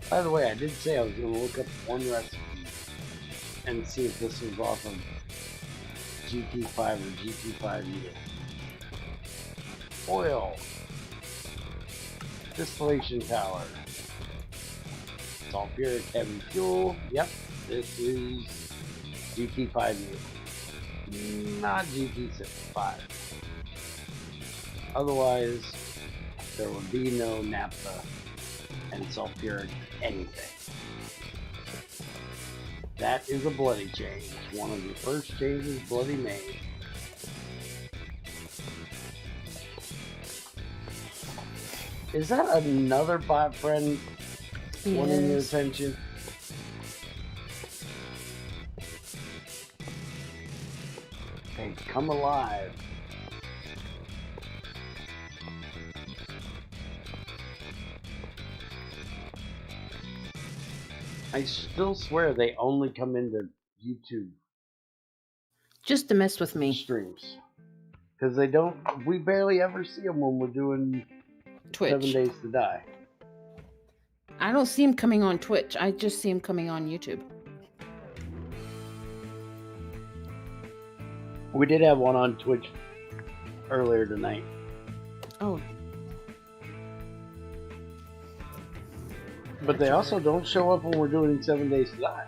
By the way, I did say I was going to look up one recipe and see if this was off of GT5 or GT5U. Oil. Distillation tower. Sulfuric heavy fuel. Yep, this is GT5U. Not GT5. Otherwise, there would be no naphtha and sulfuric anything. That is a bloody change. One of the first changes Bloody made. Is that another bot friend wanting your attention? Hey, come alive. I still swear they only come into YouTube Just to mess with me. streams. Because they don't, we barely ever see them when we're doing Twitch. 7 Days to Die. I don't see him coming on Twitch. I just see him coming on YouTube. We did have one on Twitch earlier tonight. Oh. But they also don't show up when we're doing 7 Days to Die.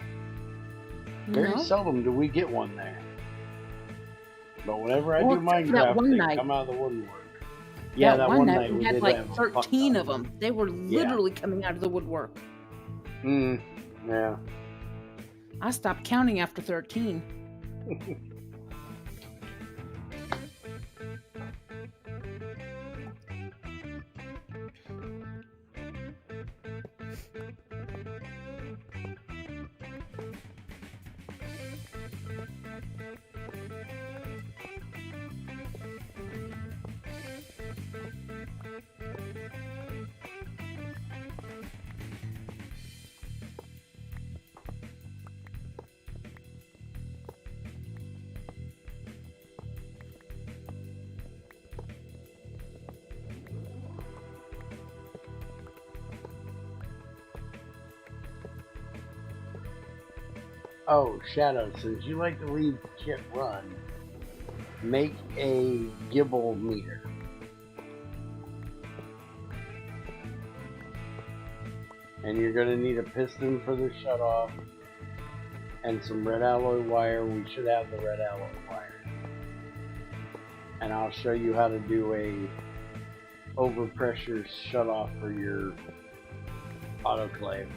Very seldom do we get one there. But whenever I do Minecraft, they come out of the woodwork. Yeah, that one night we had like 13 of them. They were literally coming out of the woodwork. Yeah. I stopped counting after 13. Oh, Shadow, since you like to leave shit run, make a gibble meter. And you're going to need a piston for the shutoff and some red alloy wire. We should have the red alloy wire. And I'll show you how to do a overpressure shutoff for your autoclave.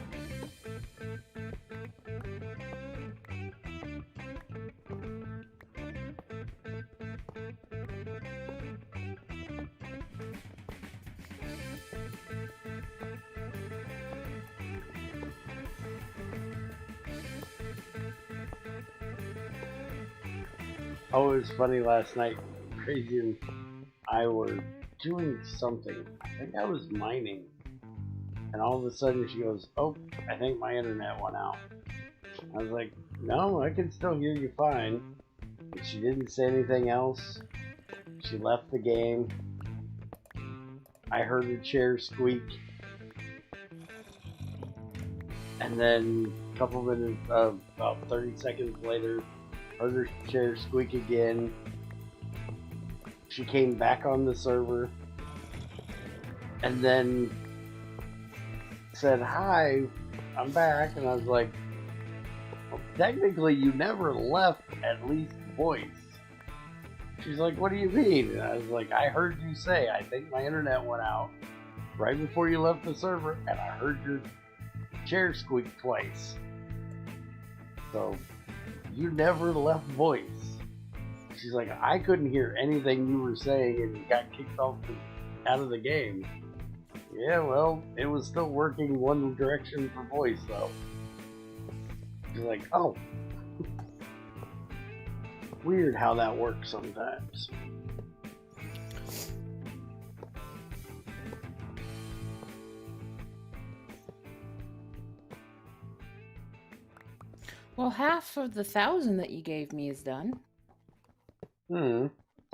Oh, it was funny last night. Crazy and I were doing something. I think I was mining. And all of a sudden she goes, "Oh, I think my internet went out." I was like, "No, I can still hear you fine." And she didn't say anything else. She left the game. I heard her chair squeak. And then a couple minutes, about 30 seconds later, heard her chair squeak again. She came back on the server and then said, "Hi, I'm back." And I was like, "Well, technically you never left at least voice." She's like, "What do you mean?" And I was like, "I heard you say, I think my internet went out right before you left the server, and I heard your chair squeak twice. So you never left voice." She's like, "I couldn't hear anything you were saying and you got kicked off out of the game." Yeah, well, it was still working one direction for voice though. She's like, "Oh." Weird how that works sometimes. Well, half of the 1,000 that you gave me is done. I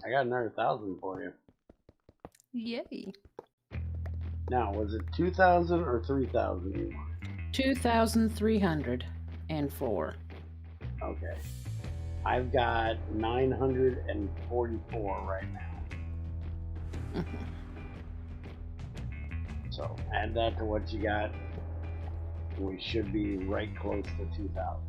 got another 1,000 for you. Yay. Now, was it 2,000 or 3,000 you want? 2,304. Okay. I've got 944 right now. So add that to what you got. We should be right close to 2,000.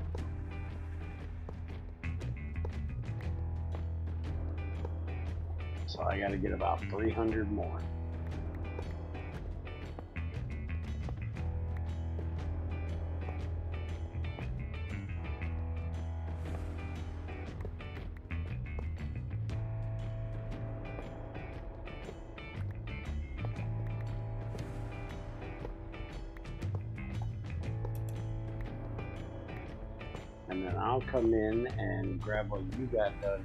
So I got to get about 300 more. And then I'll come in and grab what you got done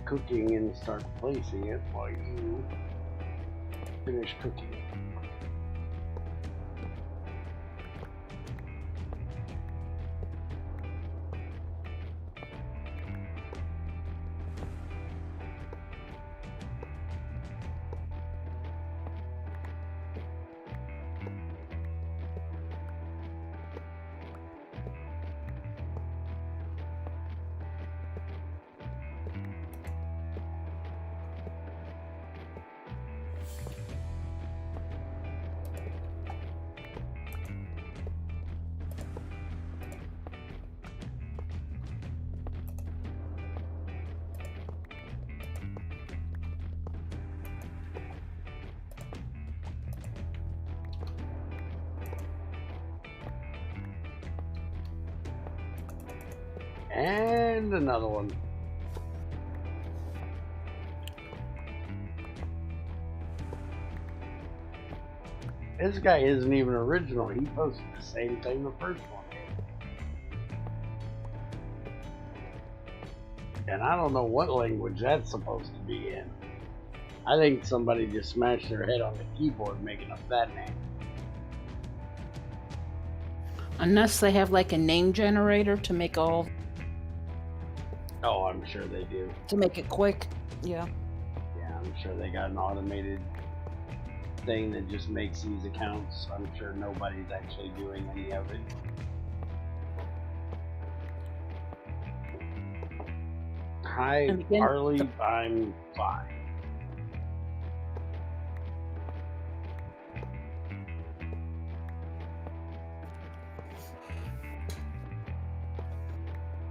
cooking and start placing it while you finish cooking. And another one. This guy isn't even original. He posted the same thing the first one did. And I don't know what language that's supposed to be in. I think somebody just smashed their head on the keyboard making up that name. Unless they have like a name generator to make all... Oh, I'm sure they do. To make it quick. Yeah. Yeah, I'm sure they got an automated thing that just makes these accounts. I'm sure nobody's actually doing any of it. Hi, And again, Harley. I'm fine.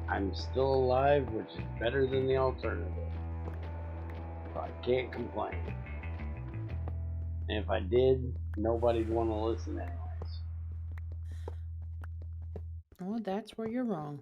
I'm still alive, which is better than the alternative. So I can't complain. And if I did, nobody'd want to listen anyways. oh, that's where you're wrong.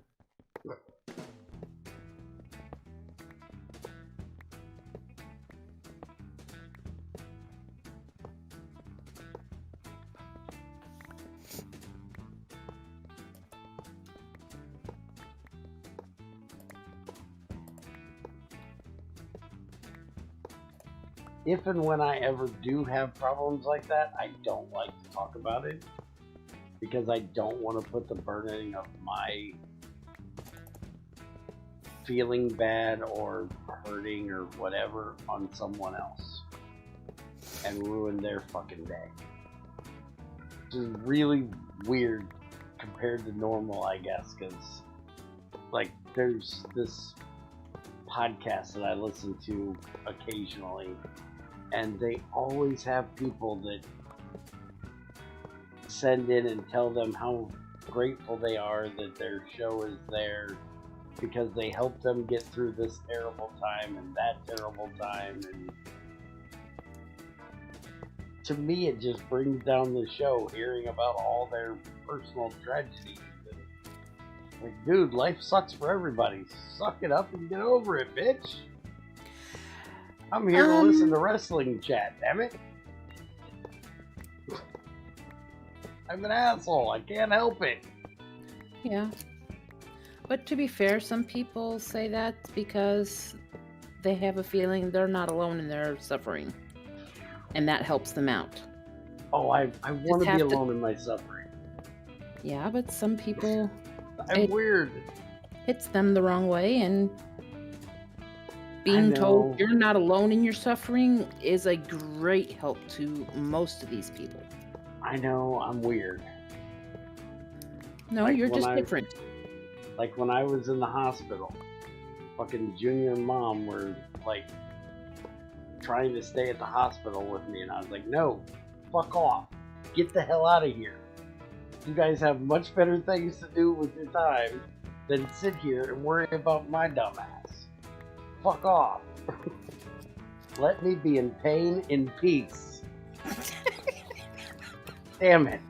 If and when I ever do have problems like that, I don't like to talk about it because I don't want to put the burden of my feeling bad or hurting or whatever on someone else and ruin their fucking day. Which is really weird compared to normal, I guess, because like there's this podcast that I listen to occasionally, and they always have people that send in and tell them how grateful they are that their show is there because they helped them get through this terrible time and that terrible time. And to me, it just brings down the show hearing about all their personal tragedies. And, like, dude, life sucks for everybody. Suck it up and get over it, bitch. I'm here to listen to wrestling chat, damn it. I'm an asshole. I can't help it. Yeah. But to be fair, some people say that because they have a feeling they're not alone in their suffering. And that helps them out. Oh, I want to be alone in my suffering. Yeah, but some people... I'm weird. Hits them the wrong way, and being told you're not alone in your suffering is a great help to most of these people. I know, I'm weird. No, like you're just different. Like when I was in the hospital, fucking Junior and Mom were like trying to stay at the hospital with me, and I was like, no, fuck off. Get the hell out of here. You guys have much better things to do with your time than sit here and worry about my dumb ass. Fuck off. Let me be in pain in peace. Damn it.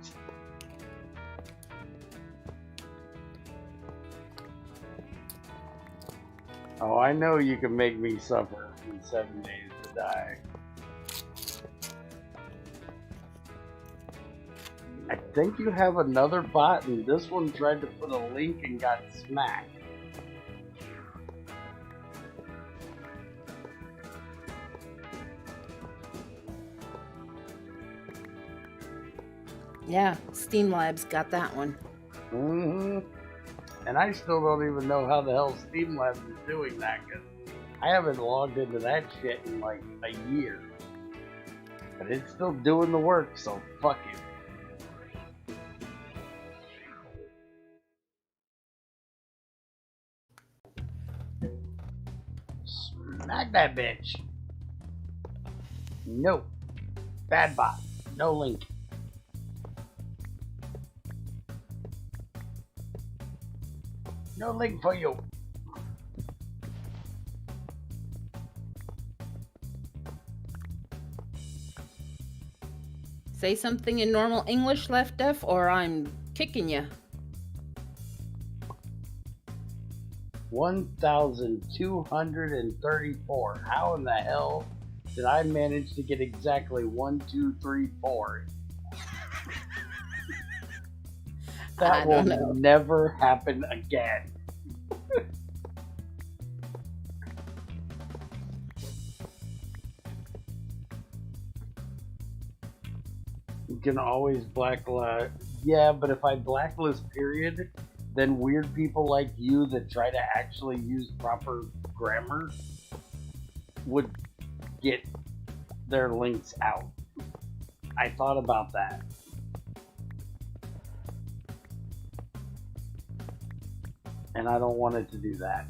Oh, I know you can make me suffer in 7 days to die. I think you have another bot, and this one tried to put a link and got smacked. Yeah, Steam Labs got that one. Mm-hmm. And I still don't even know how the hell Steam Labs is doing that, because I haven't logged into that shit in like a year. But it's still doing the work, so fuck it. Smack that bitch. No. Bad bot. No link. No link for you. Say something in normal English, Left Def, or I'm kicking you. 1,234. How in the hell did I manage to get exactly 1, 2, 3, 4? That will never happen again. You can always blacklist. Yeah, but if I blacklist period, then weird people like you that try to actually use proper grammar would get their links out. I thought about that. And I don't want it to do that.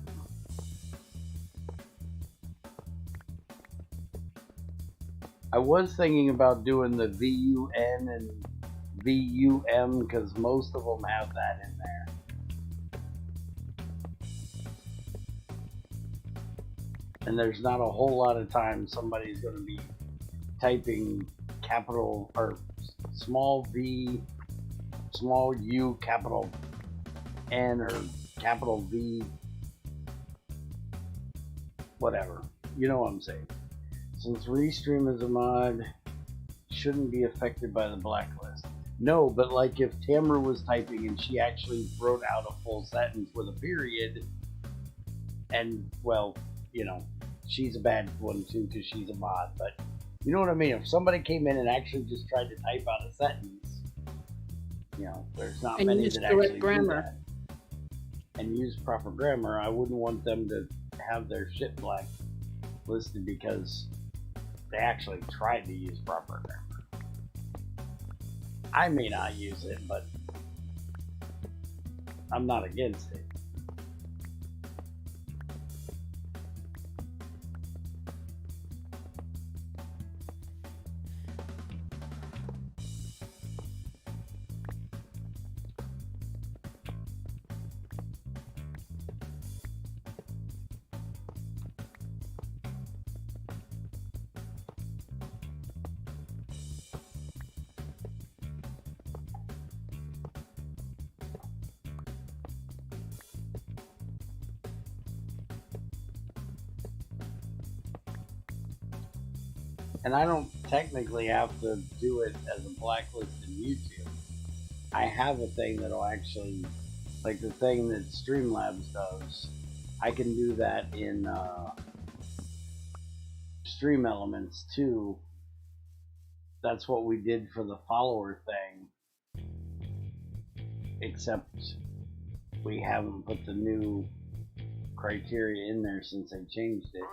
I was thinking about doing the VUN and VUM because most of them have that in there. And there's not a whole lot of time somebody's going to be typing capital or small V, small U, capital N, or capital V, whatever. You know what I'm saying. Since Restream is a mod, shouldn't be affected by the blacklist. No, but like if Tamara was typing and she actually wrote out a full sentence with a period, and well, you know, she's a bad one too because she's a mod, but you know what I mean? If somebody came in and actually just tried to type out a sentence, you know, there's not many that actually do that. And use proper grammar. I wouldn't want them to have their shit blacklisted because they actually tried to use proper grammar. I may not use it, but I'm not against it. And I don't technically have to do it as a blacklist in YouTube. I have a thing that'll actually, like the thing that Streamlabs does, I can do that in Stream Elements too. That's what we did for the follower thing. Except we haven't put the new criteria in there since they changed it.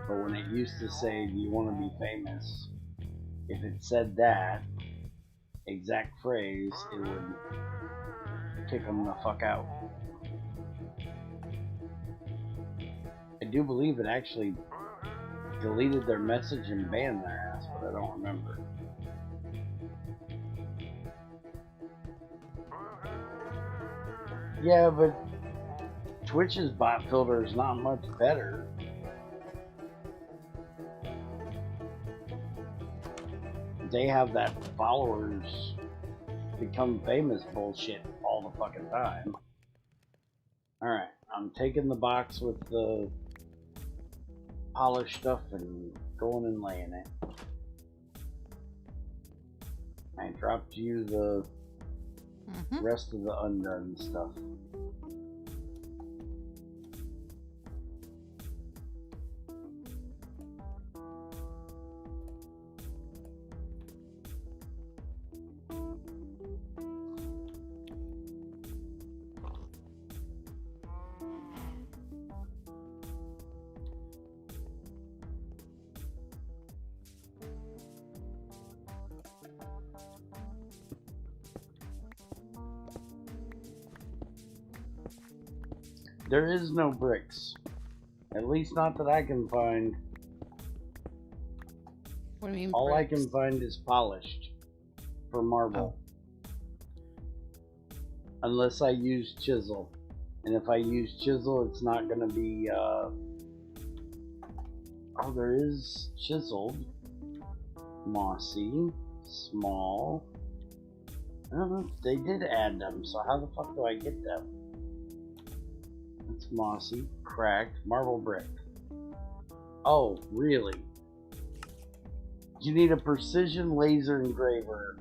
But when it used to say, do you want to be famous? If it said that exact phrase, it would kick them the fuck out. I do believe it actually deleted their message and banned their ass, but I don't remember. Yeah, but Twitch's bot filter is not much better. They have that followers become famous bullshit all the fucking time. Alright, I'm taking the box with the polished stuff and going and laying it. I dropped you the rest of the undone stuff. There is no bricks. At least not that I can find. What do you mean All bricks? I can find is polished for marble. Unless I use chisel. And if I use chisel, it's not going to be... Oh, there is chiseled. Mossy. Small. I don't know. They did add them, so how the fuck do I get them? It's mossy, cracked, marble brick. Oh, really? You need a precision laser engraver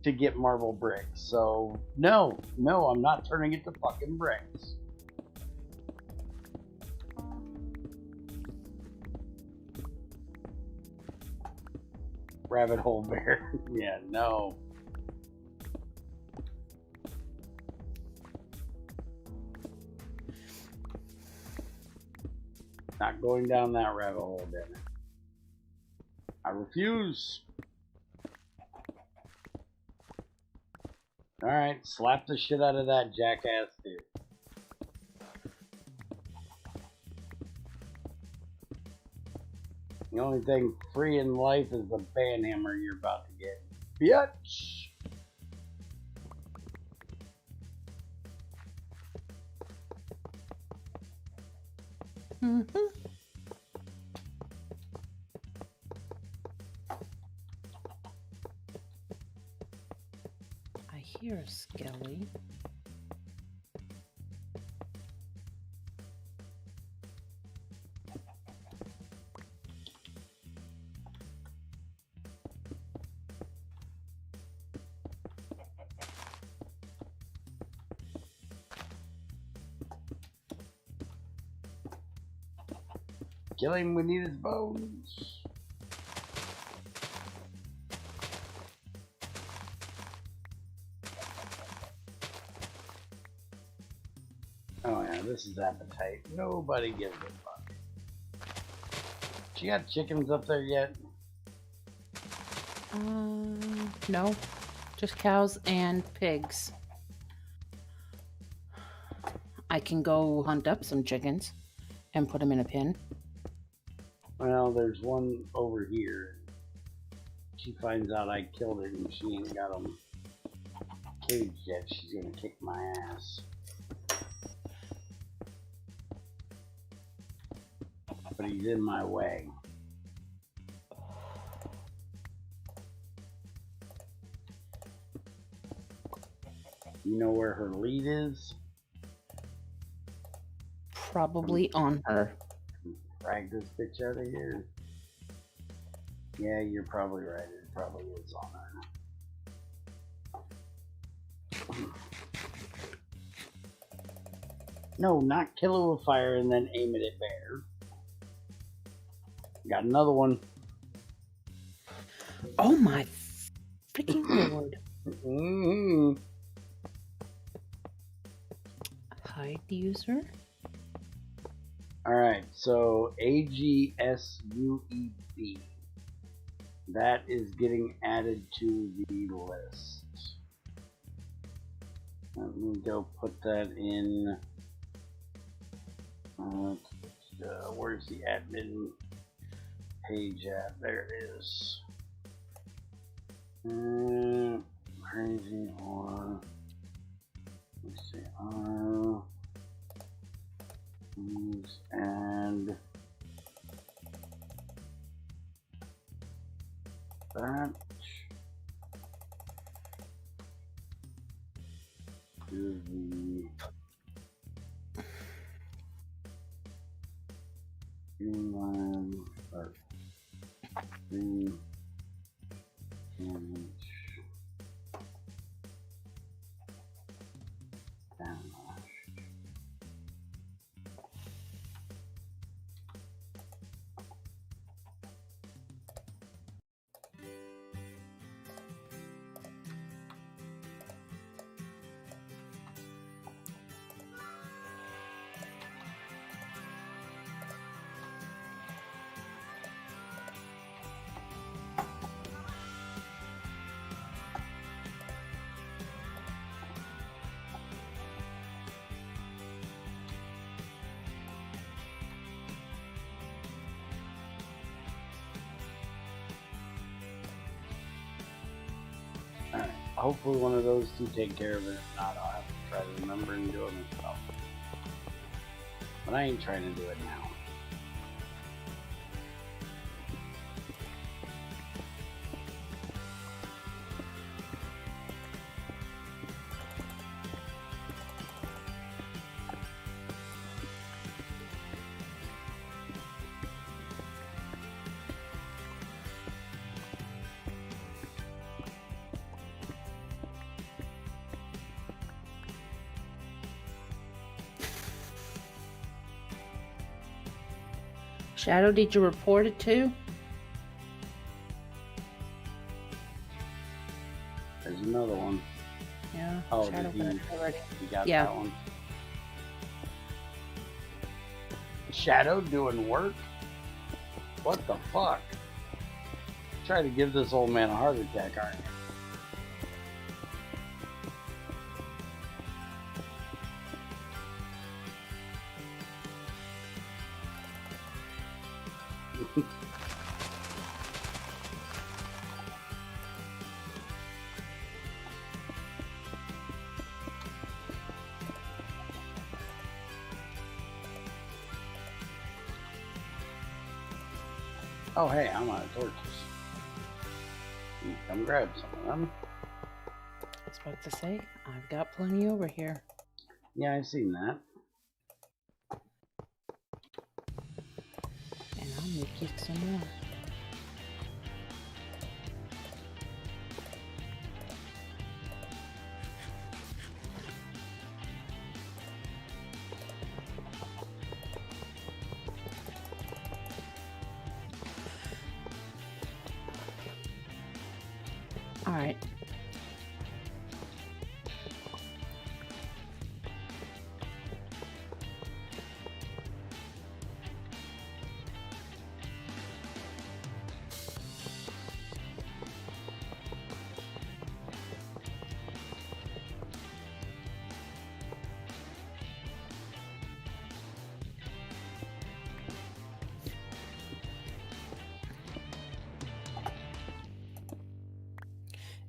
to get marble bricks. So, no, I'm not turning it to fucking bricks. Rabbit hole bear. Yeah, no. Not going down that rabbit hole, damn it. I refuse. Alright, slap the shit out of that jackass too. The only thing free in life is the banhammer you're about to get. Bitch! Mm-hmm. I hear a skelly. Kill him, we need his bones. Oh yeah, this is appetite. Nobody gives a fuck. She got chickens up there yet? No. Just cows and pigs. I can go hunt up some chickens and put them in a pen. Well, there's one over here. She finds out I killed it and she ain't got them caged yet. She's gonna kick my ass. But he's in my way. You know where her lead is? Probably on her. Drag this bitch out of here. Yeah, you're probably right. It probably is on her. No, not kill it with fire and then aim it at bear. Got another one. Oh my freaking lord. Mm-hmm. Hide user. Alright, so AGSUEB. That is getting added to the list. Let me go put that in. Where's the admin page at? There it is. Crazy or let's see, and that to the inline or the image download. Alright, hopefully one of those two take care of it. If not, I'll have to try to remember and do it myself. But I ain't trying to do it now. Shadow, did you report it too? There's another one. Yeah. Oh, Shadow did got it already. you got Yeah. that one? Shadow doing work? What the fuck? Try to give this old man a heart attack, aren't you? Oh, hey, I'm out of torches. Come grab some of them. I was about to say, I've got plenty over here. Yeah, I've seen that. And I'll make you some more. All right.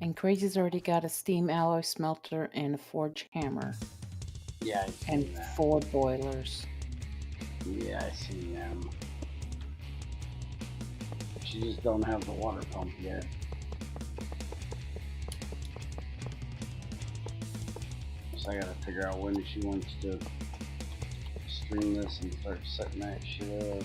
And Crazy's already got a steam alloy smelter and a forge hammer. Yeah, I've seen And that. 4 boilers. Yeah, I've seen them. She just don't have the water pump yet. So I gotta figure out when she wants to stream this and start setting that shit up.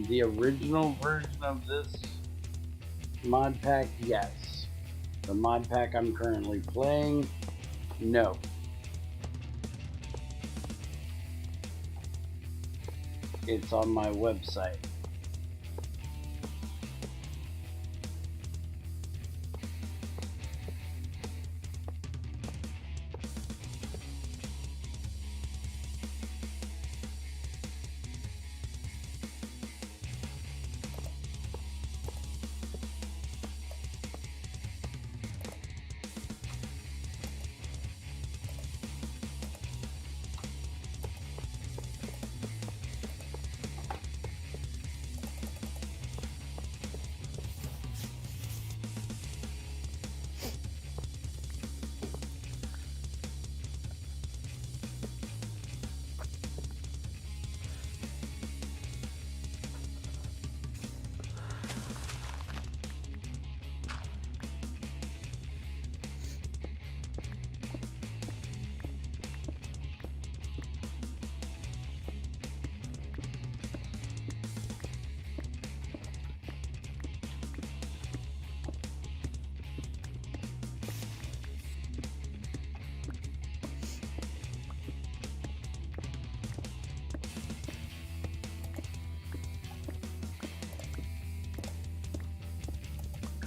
The original version of this mod pack, yes. The mod pack I'm currently playing, no. It's on my website.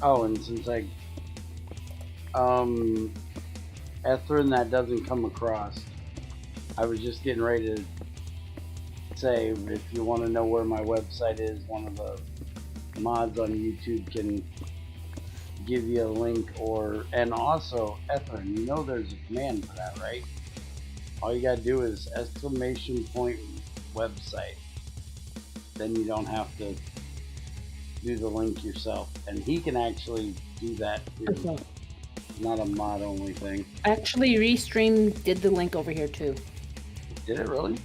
Oh, and since Ethrin, that doesn't come across. I was just getting ready to say, if you want to know where my website is, one of the mods on YouTube can give you a link, and also, Ethrin, you know there's a command for that, right? All you gotta do is !website. Then you don't have to do the link yourself. And he can actually do that too. Okay. Not a mod only thing. Actually, Restream did the link over here too. Did it really?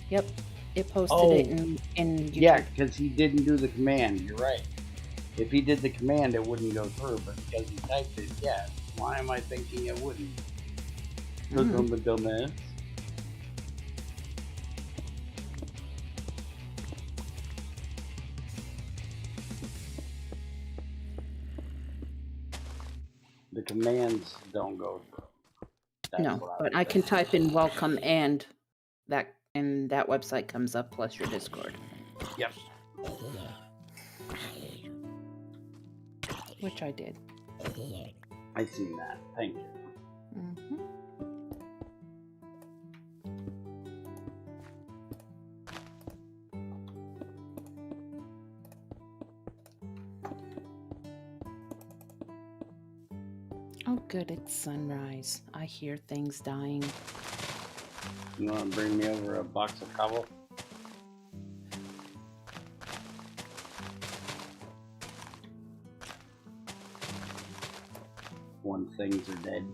Yep. It posted it in YouTube. Yeah, because he didn't do the command. You're right. If he did the command, it wouldn't go through. But because he typed it, yeah. Why am I thinking it wouldn't? Because I'm a dumbass. The commands don't go through. No, but I can type in welcome and that website comes up plus your Discord. Yep. Which I did. I seen that. Thank you. Oh, good, it's sunrise. I hear things dying. You want to bring me over a box of cobble? When things are dead.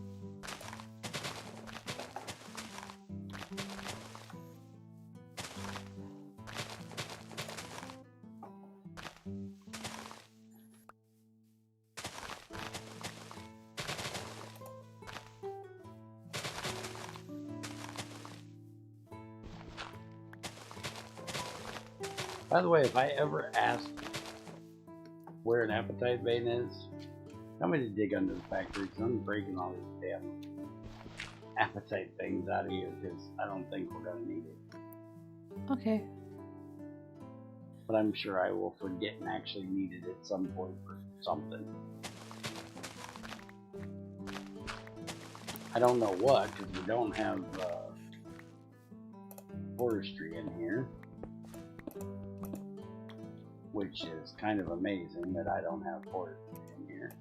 By the way, if I ever ask where an appetite vein is, tell me to dig under the factory because I'm breaking all these damn appetite things out of here because I don't think we're going to need it. Okay. But I'm sure I will forget and actually need it at some point for something. I don't know what, because we don't have forestry in here. Which is kind of amazing that I don't have forestry in here.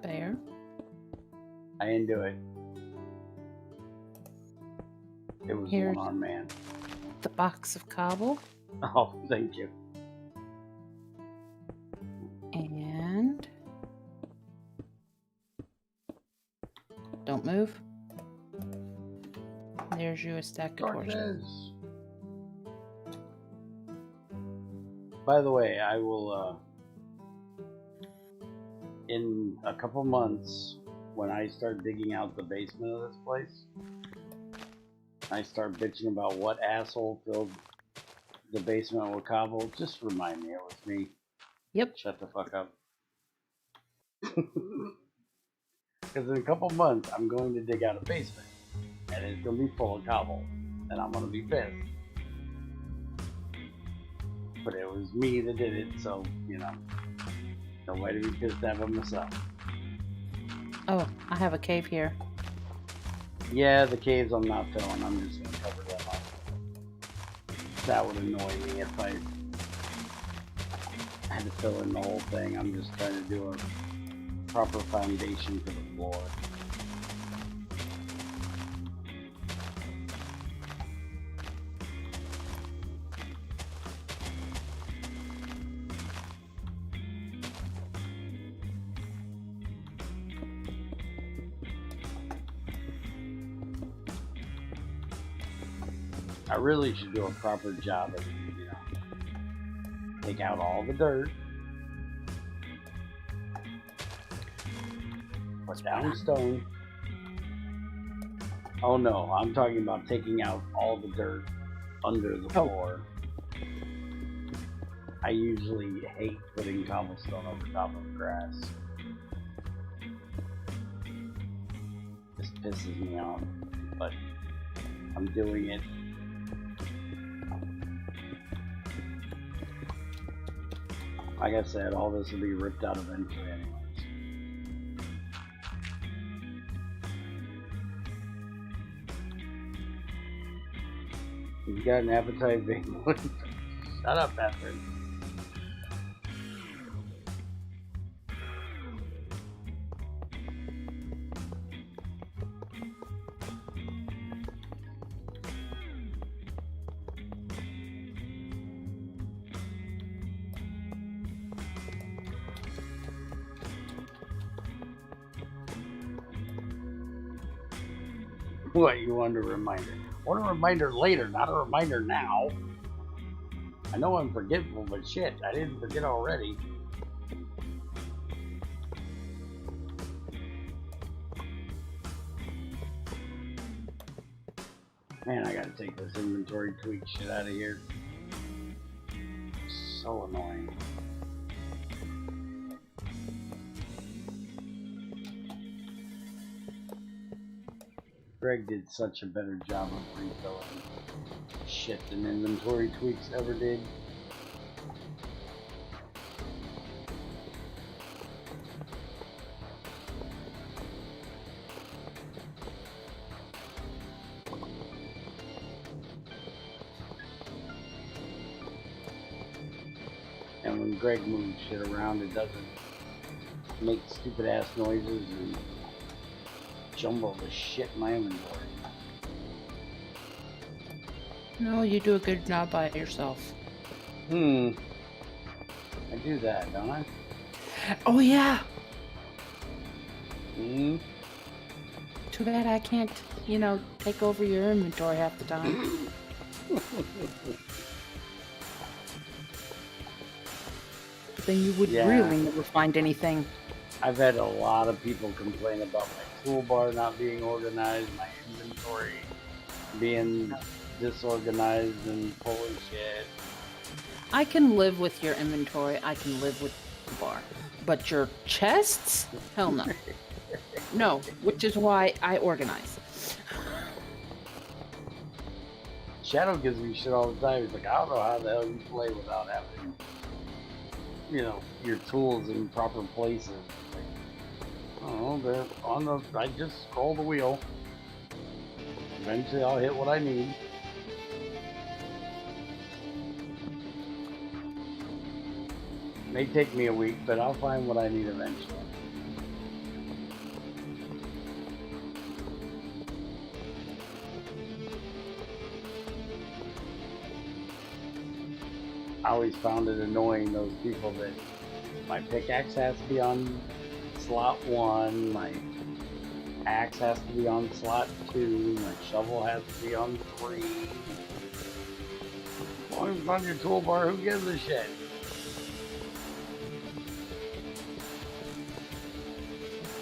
There. I didn't do it. It was Here's one-armed man. the box of cobble. Oh, thank you. And don't move. There's you a stack of torches. Torches. By the way, I will in a couple months when I start digging out the basement of this place, I start bitching about what asshole filled the basement with cobble. Just remind me it was me. Yep. Shut the fuck up. Because in a couple months, I'm going to dig out a basement, and it's going to be full of cobble, and I'm going to be pissed. But it was me that did it, so, you know, nobody be pissed at but myself. Oh, I have a cave here. Yeah, the caves I'm not filling, I'm just going to cover them up. That would annoy me if I had to fill in the whole thing. I'm just trying to do a proper foundation for the floor. I really should do a proper job of, you know, take out all the dirt, put down stone. Oh no, I'm talking about taking out all the dirt under the floor. I usually hate putting cobblestone over top of grass. This pisses me off, but I'm doing it. Like I said, all this will be ripped out eventually anyways. You got an appetite, big boy. Shut up, Patrick. What, you want a reminder? I want a reminder later, not a reminder now. I know I'm forgetful, but shit, I didn't forget already. Man, I gotta take this inventory tweak shit out of here. So annoying. Greg did such a better job of refilling shit than inventory tweaks ever did. And when Greg moves shit around, it doesn't make stupid ass noises and jumble the shit in my inventory. No, you do a good job by yourself. I do that, don't I? Oh yeah. Hmm. Too bad I can't, you know, take over your inventory half the time. Then you would really never find anything. I've had a lot of people complain about my toolbar not being organized, my inventory being disorganized and full of shit. I can live with your inventory. I can live with the bar. But your chests? Hell no. No, which is why I organize. Shadow gives me shit all the time. He's like, I don't know how the hell you play without having, you know, your tools in proper places. Like, I don't know, they're on the, I just scroll the wheel. Eventually I'll hit what I need. It may take me a week, but I'll find what I need eventually. I always found it annoying, those people that my pickaxe has to be on slot 1, my axe has to be on slot 2, my shovel has to be on 3. As long as it's on your toolbar, who gives a shit?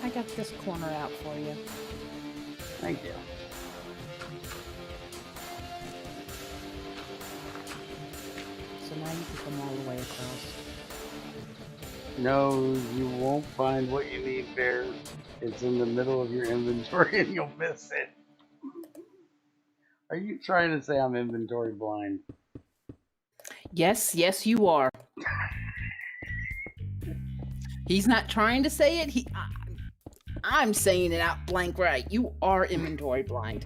I got this corner out for you. Thank you. So now you can come all the way across. No, you won't find what you need, Bear. It's in the middle of your inventory and you'll miss it. Are you trying to say I'm inventory blind? Yes, yes, you are. He's not trying to say it. I'm saying it out blank right. You are inventory blind.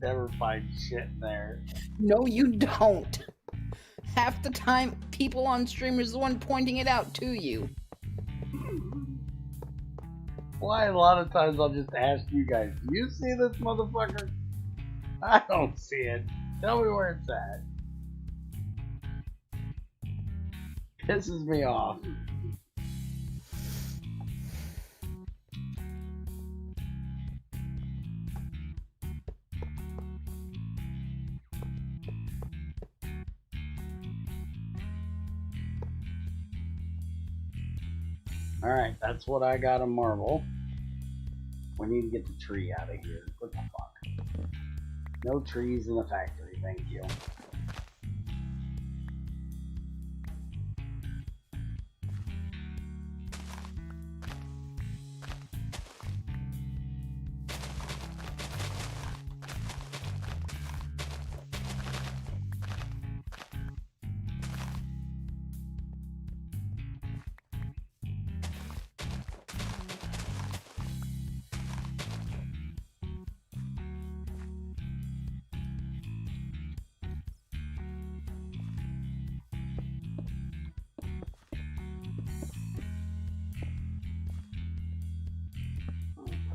Never find shit in there. No, you don't. Half the time, people on stream is the one pointing it out to you. Why, a lot of times I'll just ask you guys, do you see this motherfucker? I don't see it. Tell me where it's at. Pisses me off. Alright, that's what I got a marble. We need to get the tree out of here. What the fuck? No trees in the factory, thank you.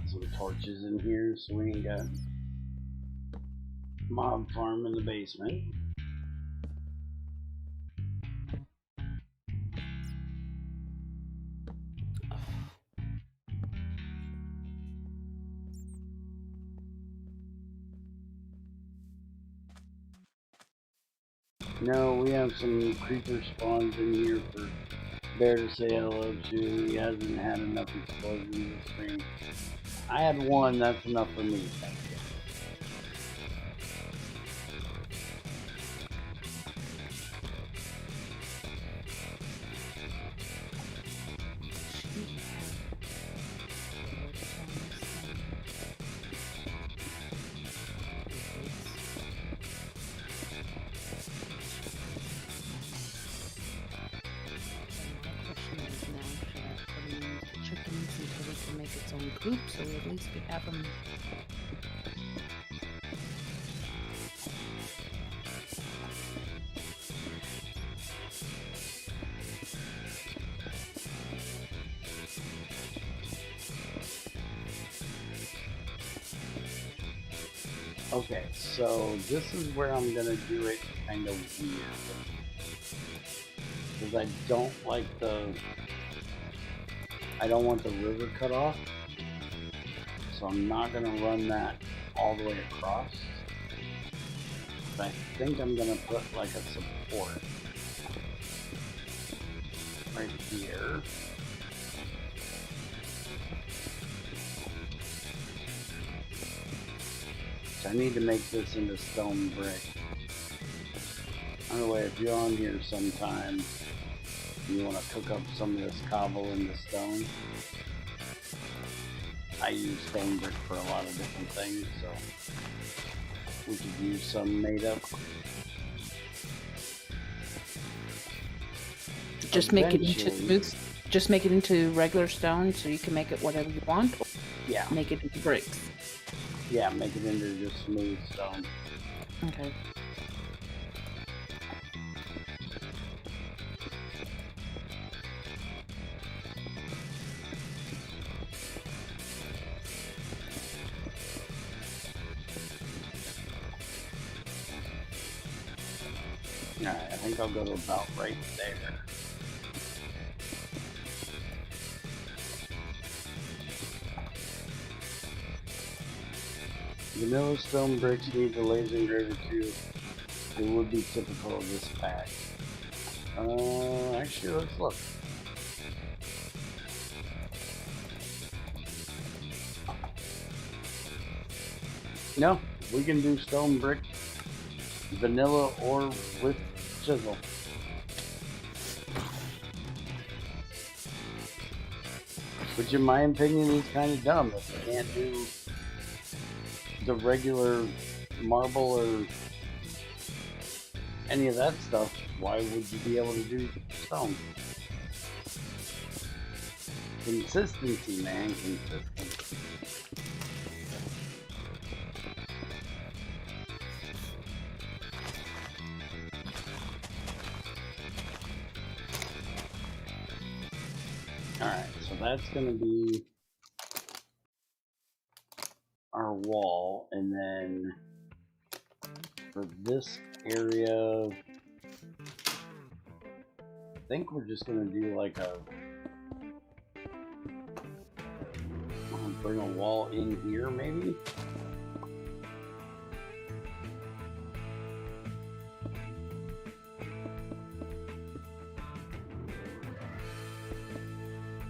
Some torches in here so we ain't got mob farm in the basement. No, we have some creeper spawns in here for Bear to say hello to. He hasn't had enough explosions this stream. I had one, that's enough for me, thank you. Group, so at least we have them. Okay, so this is where I'm gonna do it kind of weird. Because I don't like I don't want the river cut off. So I'm not going to run that all the way across. I think I'm gonna put like a support right here. So I need to make this into stone brick. By the way, if you're on here sometime, you want to cook up some of this cobble into stone. I use stone brick for a lot of different things, so we could use some made up. Just make it into smooth. Just make it into regular stone, so you can make it whatever you want. Or yeah. Make it into bricks. Yeah, make it into just smooth stone. Okay. Alright, I think I'll go to about right there. Vanilla stone bricks need the laser engraver too. It would be typical of this pack. Actually, let's look. No, we can do stone brick, vanilla, or with chisel. Which in my opinion is kind of dumb. If you can't do the regular marble or any of that stuff, why would you be able to do stone? Consistency, man, consistency. Alright, so that's gonna be our wall, and then for this area, I think we're just gonna do like a, bring a wall in here maybe.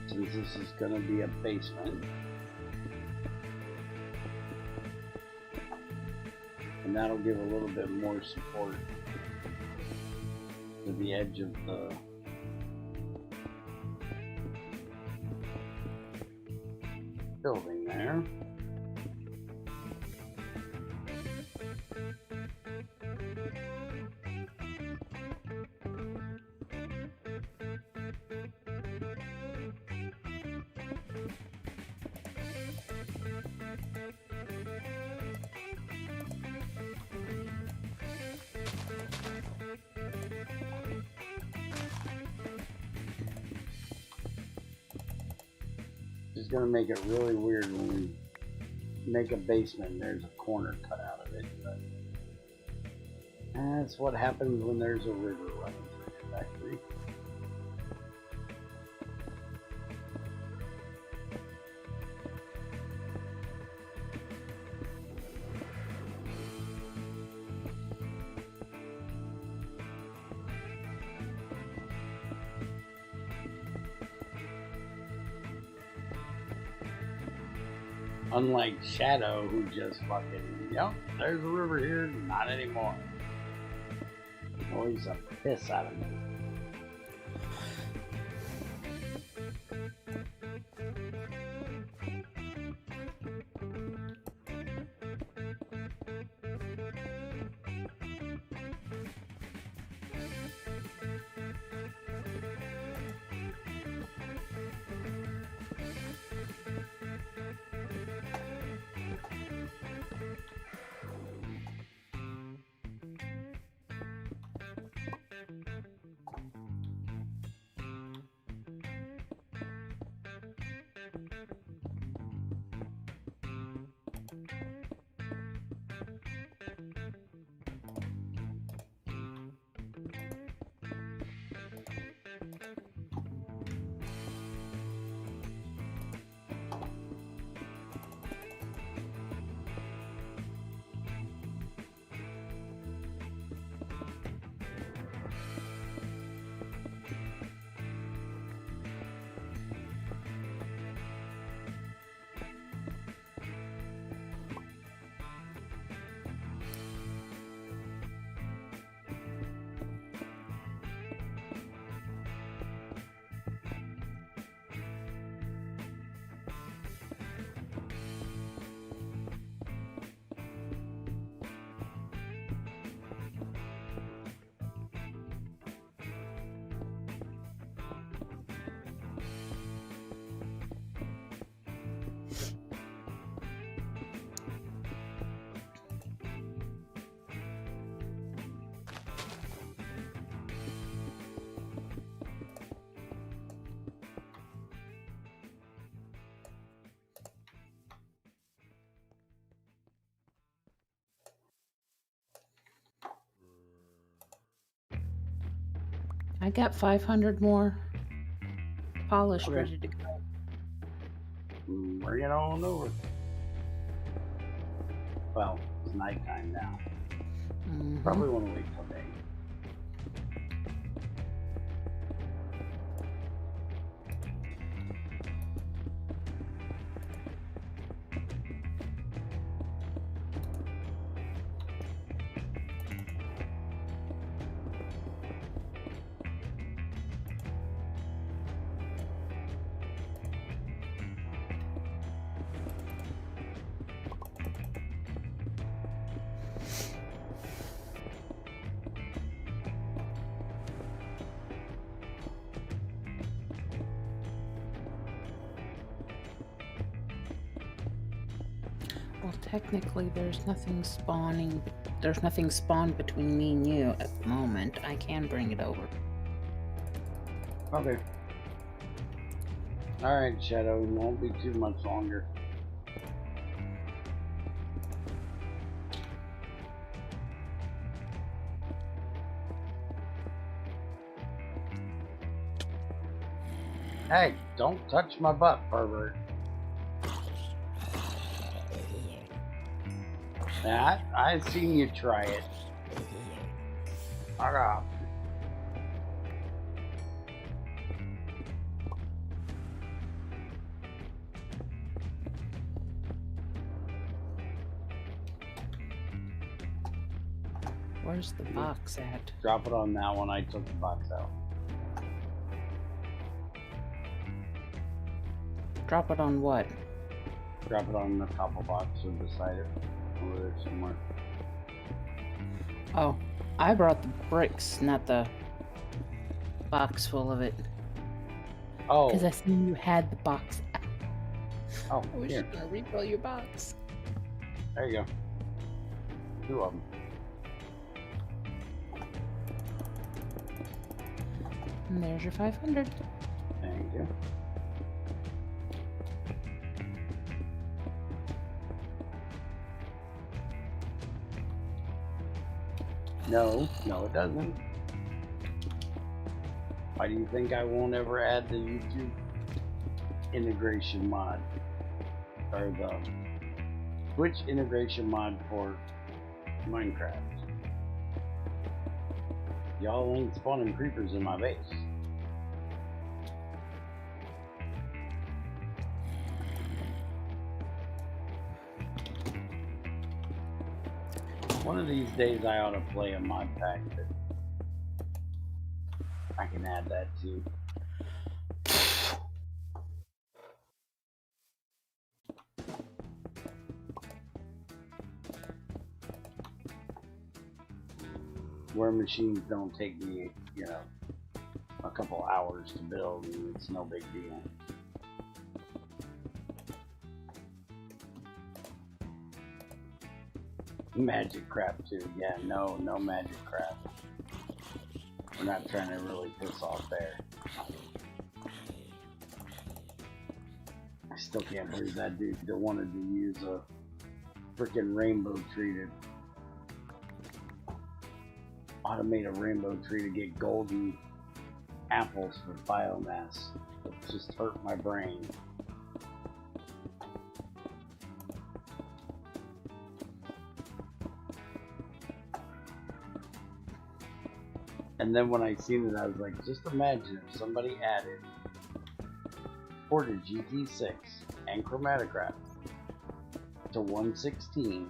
Since this is gonna be a basement. And that'll give a little bit more support to the edge of the building there. It's gonna make it really weird when we make a basement and there's a corner cut out of it, but that's what happens when there's a river running through your factory. Unlike Shadow, who just fucking, yep, there's a river here, not anymore. Always a piss out of me. I got 500 more polished Okay. ready to go. Bring it on over. Well, it's nighttime now. Probably want to wait till day. Well, technically, there's nothing spawning. There's nothing spawned between me and you at the moment. I can bring it over. Okay. Alright, Shadow, it won't be too much longer. Hey, don't touch my butt, pervert. That I've seen you try it. Fuck off. Where's the box at? Drop it on that one. I took the box out. Drop it on what? Drop it on the top of the box or beside it. Over there somewhere. Oh, I brought the bricks, not the box full of it. Oh. Because I seen you had the box. Oh, I was here. just gonna refill your box. There you go. 2 of them. And there's your 500. Thank you. No, it doesn't. Why do you think I won't ever add the YouTube integration mod? Or the Twitch integration mod for Minecraft? Y'all ain't spawning creepers in my base. One of these days I ought to play a mod pack that I can add that to. Where machines don't take me, you know, a couple hours to build, and it's no big deal. Magic crap too. Yeah, no magic crap. We're not trying to really piss off there. I still can't believe that dude that wanted to use a freaking rainbow tree to automate a rainbow tree to get golden apples for biomass. It just hurt my brain. And then when I seen it, I was like, just imagine if somebody ported GT6 and Chromatograph to 116,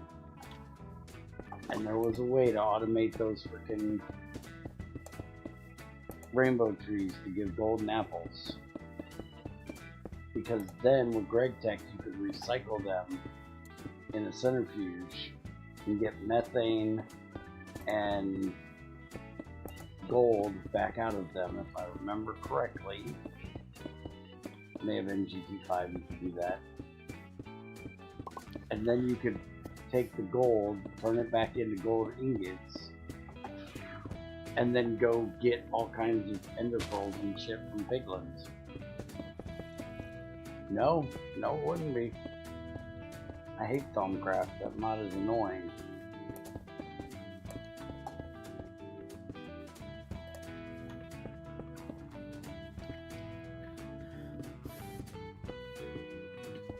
and there was a way to automate those freaking rainbow trees to give golden apples. Because then with GregTech, you could recycle them in a centrifuge and get methane and gold back out of them, if I remember correctly. May have been GT5 you could do that. And then you could take the gold, turn it back into gold ingots, and then go get all kinds of ender pearls and shit from piglins. No, it wouldn't be. I hate Thumbcraft, that mod is annoying.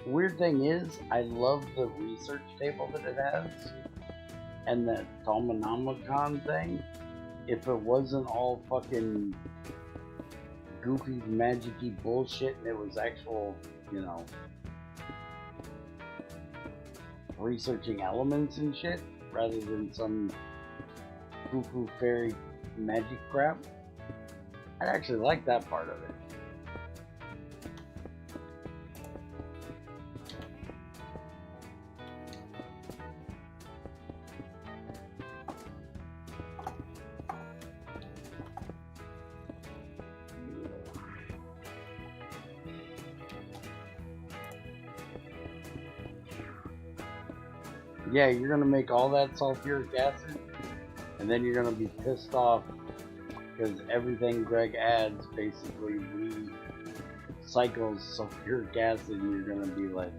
Weird thing is, I love the research table that it has, and that Talmonomicon thing. If it wasn't all fucking goofy, magic-y bullshit, and it was actual, you know, researching elements and shit, rather than some foo-foo fairy magic crap, I actually like that part of it. Yeah, you're gonna make all that sulfuric acid, and then you're gonna be pissed off because everything Greg adds basically recycles sulfuric acid, and you're gonna be like,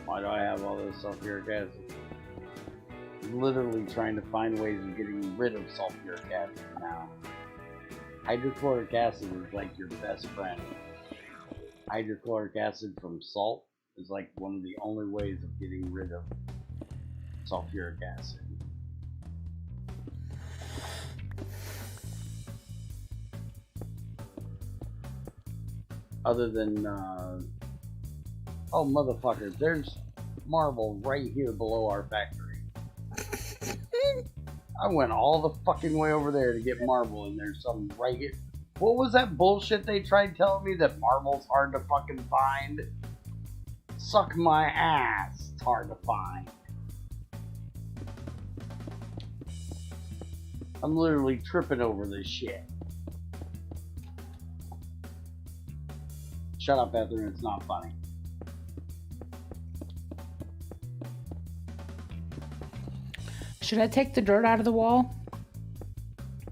why do I have all this sulfuric acid? Literally trying to find ways of getting rid of sulfuric acid now. Hydrochloric acid is like your best friend. Hydrochloric acid from salt is like one of the only ways of getting rid of sulfuric acid. Other than, oh motherfucker, there's marble right here below our factory. I went all the fucking way over there to get marble, and there's some right here. What was that bullshit they tried telling me, that marble's hard to fucking find? Suck my ass, it's hard to find. I'm literally tripping over this shit. Shut up, Ether, it's not funny. Should I take the dirt out of the wall?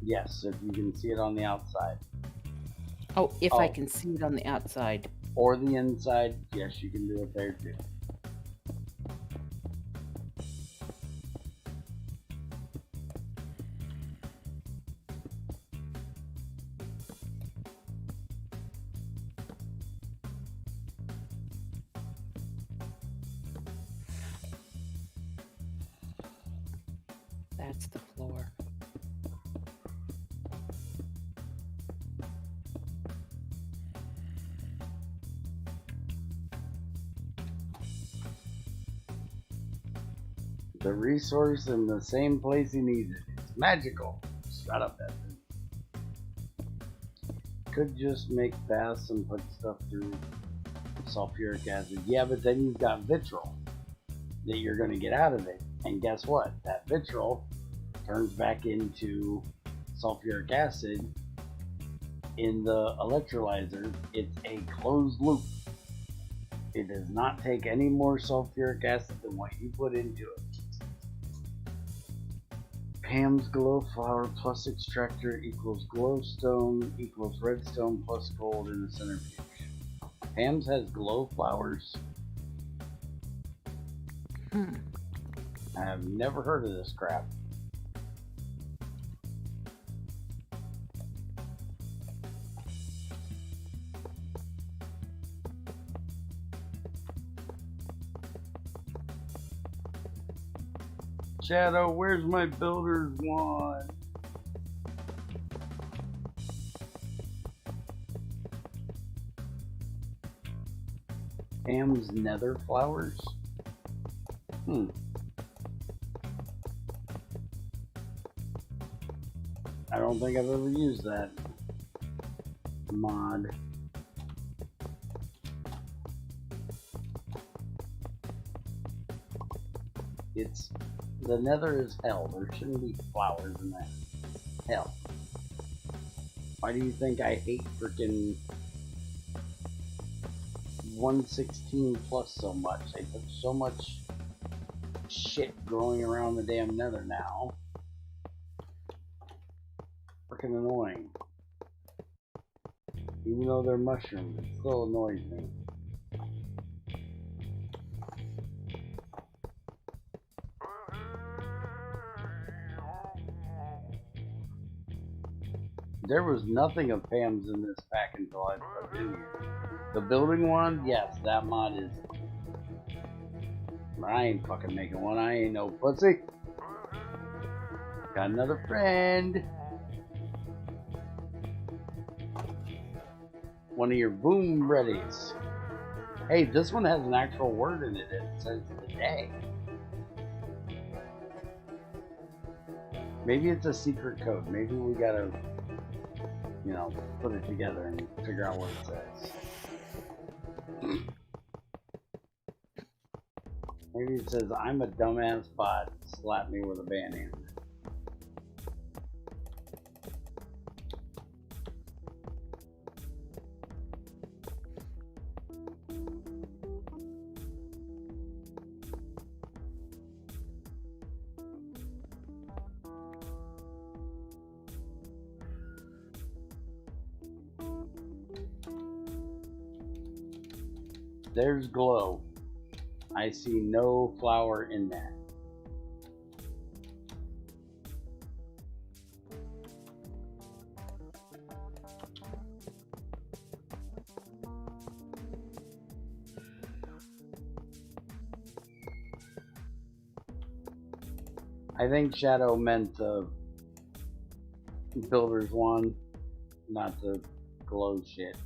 Yes, if you can see it on the outside. Oh, if I can see it on the outside. Or the inside, yes, you can do it there too. That's the floor. The resource in the same place he needs it. It's magical. Shut up, Ethan. Could just make baths and put stuff through sulfuric acid. Yeah, but then you've got vitriol that you're going to get out of it. And guess what? That vitriol turns back into sulfuric acid in the electrolyzer. It's a closed loop. It does not take any more sulfuric acid than what you put into it. Pam's glowflower plus extractor equals glowstone equals redstone plus gold in the centrifuge. Pam's has glowflowers? I have never heard of this crap. Shadow, where's my builder's wand? Pam's nether flowers? I don't think I've ever used that mod. It's the nether is hell. There shouldn't be flowers in that. Hell. Why do you think I hate freaking 116 plus so much? They put so much shit growing around the damn nether now. Freaking annoying. Even though they're mushrooms, it still annoys me. There was nothing of Pam's in this pack until I put it in here. The building one, yes, that mod is I ain't fucking making one. I ain't no pussy. Got another friend. One of your boom readies. Hey, this one has an actual word in it. It says the day. Maybe it's a secret code. Maybe we gotta, you know, put it together and figure out what it says. Maybe it says, I'm a dumbass bot. Slap me with a banana. There's glow. I see no flower in that. I think Shadow meant the Builder's one, not the glow shit.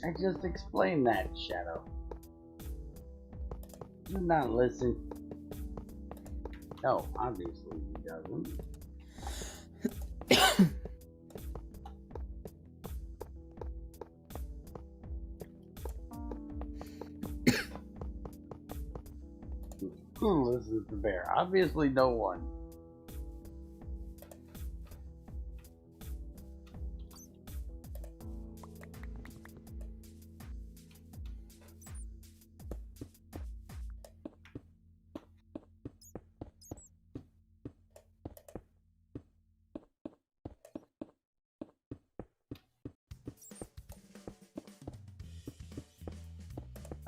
I just explained that, Shadow. Do not listen. No, obviously he doesn't. Who listens to Bear? Obviously no one.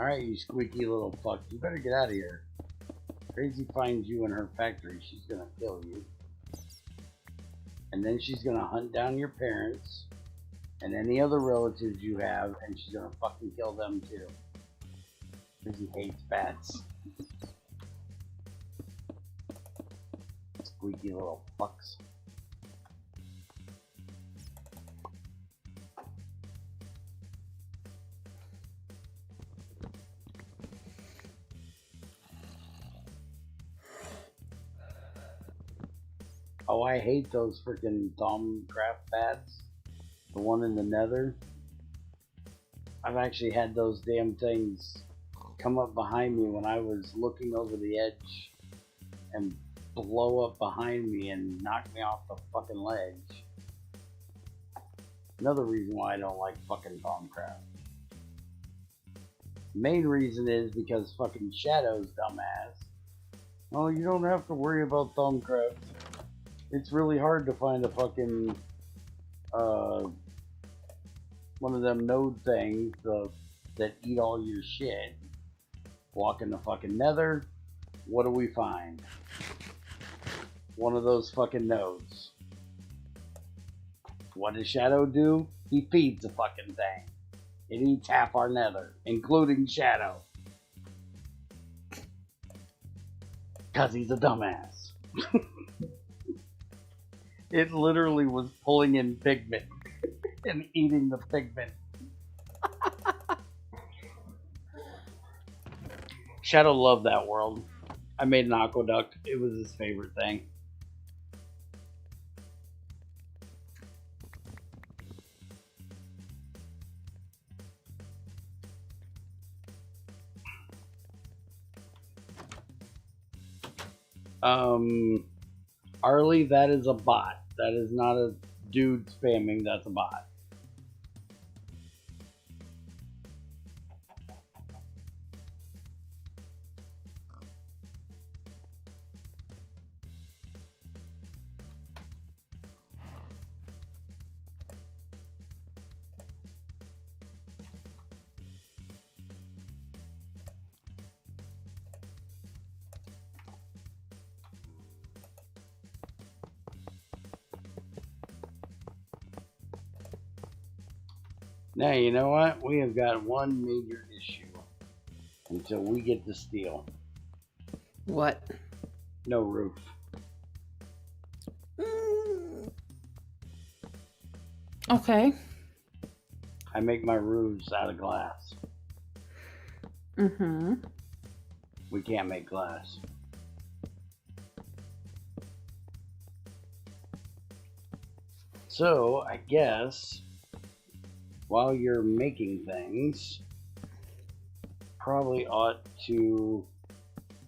Alright, you squeaky little fuck. You better get out of here. Crazy finds you in her factory. She's gonna kill you. And then she's gonna hunt down your parents and any other relatives you have, and she's gonna fucking kill them too. Crazy hates bats. Squeaky little fucks. Oh, I hate those freaking Thaumcraft bats. The one in the nether. I've actually had those damn things come up behind me when I was looking over the edge and blow up behind me and knock me off the fucking ledge. Another reason why I don't like fucking Thaumcraft. Main reason is because fucking Shadow's dumbass. Oh, you don't have to worry about Thaumcraft. It's really hard to find a fucking one of them node things that eat all your shit. Walk in the fucking nether. What do we find? One of those fucking nodes. What does Shadow do? He feeds the fucking thing. It eats half our nether, including Shadow. Cause he's a dumbass. It literally was pulling in pigment and eating the pigment. Shadow loved that world. I made an aqueduct. It was his favorite thing. Arlie, that is a bot. That is not a dude spamming, that's a bot. Now, you know what? We have got one major issue until we get the steel. What? No roof. Okay. I make my roofs out of glass. Mm-hmm. We can't make glass. So, I guess, while you're making things, probably ought to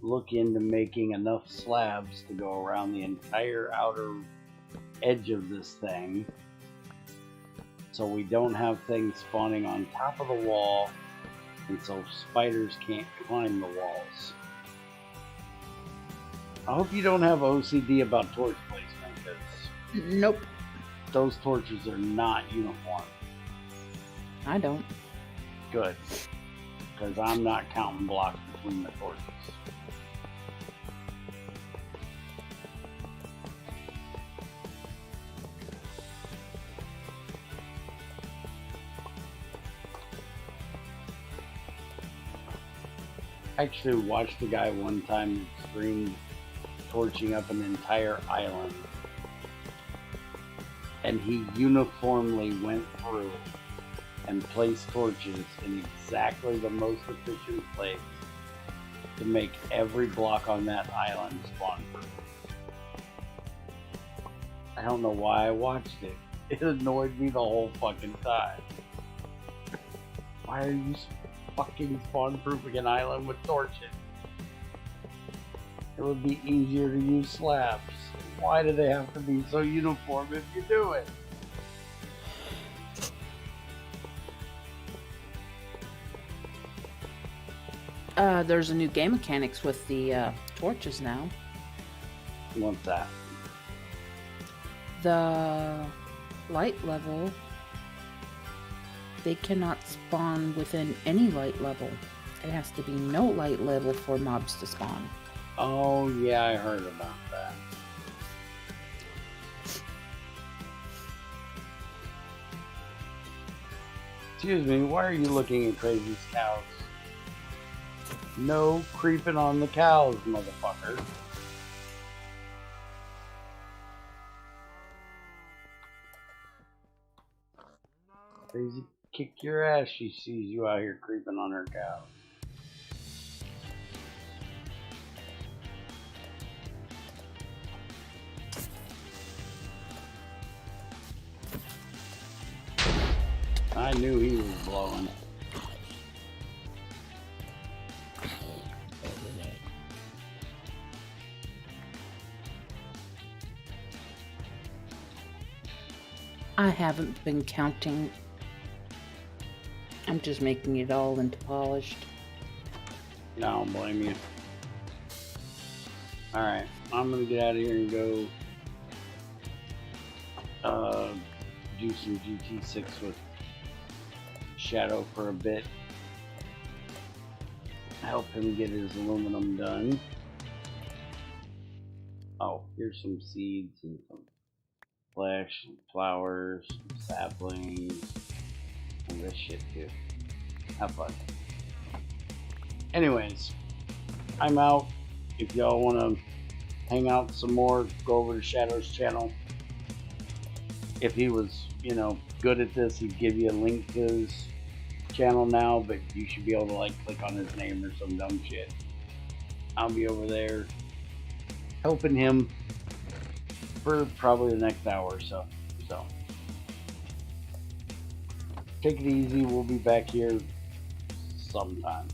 look into making enough slabs to go around the entire outer edge of this thing, so we don't have things spawning on top of the wall, and so spiders can't climb the walls. I hope you don't have OCD about torch placement, because Nope. those torches are not uniform. I don't. Good, because I'm not counting blocks between the torches. I actually watched a guy one time that streamed torching up an entire island, and he uniformly went through and placed torches in exactly the most efficient place to make every block on that island spawn proof. I don't know why I watched it. It annoyed me the whole fucking time. Why are you fucking spawn proofing an island with torches? It would be easier to use slabs. Why do they have to be so uniform if you do it? There's a new game mechanics with the torches now. What's that? The light level, they cannot spawn within any light level. It has to be no light level for mobs to spawn. Oh yeah, I heard about that. Excuse me, why are you looking at Crazy's cows? No creeping on the cows, motherfucker. Crazy kick your ass, she sees you out here creeping on her cows. I knew he was blowing. I haven't been counting. I'm just making it all into polished. I don't blame you. Alright, I'm gonna get out of here and go do some GT6 with Shadow for a bit. Help him get his aluminum done. Oh, here's some seeds and some flesh, some flowers, some saplings, and this shit too. Have fun. Anyways, I'm out. If y'all want to hang out some more, go over to Shadow's channel. If he was, you know, good at this, he'd give you a link to his channel now, but you should be able to like click on his name or some dumb shit. I'll be over there helping him for probably the next hour or so. So take it easy. We'll be back here sometime.